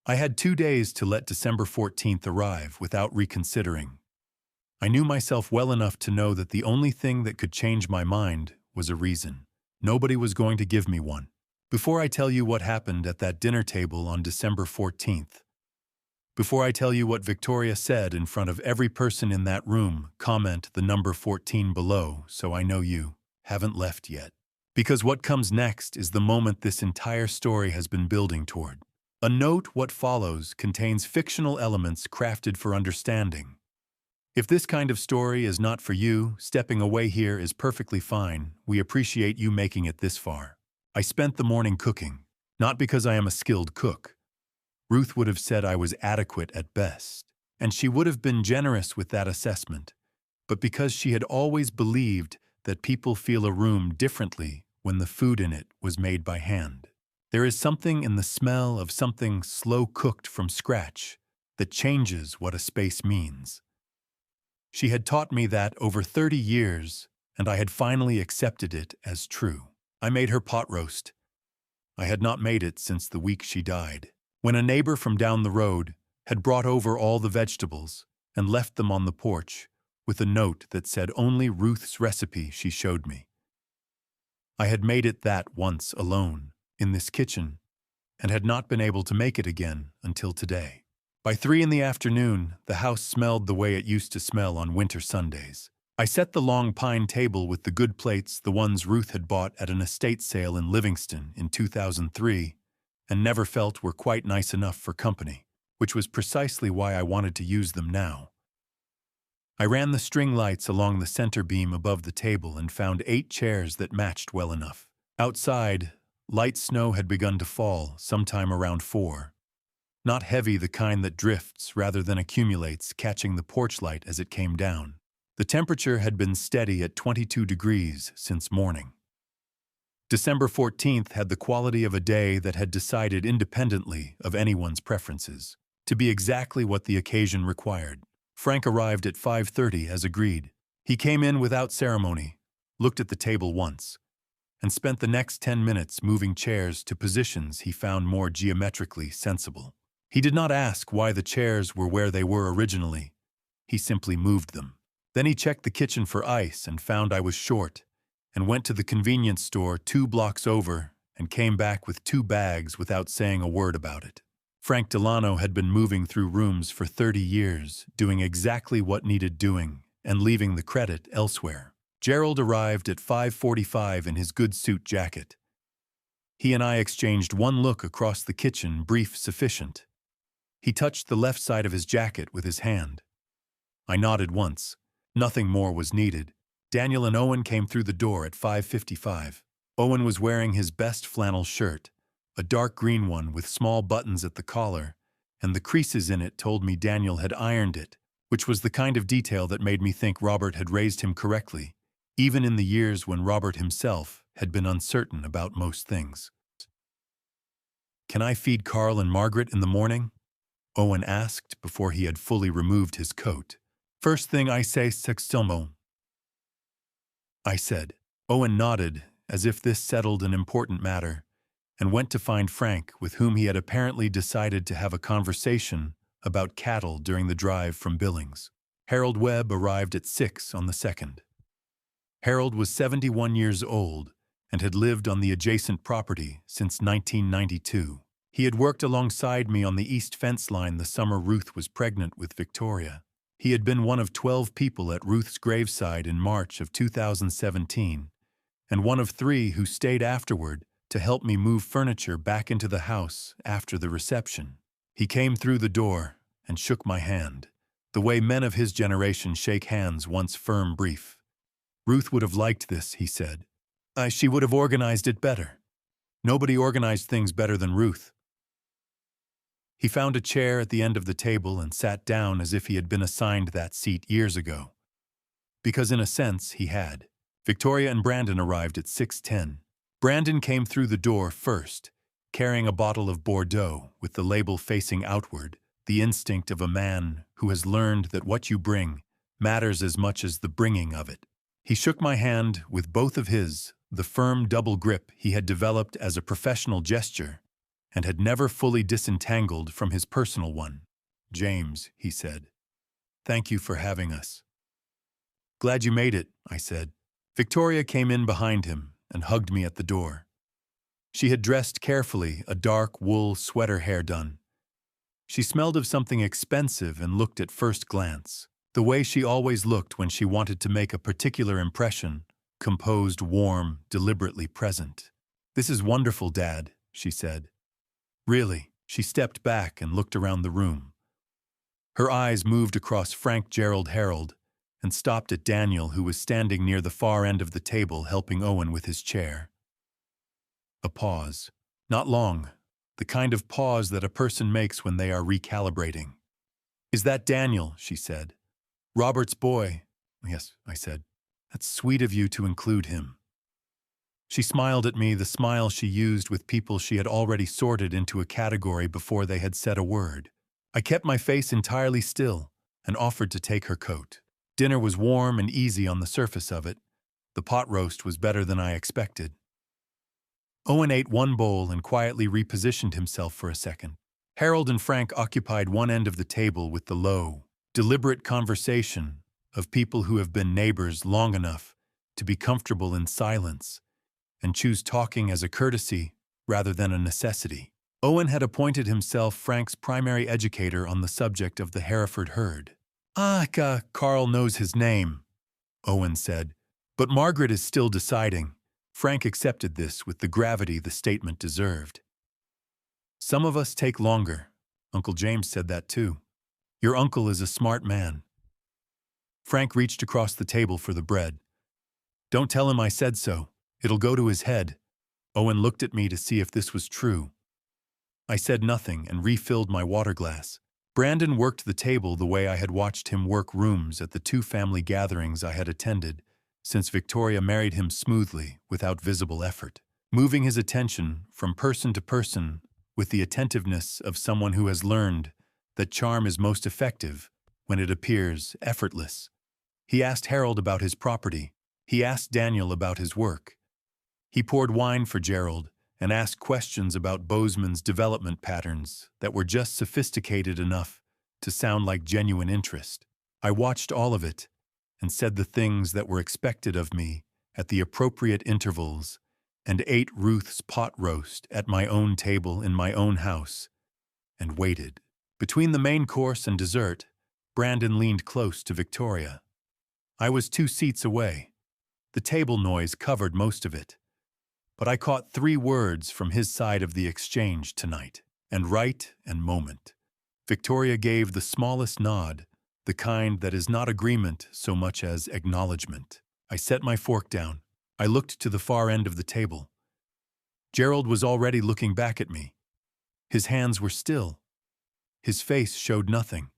I had 2 days to let December 14th arrive without reconsidering. I knew myself well enough to know that the only thing that could change my mind was a reason. Nobody was going to give me one. Before I tell you what happened at that dinner table on December 14th, Before I tell you what Victoria said in front of every person in that room, comment the number 14 below so I know you haven't left yet. Because what comes next is the moment this entire story has been building toward. A note: what follows contains fictional elements crafted for understanding. If this kind of story is not for you, stepping away here is perfectly fine. We appreciate you making it this far. I spent the morning cooking, not because I am a skilled cook. Ruth would have said I was adequate at best, and she would have been generous with that assessment, but because she had always believed that people feel a room differently when the food in it was made by hand. There is something in the smell of something slow cooked from scratch that changes what a space means. She had taught me that over 30 years, and I had finally accepted it as true. I made her pot roast. I had not made it since the week she died, when a neighbor from down the road had brought over all the vegetables and left them on the porch with a note that said only Ruth's recipe she showed me. I had made it that once alone in this kitchen and had not been able to make it again until today. By 3 in the afternoon, the house smelled the way it used to smell on winter Sundays. I set the long pine table with the good plates, the ones Ruth had bought at an estate sale in Livingston in 2003, and never felt were quite nice enough for company, which was precisely why I wanted to use them now. I ran the string lights along the center beam above the table and found 8 chairs that matched well enough. Outside, light snow had begun to fall sometime around 4. Not heavy, the kind that drifts rather than accumulates, catching the porch light as it came down. The temperature had been steady at 22 degrees since morning. December 14th had the quality of a day that had decided independently of anyone's preferences to be exactly what the occasion required. Frank arrived at 5:30 as agreed. He came in without ceremony, looked at the table once, and spent the next 10 minutes moving chairs to positions he found more geometrically sensible. He did not ask why the chairs were where they were originally. He simply moved them. Then he checked the kitchen for ice and found I was short, and went to the convenience store 2 blocks over and came back with 2 bags without saying a word about it. Frank Delano had been moving through rooms for 30 years, doing exactly what needed doing and leaving the credit elsewhere. Gerald arrived at 5:45 in his good suit jacket. He and I exchanged one look across the kitchen, brief sufficient. He touched the left side of his jacket with his hand. I nodded once. Nothing more was needed. Daniel and Owen came through the door at 5:55. Owen was wearing his best flannel shirt, a dark green one with small buttons at the collar, and the creases in it told me Daniel had ironed it, which was the kind of detail that made me think Robert had raised him correctly, even in the years when Robert himself had been uncertain about most things. "Can I feed Carl and Margaret in the morning?" Owen asked before he had fully removed his coat. "First thing I say, sextomo," I said. Owen nodded, as if this settled an important matter, and went to find Frank, with whom he had apparently decided to have a conversation about cattle during the drive from Billings. Harold Webb arrived at 6 on the 2nd. Harold was 71 years old and had lived on the adjacent property since 1992. He had worked alongside me on the east fence line the summer Ruth was pregnant with Victoria. He had been one of 12 people at Ruth's graveside in March of 2017, and one of 3 who stayed afterward to help me move furniture back into the house after the reception. He came through the door and shook my hand, the way men of his generation shake hands once firm brief. "Ruth would have liked this," he said. She would have organized it better. Nobody organized things better than Ruth." He found a chair at the end of the table and sat down as if he had been assigned that seat years ago. Because in a sense, he had. Victoria and Brandon arrived at 6:10. Brandon came through the door first, carrying a bottle of Bordeaux with the label facing outward, the instinct of a man who has learned that what you bring matters as much as the bringing of it. He shook my hand with both of his, the firm double grip he had developed as a professional gesture and had never fully disentangled from his personal one. "James," he said, "thank you for having us." "Glad you made it," I said. Victoria came in behind him and hugged me at the door. She had dressed carefully, a dark wool sweater hair done. She smelled of something expensive and looked at first glance. The way she always looked when she wanted to make a particular impression, composed, warm, deliberately present. "This is wonderful, Dad," she said. "Really?" She stepped back and looked around the room. Her eyes moved across Frank, Gerald, Harold, and stopped at Daniel, who was standing near the far end of the table helping Owen with his chair. A pause. Not long. The kind of pause that a person makes when they are recalibrating. "Is that Daniel?" she said. "Robert's boy." "Yes," I said. "That's sweet of you to include him." She smiled at me, the smile she used with people she had already sorted into a category before they had said a word. I kept my face entirely still and offered to take her coat. Dinner was warm and easy on the surface of it. The pot roast was better than I expected. Owen ate one bowl and quietly repositioned himself for a second. Harold and Frank occupied one end of the table with the low, deliberate conversation of people who have been neighbors long enough to be comfortable in silence and choose talking as a courtesy rather than a necessity. Owen had appointed himself Frank's primary educator on the subject of the Hereford herd. Carl knows his name," Owen said, "but Margaret is still deciding." Frank accepted this with the gravity the statement deserved. "Some of us take longer. Uncle James said that too. Your uncle is a smart man." Frank reached across the table for the bread. "Don't tell him I said so. It'll go to his head." Owen looked at me to see if this was true. I said nothing and refilled my water glass. Brandon worked the table the way I had watched him work rooms at the 2 family gatherings I had attended since Victoria married him, smoothly, without visible effort, moving his attention from person to person with the attentiveness of someone who has learned that charm is most effective when it appears effortless. He asked Harold about his property. He asked Daniel about his work. He poured wine for Gerald and asked questions about Bozeman's development patterns that were just sophisticated enough to sound like genuine interest. I watched all of it and said the things that were expected of me at the appropriate intervals and ate Ruth's pot roast at my own table in my own house and waited. Between the main course and dessert, Brandon leaned close to Victoria. I was 2 seats away. The table noise covered most of it. But I caught 3 words from his side of the exchange tonight, and right and moment. Victoria gave the smallest nod, the kind that is not agreement so much as acknowledgement. I set my fork down. I looked to the far end of the table. Gerald was already looking back at me. His hands were still. His face showed nothing.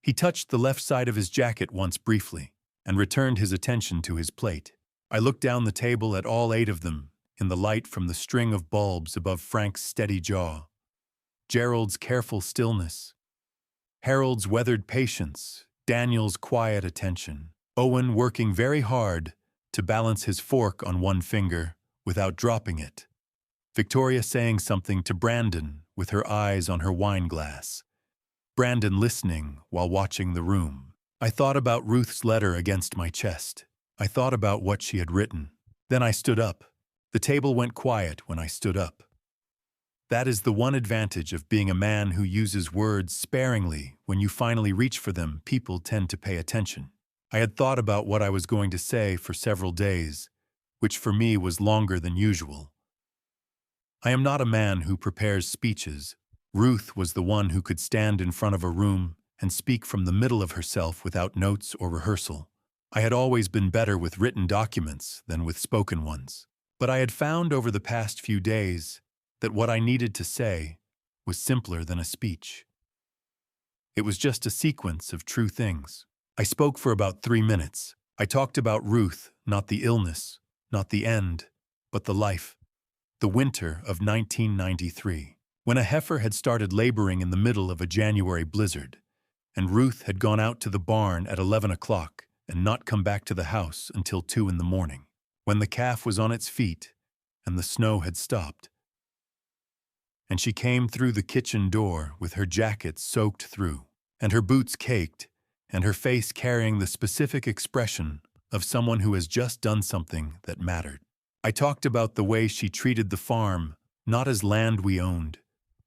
He touched the left side of his jacket once briefly and returned his attention to his plate. I looked down the table at all 8 of them in the light from the string of bulbs above Frank's steady jaw. Gerald's careful stillness. Harold's weathered patience. Daniel's quiet attention. Owen working very hard to balance his fork on one finger without dropping it. Victoria saying something to Brandon with her eyes on her wine glass. Brandon listening while watching the room. I thought about Ruth's letter against my chest. I thought about what she had written. Then I stood up. The table went quiet when I stood up. That is the one advantage of being a man who uses words sparingly. When you finally reach for them, people tend to pay attention. I had thought about what I was going to say for several days, which for me was longer than usual. I am not a man who prepares speeches. Ruth was the one who could stand in front of a room and speak from the middle of herself without notes or rehearsal. I had always been better with written documents than with spoken ones. But I had found over the past few days that what I needed to say was simpler than a speech. It was just a sequence of true things. I spoke for about 3 minutes. I talked about Ruth, not the illness, not the end, but the life. The winter of 1993, when a heifer had started laboring in the middle of a January blizzard, and Ruth had gone out to the barn at 11 o'clock and not come back to the house until 2 in the morning. When the calf was on its feet and the snow had stopped. And she came through the kitchen door with her jacket soaked through, and her boots caked, and her face carrying the specific expression of someone who has just done something that mattered. I talked about the way she treated the farm, not as land we owned,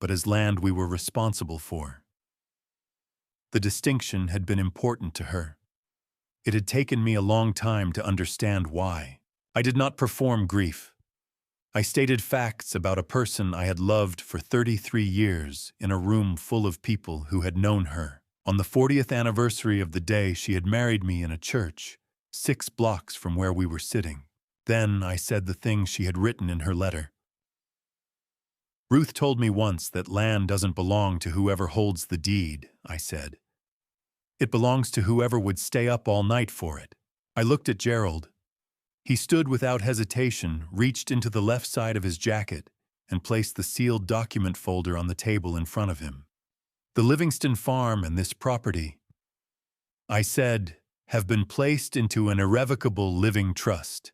but as land we were responsible for. The distinction had been important to her. It had taken me a long time to understand why. I did not perform grief. I stated facts about a person I had loved for 33 years in a room full of people who had known her. On the 40th anniversary of the day she had married me in a church, 6 blocks from where we were sitting. Then I said the things she had written in her letter. Ruth told me once that land doesn't belong to whoever holds the deed, I said. It belongs to whoever would stay up all night for it. I looked at Gerald. He stood without hesitation, reached into the left side of his jacket, and placed the sealed document folder on the table in front of him. The Livingston farm and this property, I said, have been placed into an irrevocable living trust,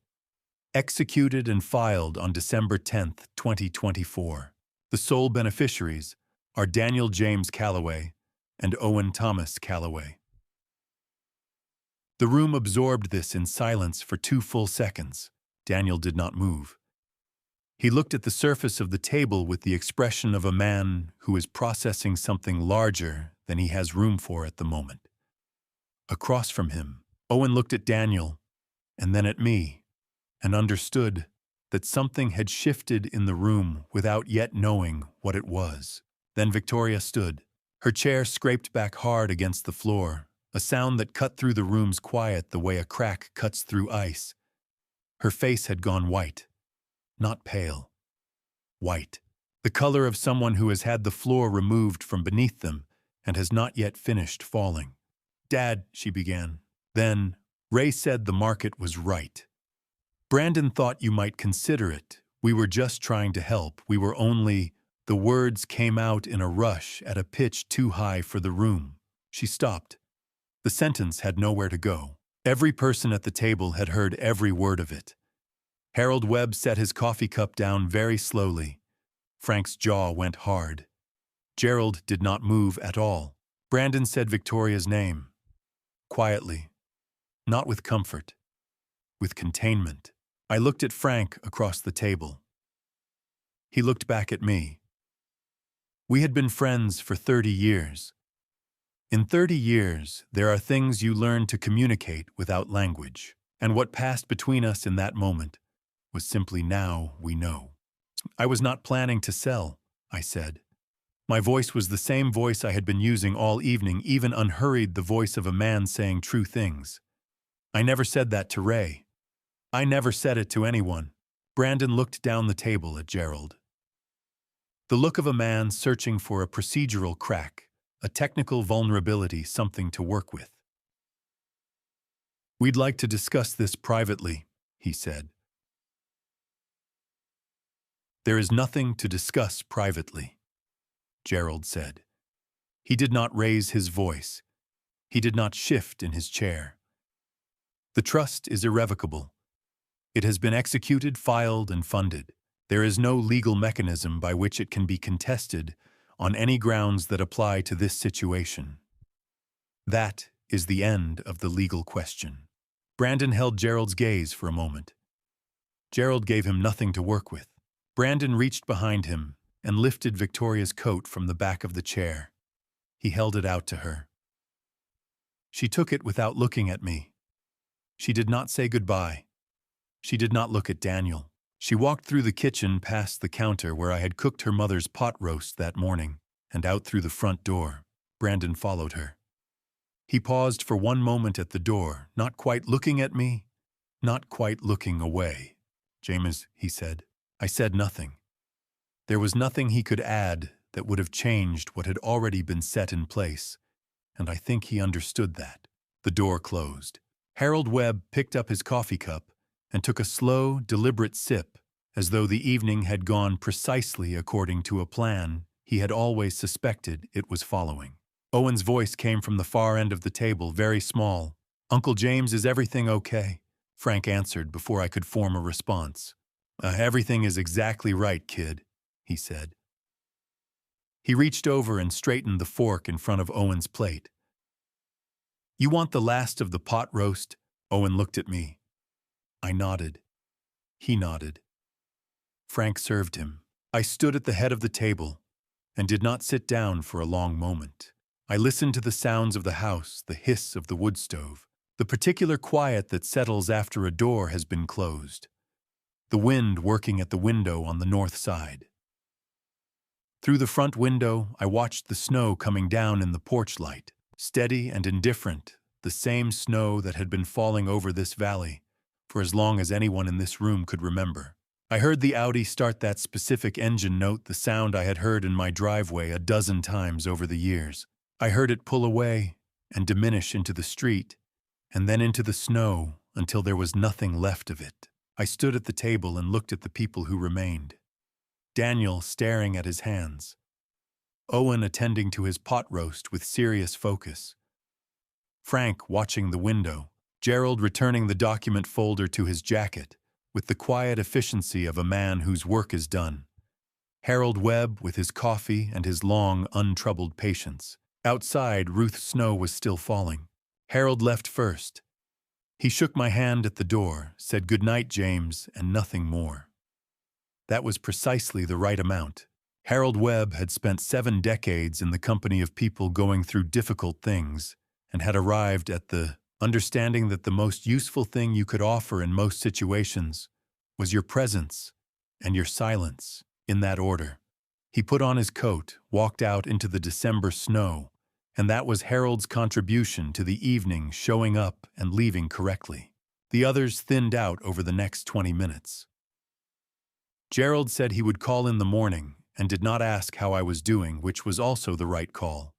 executed and filed on December 10th, 2024. The sole beneficiaries are Daniel James Calloway and Owen Thomas Calloway. The room absorbed this in silence for 2 full seconds. Daniel did not move. He looked at the surface of the table with the expression of a man who is processing something larger than he has room for at the moment. Across from him, Owen looked at Daniel and then at me and understood that something had shifted in the room without yet knowing what it was. Then Victoria stood. Her chair scraped back hard against the floor, a sound that cut through the room's quiet the way a crack cuts through ice. Her face had gone white. Not pale. White. The color of someone who has had the floor removed from beneath them and has not yet finished falling. "Dad," she began. Then, "Ray said the market was right. Brandon thought you might consider it. We were just trying to help. We were only—" The words came out in a rush at a pitch too high for the room. She stopped. The sentence had nowhere to go. Every person at the table had heard every word of it. Harold Webb set his coffee cup down very slowly. Frank's jaw went hard. Gerald did not move at all. Brandon said Victoria's name. Quietly. Not with comfort. With containment. I looked at Frank across the table. He looked back at me. We had been friends for 30 years. In 30 years, there are things you learn to communicate without language. And what passed between us in that moment was simply now we know. I was not planning to sell, I said. My voice was the same voice I had been using all evening, even unhurried, the voice of a man saying true things. I never said that to Ray. I never said it to anyone. Brandon looked down the table at Gerald. The look of a man searching for a procedural crack, a technical vulnerability, something to work with. We'd like to discuss this privately, he said. There is nothing to discuss privately, Gerald said. He did not raise his voice. He did not shift in his chair. The trust is irrevocable. It has been executed, filed, and funded. There is no legal mechanism by which it can be contested on any grounds that apply to this situation. That is the end of the legal question. Brandon held Gerald's gaze for a moment. Gerald gave him nothing to work with. Brandon reached behind him and lifted Victoria's coat from the back of the chair. He held it out to her. She took it without looking at me. She did not say goodbye. She did not look at Daniel. She walked through the kitchen past the counter where I had cooked her mother's pot roast that morning, and out through the front door. Brandon followed her. He paused for one moment at the door, not quite looking at me, not quite looking away. "James," he said. I said nothing. There was nothing he could add that would have changed what had already been set in place, and I think he understood that. The door closed. Harold Webb picked up his coffee cup and took a slow, deliberate sip, as though the evening had gone precisely according to a plan he had always suspected it was following. Owen's voice came from the far end of the table, very small. "Uncle James, is everything okay?" Frank answered before I could form a response. Everything is exactly right, kid," he said. He reached over and straightened the fork in front of Owen's plate. "You want the last of the pot roast?" Owen looked at me. I nodded. He nodded. Frank served him. I stood at the head of the table, and did not sit down for a long moment. I listened to the sounds of the house, the hiss of the wood stove, the particular quiet that settles after a door has been closed, the wind working at the window on the north side. Through the front window, I watched the snow coming down in the porch light, steady and indifferent, the same snow that had been falling over this valley for as long as anyone in this room could remember. I heard the Audi start that specific engine note, the sound I had heard in my driveway a dozen times over the years. I heard it pull away and diminish into the street, and then into the snow until there was nothing left of it. I stood at the table and looked at the people who remained. Daniel staring at his hands. Owen attending to his pot roast with serious focus. Frank watching the window. Gerald returning the document folder to his jacket with the quiet efficiency of a man whose work is done. Harold Webb with his coffee and his long, untroubled patience. Outside, Ruth's snow was still falling. Harold left first. He shook my hand at the door, said "Good night, James," and nothing more. That was precisely the right amount. Harold Webb had spent 7 decades in the company of people going through difficult things and had arrived at the understanding that the most useful thing you could offer in most situations was your presence and your silence, in that order. He put on his coat, walked out into the December snow, and that was Harold's contribution to the evening, showing up and leaving correctly. The others thinned out over the next 20 minutes. Gerald said he would call in the morning and did not ask how I was doing, which was also the right call.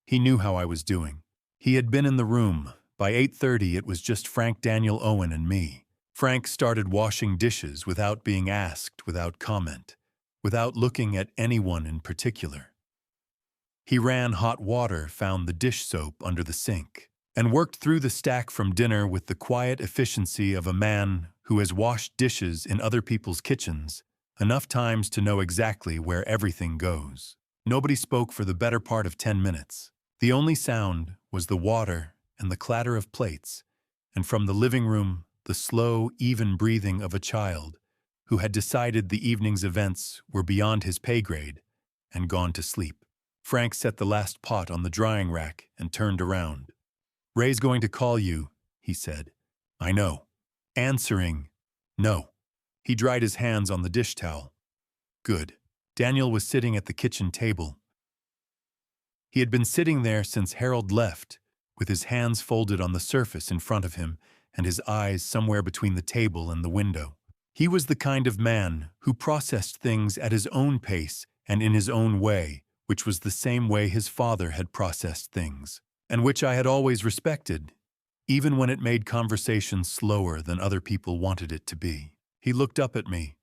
He knew how I was doing. He had been in the room. By 8:30, it was just Frank, Daniel, Owen, and me. Frank started washing dishes without being asked, without comment, without looking at anyone in particular. He ran hot water, found the dish soap under the sink, and worked through the stack from dinner with the quiet efficiency of a man who has washed dishes in other people's kitchens enough times to know exactly where everything goes. Nobody spoke for the better part of 10 minutes. The only sound was the water and the clatter of plates, and from the living room, the slow, even breathing of a child who had decided the evening's events were beyond his pay grade and gone to sleep. Frank set the last pot on the drying rack and turned around. "Ray's going to call you," he said. "I know." Answering, "No." He dried his hands on the dish towel. "Good." Daniel was sitting at the kitchen table. He had been sitting there since Harold left, with his hands folded on the surface in front of him and his eyes somewhere between the table and the window. He was the kind of man who processed things at his own pace and in his own way, which was the same way his father had processed things, and which I had always respected, even when it made conversation slower than other people wanted it to be. He looked up at me.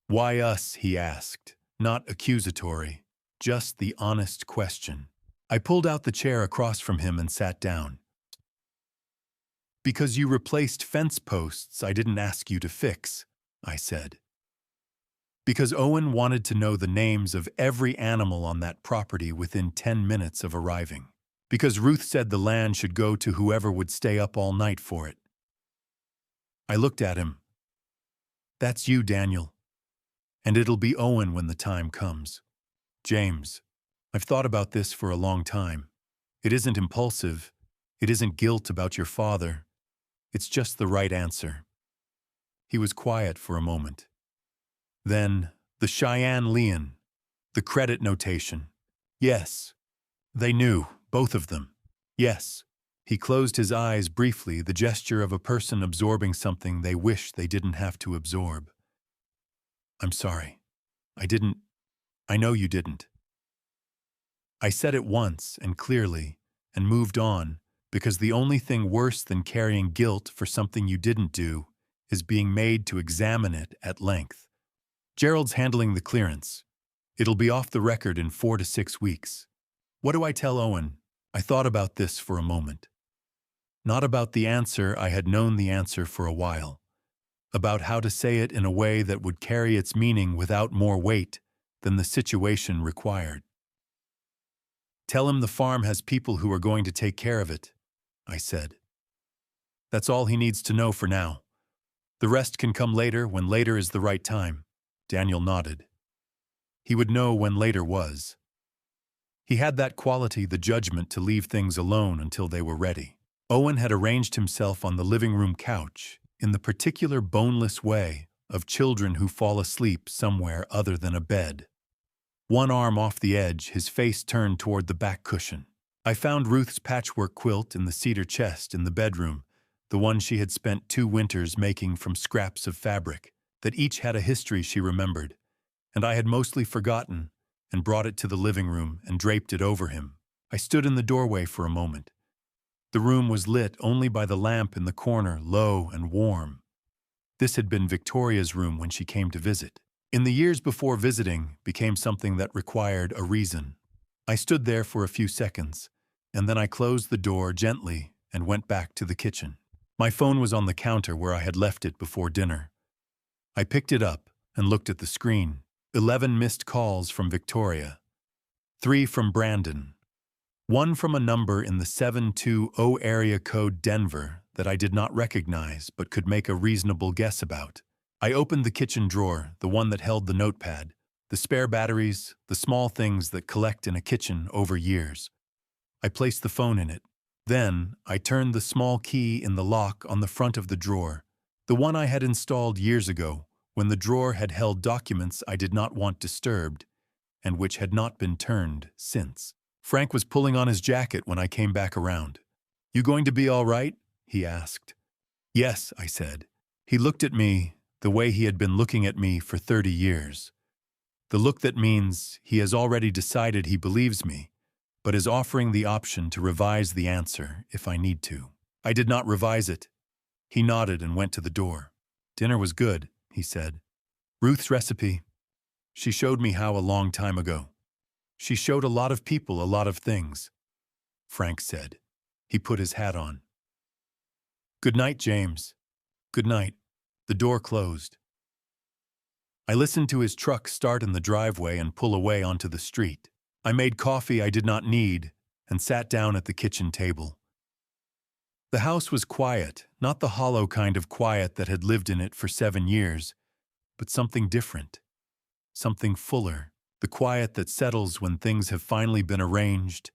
"Why us?" he asked, not accusatory, just the honest question. I pulled out the chair across from him and sat down. "Because you replaced fence posts I didn't ask you to fix," I said. "Because Owen wanted to know the names of every animal on that property within 10 minutes of arriving. Because Ruth said the land should go to whoever would stay up all night for it." I looked at him. "That's you, Daniel. And it'll be Owen when the time comes. James, I've thought about this for a long time. It isn't impulsive. It isn't guilt about your father. It's just the right answer." He was quiet for a moment. Then, the Cheyenne Leon, the credit notation. "Yes." They knew, both of them. "Yes." He closed his eyes briefly, the gesture of a person absorbing something they wish they didn't have to absorb. "I'm sorry. I know you didn't." I said it once and clearly and moved on, because the only thing worse than carrying guilt for something you didn't do is being made to examine it at length. "Gerald's handling the clearance. It'll be off the record in 4 to 6 weeks. What do I tell Owen?" I thought about this for a moment. Not about the answer, I had known the answer for a while. About how to say it in a way that would carry its meaning without more weight than the situation required. "Tell him the farm has people who are going to take care of it," I said. "That's all he needs to know for now. The rest can come later when later is the right time." Daniel nodded. He would know when later was. He had that quality, the judgment to leave things alone until they were ready. Owen had arranged himself on the living room couch in the particular boneless way of children who fall asleep somewhere other than a bed. One arm off the edge, his face turned toward the back cushion. I found Ruth's patchwork quilt in the cedar chest in the bedroom, the one she had spent 2 winters making from scraps of fabric, that each had a history she remembered, and I had mostly forgotten, and brought it to the living room and draped it over him. I stood in the doorway for a moment. The room was lit only by the lamp in the corner, low and warm. This had been Victoria's room when she came to visit. In the years before visiting became something that required a reason. I stood there for a few seconds, and then I closed the door gently and went back to the kitchen. My phone was on the counter where I had left it before dinner. I picked it up and looked at the screen. 11 missed calls from Victoria. 3 from Brandon. 1 from a number in the 720 area code Denver that I did not recognize but could make a reasonable guess about. I opened the kitchen drawer, the one that held the notepad, the spare batteries, the small things that collect in a kitchen over years. I placed the phone in it. Then I turned the small key in the lock on the front of the drawer, the one I had installed years ago when the drawer had held documents I did not want disturbed and which had not been turned since. Frank was pulling on his jacket when I came back around. "You going to be all right?" he asked. "Yes," I said. He looked at me the way he had been looking at me for 30 years. The look that means he has already decided he believes me, but is offering the option to revise the answer if I need to. I did not revise it. He nodded and went to the door. "Dinner was good," he said. "Ruth's recipe. She showed me how a long time ago. She showed a lot of people a lot of things," Frank said. He put his hat on. "Good night, James." "Good night." The door closed. I listened to his truck start in the driveway and pull away onto the street. I made coffee I did not need and sat down at the kitchen table. The house was quiet, not the hollow kind of quiet that had lived in it for 7 years, but something different, something fuller, the quiet that settles when things have finally been arranged,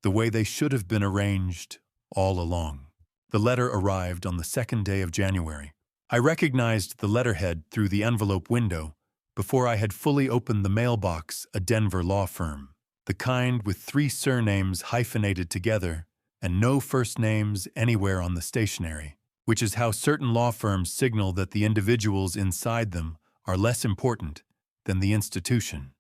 the way they should have been arranged all along. The letter arrived on the 2nd day of January. I recognized the letterhead through the envelope window before I had fully opened the mailbox, a Denver law firm, the kind with 3 surnames hyphenated together and no first names anywhere on the stationery, which is how certain law firms signal that the individuals inside them are less important than the institution.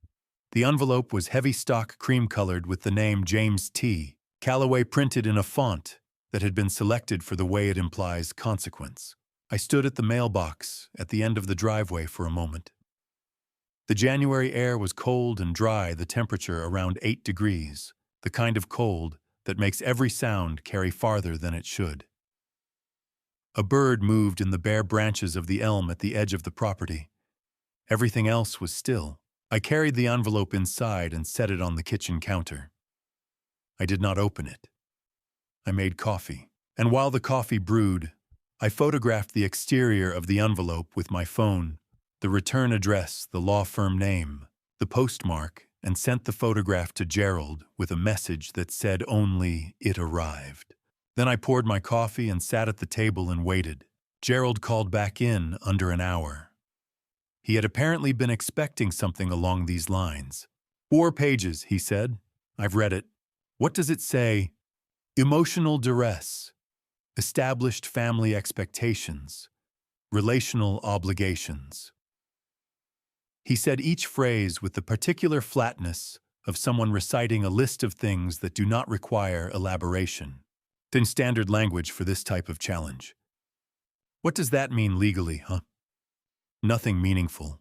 The envelope was heavy stock cream-colored with the name James T. Calloway printed in a font that had been selected for the way it implies consequence. I stood at the mailbox at the end of the driveway for a moment. The January air was cold and dry, the temperature around 8 degrees, the kind of cold that makes every sound carry farther than it should. A bird moved in the bare branches of the elm at the edge of the property. Everything else was still. I carried the envelope inside and set it on the kitchen counter. I did not open it. I made coffee, and while the coffee brewed, I photographed the exterior of the envelope with my phone, the return address, the law firm name, the postmark, and sent the photograph to Gerald with a message that said only, "It arrived." Then I poured my coffee and sat at the table and waited. Gerald called back in under an hour. He had apparently been expecting something along these lines. 4 pages, he said. "I've read it. What does it say? Emotional duress, established family expectations, relational obligations." He said each phrase with the particular flatness of someone reciting a list of things that do not require elaboration. Then standard language for this type of challenge. What does that mean legally, huh? Nothing meaningful.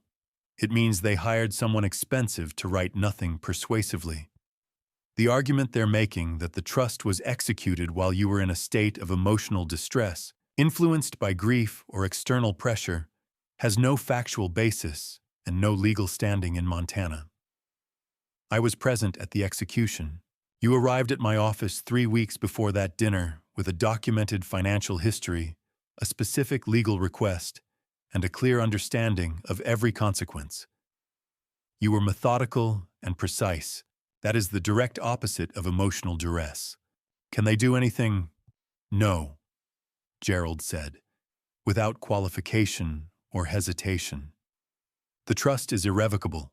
It means they hired someone expensive to write nothing persuasively. The argument they're making that the trust was executed while you were in a state of emotional distress, influenced by grief or external pressure, has no factual basis and no legal standing in Montana. I was present at the execution. You arrived at my office 3 weeks before that dinner with a documented financial history, a specific legal request, and a clear understanding of every consequence. You were methodical and precise, That is the direct opposite of emotional duress. Can they do anything? No, Gerald said, without qualification or hesitation. The trust is irrevocable.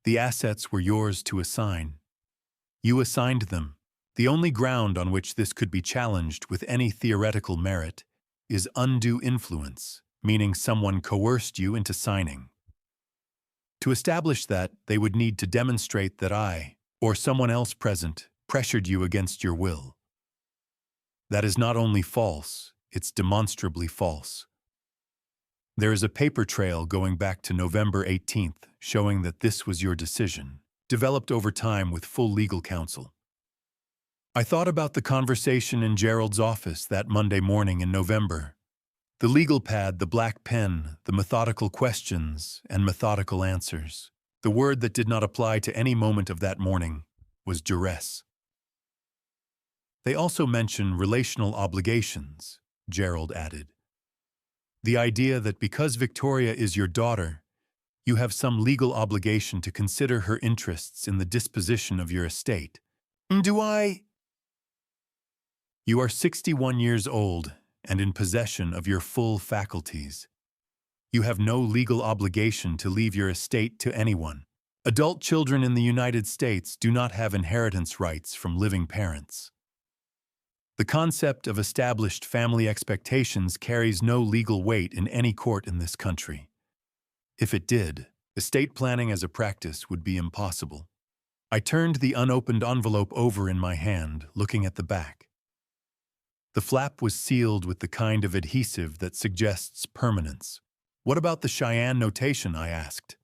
The assets were yours to assign. You assigned them. The only ground on which this could be challenged with any theoretical merit is undue influence, meaning someone coerced you into signing. To establish that, they would need to demonstrate that I, or someone else present, pressured you against your will. That is not only false, it's demonstrably false. There is a paper trail going back to November 18th showing that this was your decision, developed over time with full legal counsel. I thought about the conversation in Gerald's office that Monday morning in November. The legal pad, the black pen, the methodical questions and methodical answers. The word that did not apply to any moment of that morning was duress. They also mention relational obligations, Gerald added. The idea that because Victoria is your daughter, you have some legal obligation to consider her interests in the disposition of your estate. Do I? You are 61 years old and in possession of your full faculties. You have no legal obligation to leave your estate to anyone. Adult children in the United States do not have inheritance rights from living parents. The concept of established family expectations carries no legal weight in any court in this country. If it did, estate planning as a practice would be impossible. I turned the unopened envelope over in my hand, looking at the back. The flap was sealed with the kind of adhesive that suggests permanence. What about the Cheyenne notation, I asked.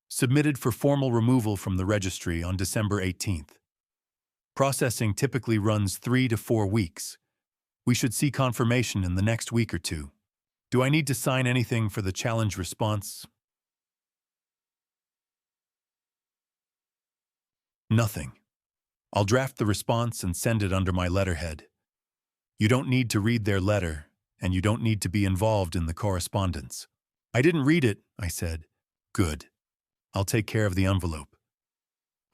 Submitted for formal removal from the registry on December 18th. Processing typically runs 3 to 4 weeks. We should see confirmation in the next week or two. Do I need to sign anything for the challenge response? Nothing. I'll draft the response and send it under my letterhead. You don't need to read their letter, and you don't need to be involved in the correspondence. I didn't read it, I said. Good. I'll take care of the envelope.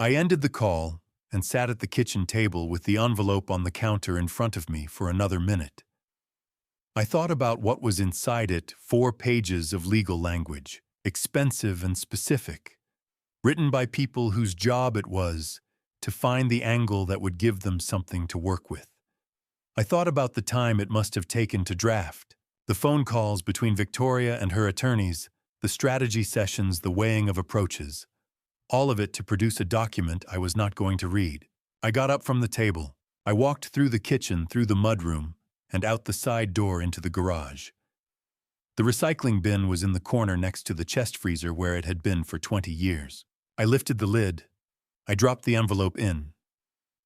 I ended the call and sat at the kitchen table with the envelope on the counter in front of me for another minute. I thought about what was inside it, 4 pages of legal language, expensive and specific, written by people whose job it was to find the angle that would give them something to work with. I thought about the time it must have taken to draft, the phone calls between Victoria and her attorneys, the strategy sessions, the weighing of approaches, all of it to produce a document I was not going to read. I got up from the table. I walked through the kitchen, through the mudroom, and out the side door into the garage. The recycling bin was in the corner next to the chest freezer where it had been for 20 years. I lifted the lid. I dropped the envelope in.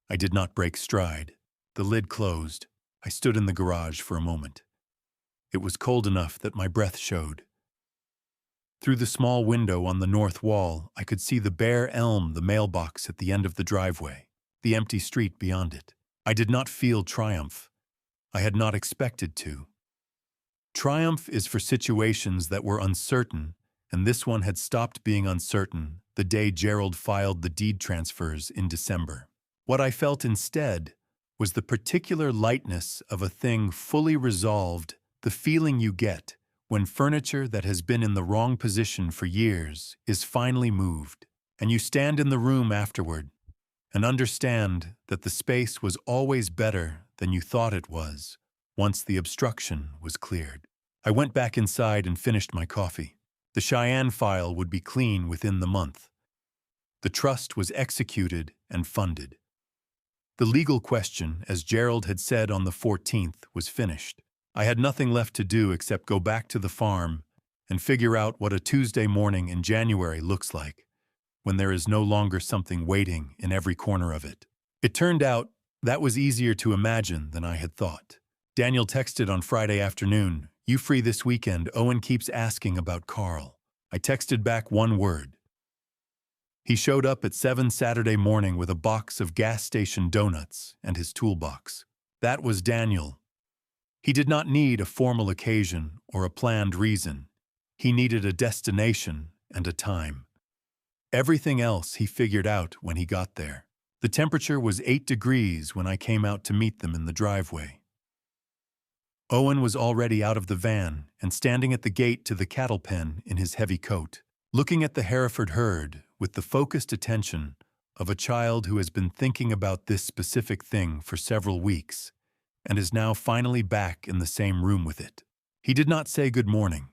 I did not break stride. The lid closed. I stood in the garage for a moment. It was cold enough that my breath showed. Through the small window on the north wall, I could see the bare elm, the mailbox at the end of the driveway, the empty street beyond it. I did not feel triumph. I had not expected to. Triumph is for situations that were uncertain, and this one had stopped being uncertain the day Gerald filed the deed transfers in December. What I felt instead was the particular lightness of a thing fully resolved, the feeling you get when furniture that has been in the wrong position for years is finally moved, and you stand in the room afterward and understand that the space was always better than you thought it was once the obstruction was cleared. I went back inside and finished my coffee. The Cheyenne file would be clean within the month. The trust was executed and funded. The legal question, as Gerald had said on the 14th, was finished. I had nothing left to do except go back to the farm and figure out what a Tuesday morning in January looks like, when there is no longer something waiting in every corner of it. It turned out that was easier to imagine than I had thought. Daniel texted on Friday afternoon, "You free this weekend? Owen keeps asking about Carl." I texted back one word. He showed up at 7 Saturday morning with a box of gas station donuts and his toolbox. That was Daniel. He did not need a formal occasion or a planned reason. He needed a destination and a time. Everything else he figured out when he got there. The temperature was 8 degrees when I came out to meet them in the driveway. Owen was already out of the van and standing at the gate to the cattle pen in his heavy coat, looking at the Hereford herd with the focused attention of a child who has been thinking about this specific thing for several weeks and is now finally back in the same room with it. He did not say good morning.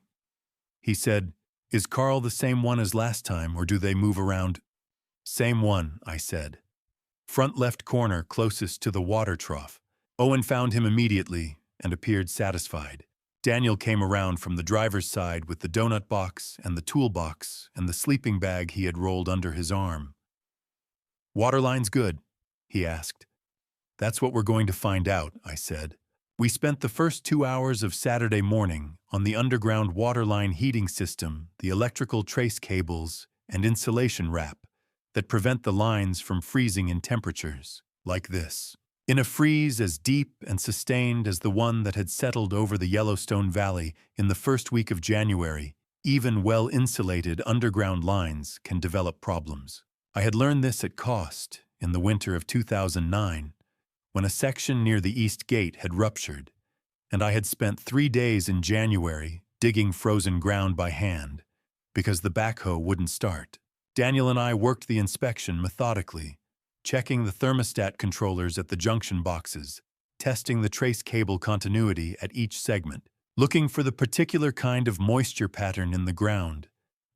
He said, "Is Carl the same one as last time, or do they move around?" "Same one," I said. "Front left corner closest to the water trough." Owen found him immediately and appeared satisfied. Daniel came around from the driver's side with the donut box and the toolbox and the sleeping bag he had rolled under his arm. "Waterline's good?" he asked. "That's what we're going to find out," I said. We spent the first 2 hours of Saturday morning on the underground waterline heating system, the electrical trace cables, and insulation wrap that prevent the lines from freezing in temperatures like this. In a freeze as deep and sustained as the one that had settled over the Yellowstone Valley in the first week of January, even well-insulated underground lines can develop problems. I had learned this at cost in the winter of 2009, when a section near the East Gate had ruptured, and I had spent 3 days in January digging frozen ground by hand because the backhoe wouldn't start. Daniel and I worked the inspection methodically, checking the thermostat controllers at the junction boxes, testing the trace cable continuity at each segment, looking for the particular kind of moisture pattern in the ground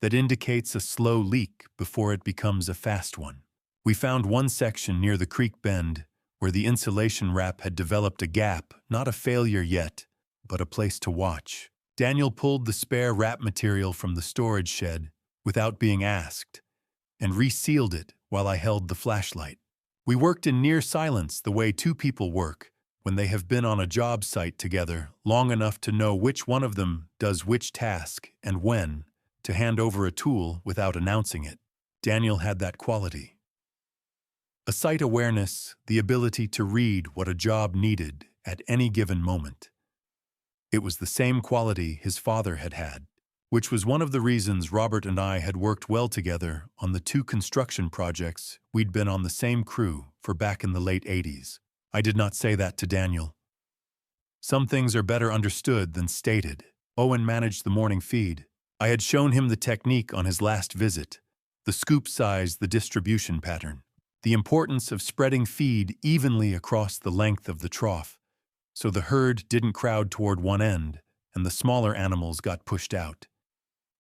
that indicates a slow leak before it becomes a fast one. We found one section near the creek bend where the insulation wrap had developed a gap, not a failure yet, but a place to watch. Daniel pulled the spare wrap material from the storage shed without being asked and resealed it while I held the flashlight. We worked in near silence the way two people work when they have been on a job site together long enough to know which one of them does which task and when to hand over a tool without announcing it. Daniel had that quality. A site awareness, the ability to read what a job needed at any given moment. It was the same quality his father had had, which was one of the reasons Robert and I had worked well together on the 2 construction projects we'd been on the same crew for back in the late 80s. I did not say that to Daniel. Some things are better understood than stated. Owen managed the morning feed. I had shown him the technique on his last visit, the scoop size, the distribution pattern, the importance of spreading feed evenly across the length of the trough, so the herd didn't crowd toward one end and the smaller animals got pushed out.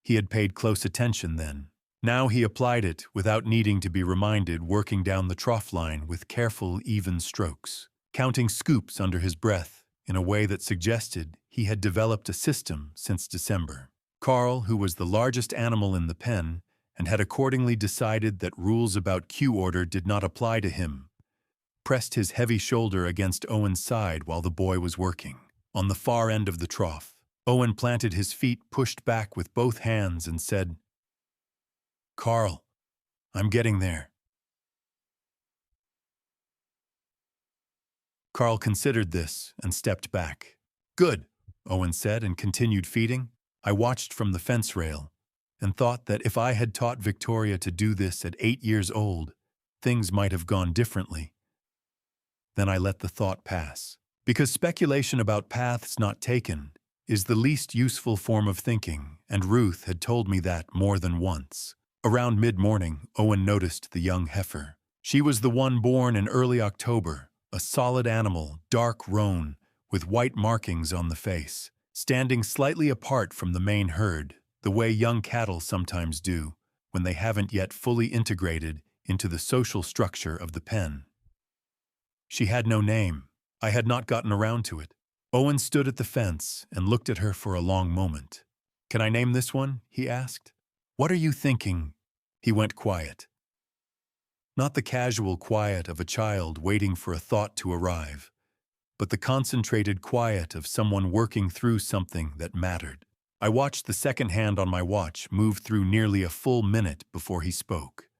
He had paid close attention then. Now he applied it without needing to be reminded, working down the trough line with careful, even strokes, counting scoops under his breath in a way that suggested he had developed a system since December. Carl, who was the largest animal in the pen and had accordingly decided that rules about cue order did not apply to him, pressed his heavy shoulder against Owen's side while the boy was working. On the far end of the trough, Owen planted his feet pushed back with both hands and said, "Carl, I'm getting there." Carl considered this and stepped back. "Good," Owen said and continued feeding. I watched from the fence rail and thought that if I had taught Victoria to do this at 8 years old, things might have gone differently. Then I let the thought pass, because speculation about paths not taken is the least useful form of thinking, and Ruth had told me that more than once. Around mid-morning, Owen noticed the young heifer. She was the one born in early October, a solid animal, dark roan, with white markings on the face, standing slightly apart from the main herd, the way young cattle sometimes do when they haven't yet fully integrated into the social structure of the pen. She had no name. I had not gotten around to it. Owen stood at the fence and looked at her for a long moment. "Can I name this one?" he asked. "What are you thinking?" He went quiet. Not the casual quiet of a child waiting for a thought to arrive, but the concentrated quiet of someone working through something that mattered. I watched the second hand on my watch move through nearly a full minute before he spoke.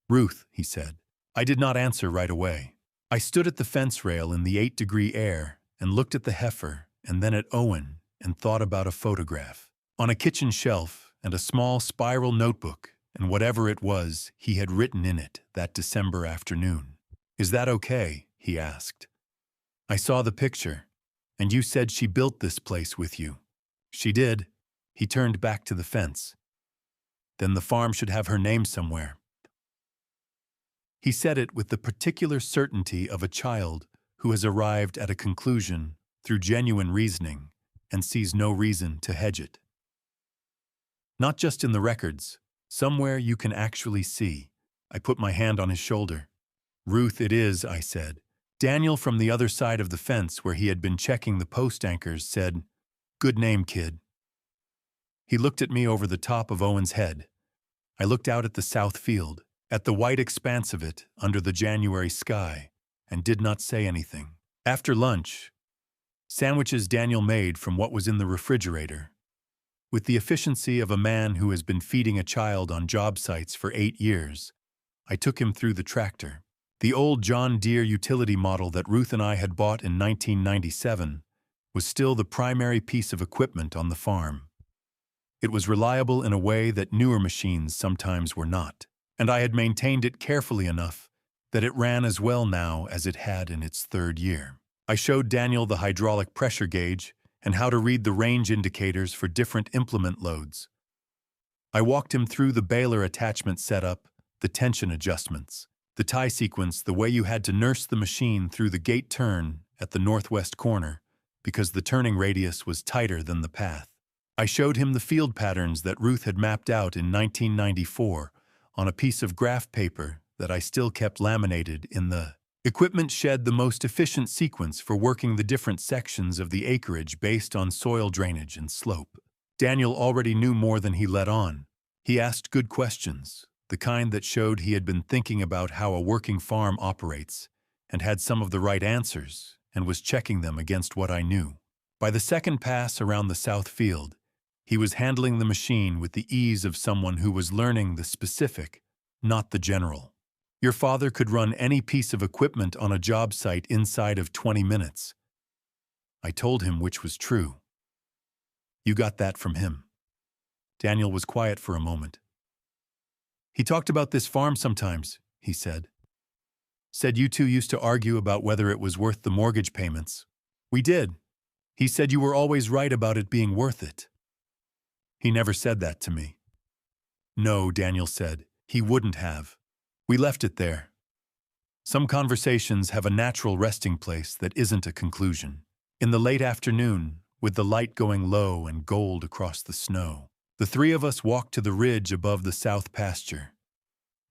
"Ruth," he said. I did not answer right away. I stood at the fence rail in the 8-degree air and looked at the heifer and then at Owen and thought about a photograph on a kitchen shelf and a small spiral notebook and whatever it was he had written in it that December afternoon. "Is that okay?" he asked. "I saw the picture, and you said she built this place with you." "She did." He turned back to the fence. "Then the farm should have her name somewhere." He said it with the particular certainty of a child who has arrived at a conclusion through genuine reasoning and sees no reason to hedge it. "Not just in the records. Somewhere you can actually see." I put my hand on his shoulder. "Ruth, it is," I said. Daniel from the other side of the fence where he had been checking the post anchors said, "Good name, kid." He looked at me over the top of Owen's head. I looked out at the south field, at the white expanse of it under the January sky, and did not say anything. After lunch, sandwiches Daniel made from what was in the refrigerator. With the efficiency of a man who has been feeding a child on job sites for 8 years, I took him through the tractor. The old John Deere utility model that Ruth and I had bought in 1997 was still the primary piece of equipment on the farm. It was reliable in a way that newer machines sometimes were not, and I had maintained it carefully enough that it ran as well now as it had in its 3rd year. I showed Daniel the hydraulic pressure gauge and how to read the range indicators for different implement loads. I walked him through the baler attachment setup, the tension adjustments, the tie sequence, the way you had to nurse the machine through the gate turn at the northwest corner because the turning radius was tighter than the path. I showed him the field patterns that Ruth had mapped out in 1994 on a piece of graph paper that I still kept laminated in the equipment shed, the most efficient sequence for working the different sections of the acreage based on soil drainage and slope. Daniel already knew more than he let on. He asked good questions, the kind that showed he had been thinking about how a working farm operates, and had some of the right answers, and was checking them against what I knew. By the second pass around the south field, he was handling the machine with the ease of someone who was learning the specific, not the general. Your father could run any piece of equipment on a job site inside of 20 minutes. I told him which was true. You got that from him. Daniel was quiet for a moment. He talked about this farm sometimes, he said. Said you two used to argue about whether it was worth the mortgage payments. We did. He said you were always right about it being worth it. He never said that to me. No, Daniel said. He wouldn't have. We left it there. Some conversations have a natural resting place that isn't a conclusion. In the late afternoon, with the light going low and gold across the snow, the three of us walked to the ridge above the south pasture,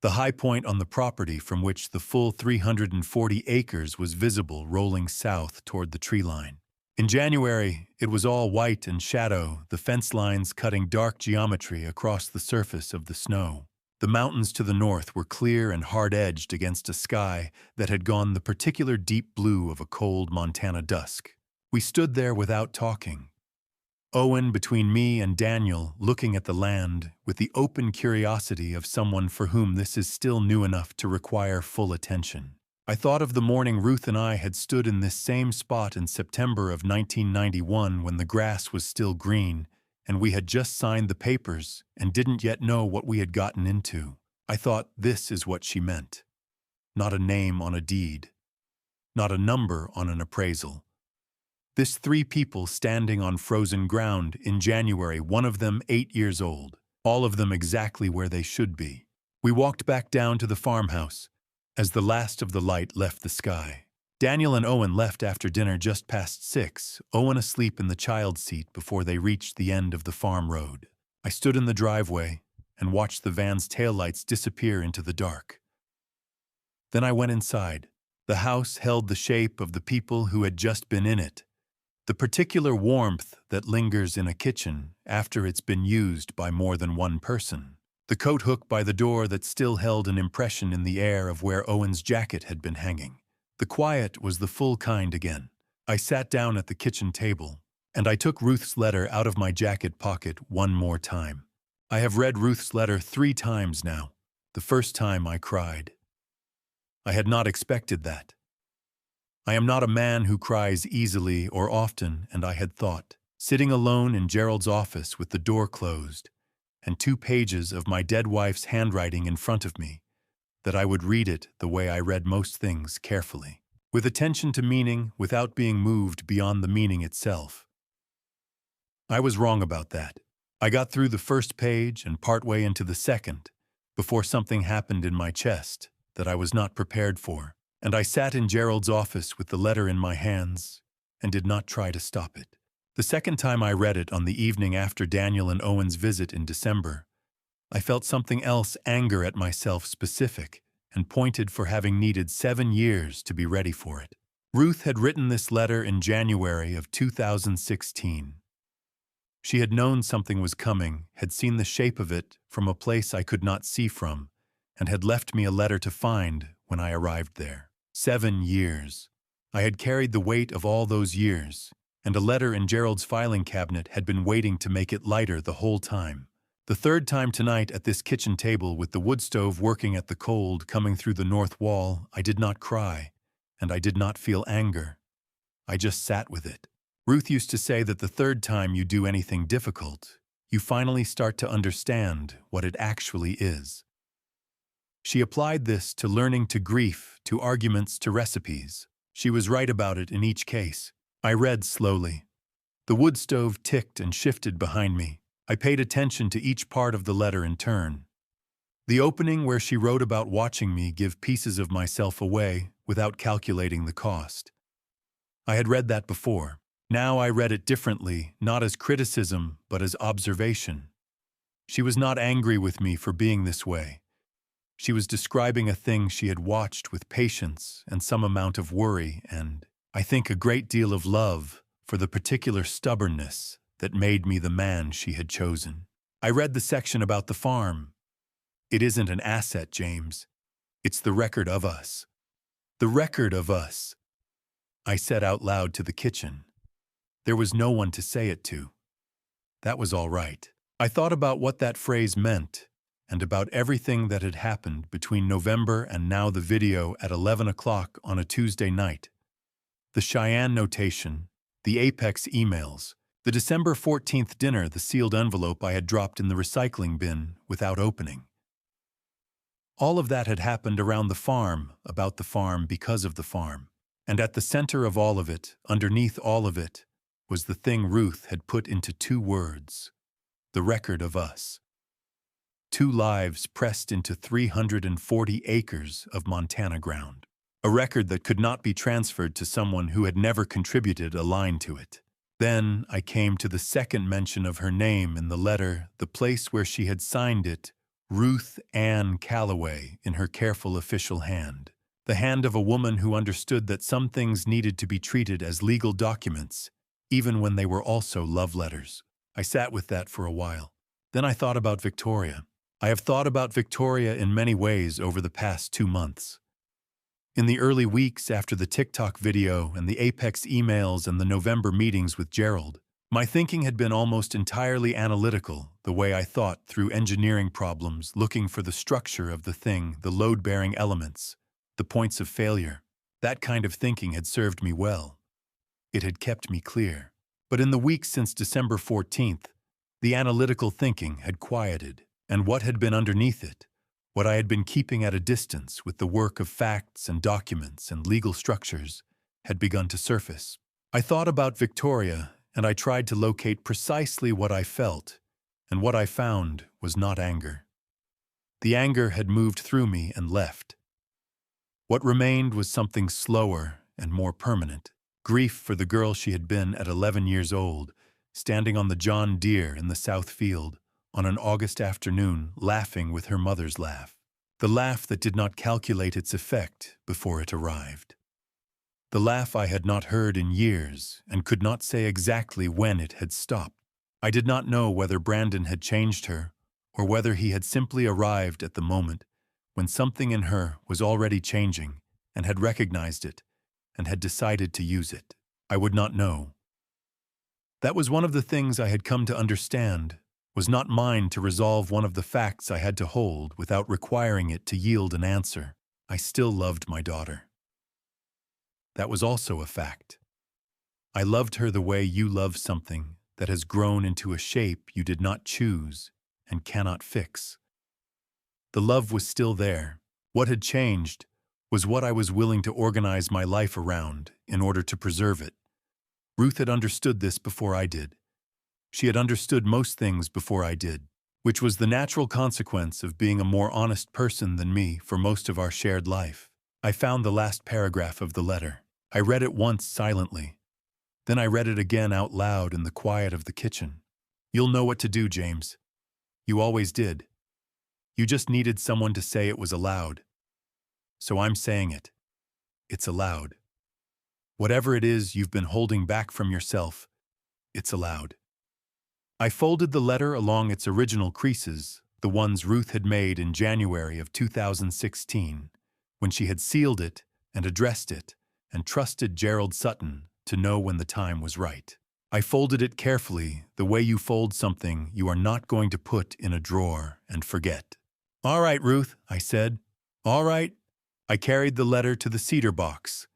the high point on the property from which the full 340 acres was visible rolling south toward the tree line. In January, it was all white and shadow, the fence lines cutting dark geometry across the surface of the snow. The mountains to the north were clear and hard-edged against a sky that had gone the particular deep blue of a cold Montana dusk. We stood there without talking. Owen between me and Daniel, looking at the land with the open curiosity of someone for whom this is still new enough to require full attention. I thought of the morning Ruth and I had stood in this same spot in September of 1991 when the grass was still green and we had just signed the papers and didn't yet know what we had gotten into. I thought this is what she meant. Not a name on a deed. Not a number on an appraisal. This 3 people standing on frozen ground in January, one of them 8 years old, all of them exactly where they should be. We walked back down to the farmhouse as the last of the light left the sky. Daniel and Owen left after dinner just past 6, Owen asleep in the child's seat before they reached the end of the farm road. I stood in the driveway and watched the van's taillights disappear into the dark. Then I went inside. The house held the shape of the people who had just been in it, the particular warmth that lingers in a kitchen after it's been used by more than one person. The coat hook by the door that still held an impression in the air of where Owen's jacket had been hanging. The quiet was the full kind again. I sat down at the kitchen table, and I took Ruth's letter out of my jacket pocket one more time. I have read Ruth's letter 3 times now. The first time I cried. I had not expected that. I am not a man who cries easily or often, and I had thought, sitting alone in Gerald's office with the door closed, and 2 pages of my dead wife's handwriting in front of me, that I would read it the way I read most things, carefully, with attention to meaning without being moved beyond the meaning itself. I was wrong about that. I got through the first page and partway into the second before something happened in my chest that I was not prepared for, and I sat in Gerald's office with the letter in my hands and did not try to stop it. The second time I read it on the evening after Daniel and Owen's visit in December, I felt something else, anger at myself specific, and pointed for having needed 7 years to be ready for it. Ruth had written this letter in January of 2016. She had known something was coming, had seen the shape of it from a place I could not see from, and had left me a letter to find when I arrived there. 7 years. I had carried the weight of all those years, and a letter in Gerald's filing cabinet had been waiting to make it lighter the whole time. The third time tonight at this kitchen table with the wood stove working at the cold coming through the north wall, I did not cry, and I did not feel anger. I just sat with it. Ruth used to say that the third time you do anything difficult, you finally start to understand what it actually is. She applied this to learning, to grief, to arguments, to recipes. She was right about it in each case. I read slowly. The wood stove ticked and shifted behind me. I paid attention to each part of the letter in turn. The opening where she wrote about watching me give pieces of myself away without calculating the cost. I had read that before. Now I read it differently, not as criticism, but as observation. She was not angry with me for being this way. She was describing a thing she had watched with patience and some amount of worry and, I think, a great deal of love for the particular stubbornness that made me the man she had chosen. I read the section about the farm. It isn't an asset, James. It's the record of us. The record of us. I said out loud to the kitchen. There was no one to say it to. That was all right. I thought about what that phrase meant and about everything that had happened between November and now, the video at 11 o'clock on a Tuesday night. The Cheyenne notation, the Apex emails, the December 14th dinner, the sealed envelope I had dropped in the recycling bin without opening. All of that had happened around the farm, about the farm, because of the farm. And at the center of all of it, underneath all of it, was the thing Ruth had put into 2 words. The record of us. 2 lives pressed into 340 acres of Montana ground. A record that could not be transferred to someone who had never contributed a line to it. Then I came to the second mention of her name in the letter, the place where she had signed it, Ruth Ann Calloway, in her careful official hand. The hand of a woman who understood that some things needed to be treated as legal documents, even when they were also love letters. I sat with that for a while. Then I thought about Victoria. I have thought about Victoria in many ways over the past 2 months. In the early weeks after the TikTok video and the Apex emails and the November meetings with Gerald, my thinking had been almost entirely analytical, the way I thought through engineering problems, looking for the structure of the thing, the load-bearing elements, the points of failure. That kind of thinking had served me well. It had kept me clear. But in the weeks since December 14th, the analytical thinking had quieted, and what had been underneath it, what I had been keeping at a distance with the work of facts and documents and legal structures, had begun to surface. I thought about Victoria, and I tried to locate precisely what I felt, and what I found was not anger. The anger had moved through me and left. What remained was something slower and more permanent. Grief for the girl she had been at 11 years old, standing on the John Deere in the South Field on an August afternoon, laughing with her mother's laugh. The laugh that did not calculate its effect before it arrived. The laugh I had not heard in years and could not say exactly when it had stopped. I did not know whether Brandon had changed her or whether he had simply arrived at the moment when something in her was already changing and had recognized it and had decided to use it. I would not know. That was one of the things I had come to understand, was not mine to resolve one of the facts I had to hold without requiring it to yield an answer. I still loved my daughter. That was also a fact. I loved her the way you love something that has grown into a shape you did not choose and cannot fix. The love was still there, What had changed was what I was willing to organize my life around in order to preserve it. Ruth had understood this before I did. She had understood most things before I did, which was the natural consequence of being a more honest person than me for most of our shared life. I found the last paragraph of the letter. I read it once silently. Then I read it again out loud in the quiet of the kitchen. "You'll know what to do, James. You always did. You just needed someone to say it was allowed. So I'm saying it. It's allowed. Whatever it is you've been holding back from yourself, it's allowed." I folded the letter along its original creases, the ones Ruth had made in January of 2016, when she had sealed it and addressed it and trusted Gerald Sutton to know when the time was right. I folded it carefully, the way you fold something you are not going to put in a drawer and forget. "All right, Ruth," I said. "All right." I carried the letter to the cedar box.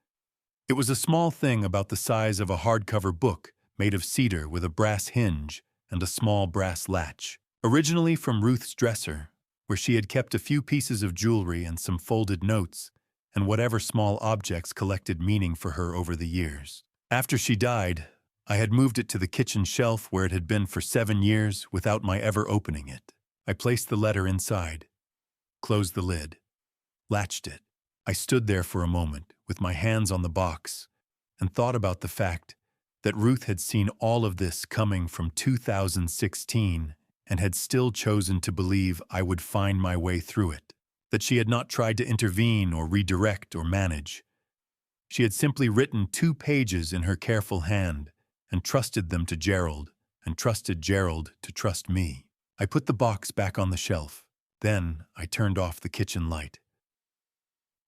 It was a small thing about the size of a hardcover book made of cedar with a brass hinge and a small brass latch. Originally from Ruth's dresser, where she had kept a few pieces of jewelry and some folded notes, and whatever small objects collected meaning for her over the years. After she died, I had moved it to the kitchen shelf where it had been for 7 years without my ever opening it. I placed the letter inside, closed the lid, latched it. I stood there for a moment with my hands on the box and thought about the fact that Ruth had seen all of this coming from 2016 and had still chosen to believe I would find my way through it, that she had not tried to intervene or redirect or manage. She had simply written 2 pages in her careful hand and trusted them to Gerald, and trusted Gerald to trust me. I put the box back on the shelf. Then I turned off the kitchen light.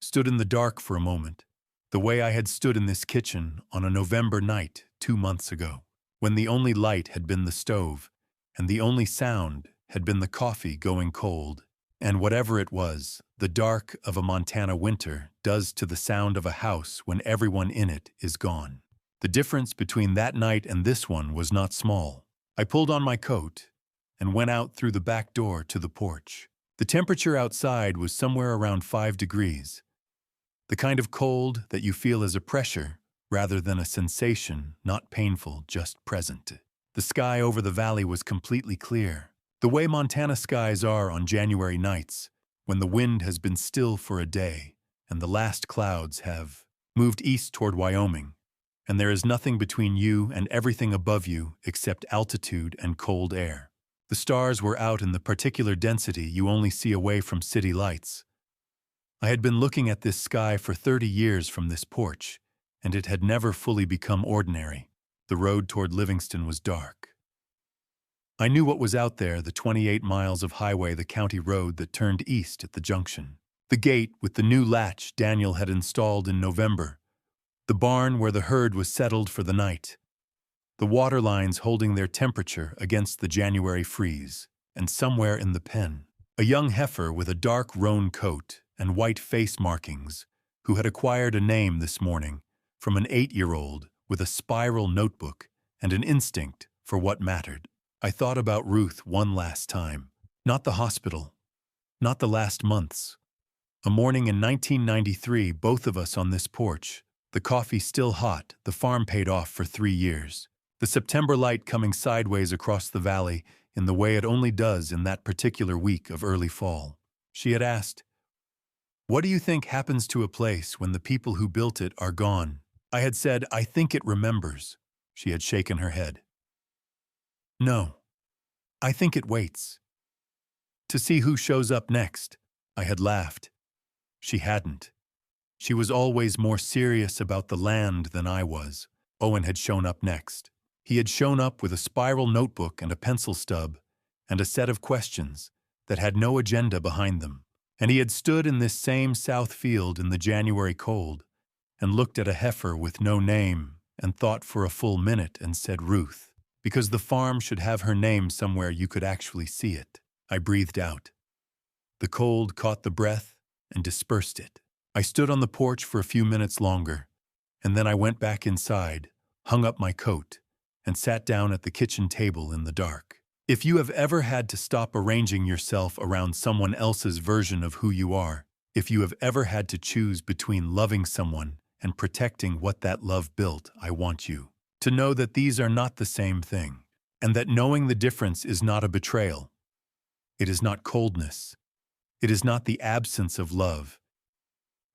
Stood in the dark for a moment, the way I had stood in this kitchen on a November night 2 months ago, when the only light had been the stove, and the only sound had been the coffee going cold. And whatever it was, the dark of a Montana winter does to the sound of a house when everyone in it is gone. The difference between that night and this one was not small. I pulled on my coat and went out through the back door to the porch. The temperature outside was somewhere around 5 degrees. The kind of cold that you feel as a pressure rather than a sensation, not painful, just present. The sky over the valley was completely clear, the way Montana skies are on January nights, when the wind has been still for a day and the last clouds have moved east toward Wyoming, and there is nothing between you and everything above you except altitude and cold air. The stars were out in the particular density you only see away from city lights. I had been looking at this sky for 30 years from this porch, and it had never fully become ordinary. The road toward Livingston was dark. I knew what was out there, the 28 miles of highway, the county road that turned east at the junction. The gate with the new latch Daniel had installed in November. The barn where the herd was settled for the night. The water lines holding their temperature against the January freeze. And somewhere in the pen, a young heifer with a dark roan coat and white face markings, who had acquired a name this morning from an 8-year-old with a spiral notebook and an instinct for what mattered. I thought about Ruth one last time. Not the hospital. Not the last months. A morning in 1993, both of us on this porch. The coffee still hot, the farm paid off for 3 years. The September light coming sideways across the valley in the way it only does in that particular week of early fall. She had asked, "What do you think happens to a place when the people who built it are gone?" I had said, "I think it remembers." She had shaken her head. "No, I think it waits. To see who shows up next." I had laughed. She hadn't. She was always more serious about the land than I was. Owen had shown up next. He had shown up with a spiral notebook and a pencil stub and a set of questions that had no agenda behind them. And he had stood in this same south field in the January cold and looked at a heifer with no name and thought for a full minute and said Ruth, because the farm should have her name somewhere you could actually see it. I breathed out. The cold caught the breath and dispersed it. I stood on the porch for a few minutes longer, and then I went back inside, hung up my coat, and sat down at the kitchen table in the dark. If you have ever had to stop arranging yourself around someone else's version of who you are, If you have ever had to choose between loving someone and protecting what that love built, I want you to know that these are not the same thing, and that knowing the difference is not a betrayal. It is not coldness. It is not the absence of love.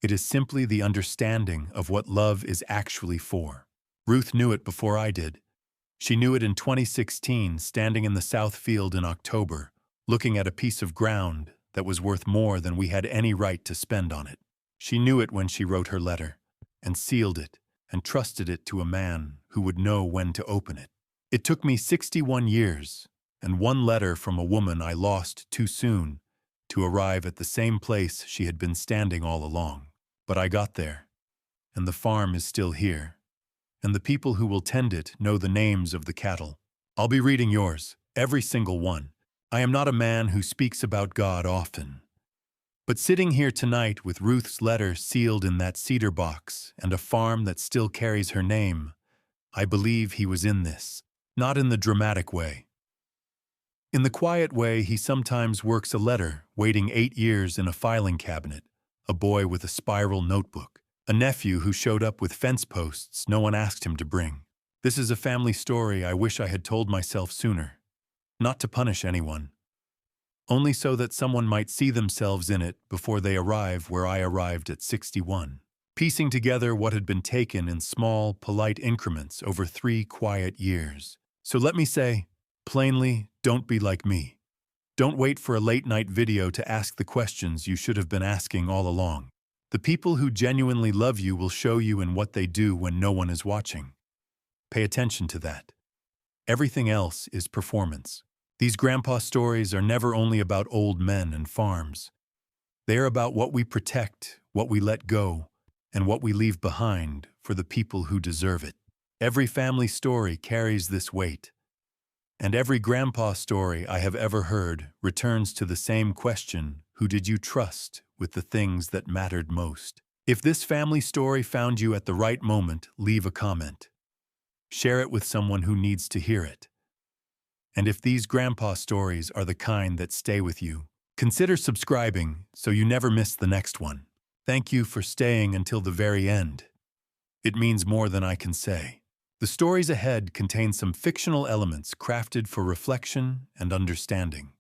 It is simply the understanding of what love is actually for. Ruth knew it before I did. She knew it in 2016, standing in the South Field in October, looking at a piece of ground that was worth more than we had any right to spend on it. She knew it when she wrote her letter, and sealed it, and trusted it to a man who would know when to open it. It took me 61 years, and one letter from a woman I lost too soon, to arrive at the same place she had been standing all along. But I got there, and the farm is still here, and the people who will tend it know the names of the cattle. I'll be reading yours, every single one. I am not a man who speaks about God often. But sitting here tonight with Ruth's letter sealed in that cedar box and a farm that still carries her name, I believe he was in this, not in the dramatic way. In the quiet way he sometimes works a letter, waiting 8 years in a filing cabinet, a boy with a spiral notebook, a nephew who showed up with fence posts no one asked him to bring. This is a family story I wish I had told myself sooner. Not to punish anyone, only so that someone might see themselves in it before they arrive where I arrived at 61, piecing together what had been taken in small, polite increments over 3 quiet years. So let me say, plainly, don't be like me. Don't wait for a late-night video to ask the questions you should have been asking all along. The people who genuinely love you will show you in what they do when no one is watching. Pay attention to that. Everything else is performance. These grandpa stories are never only about old men and farms. They are about what we protect, what we let go, and what we leave behind for the people who deserve it. Every family story carries this weight. And every grandpa story I have ever heard returns to the same question: who did you trust with the things that mattered most? If this family story found you at the right moment, leave a comment. Share it with someone who needs to hear it. And if these grandpa stories are the kind that stay with you, consider subscribing so you never miss the next one. Thank you for staying until the very end. It means more than I can say. The stories ahead contain some fictional elements crafted for reflection and understanding.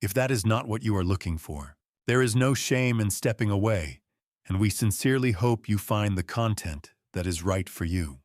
If that is not what you are looking for, there is no shame in stepping away, and we sincerely hope you find the content that is right for you.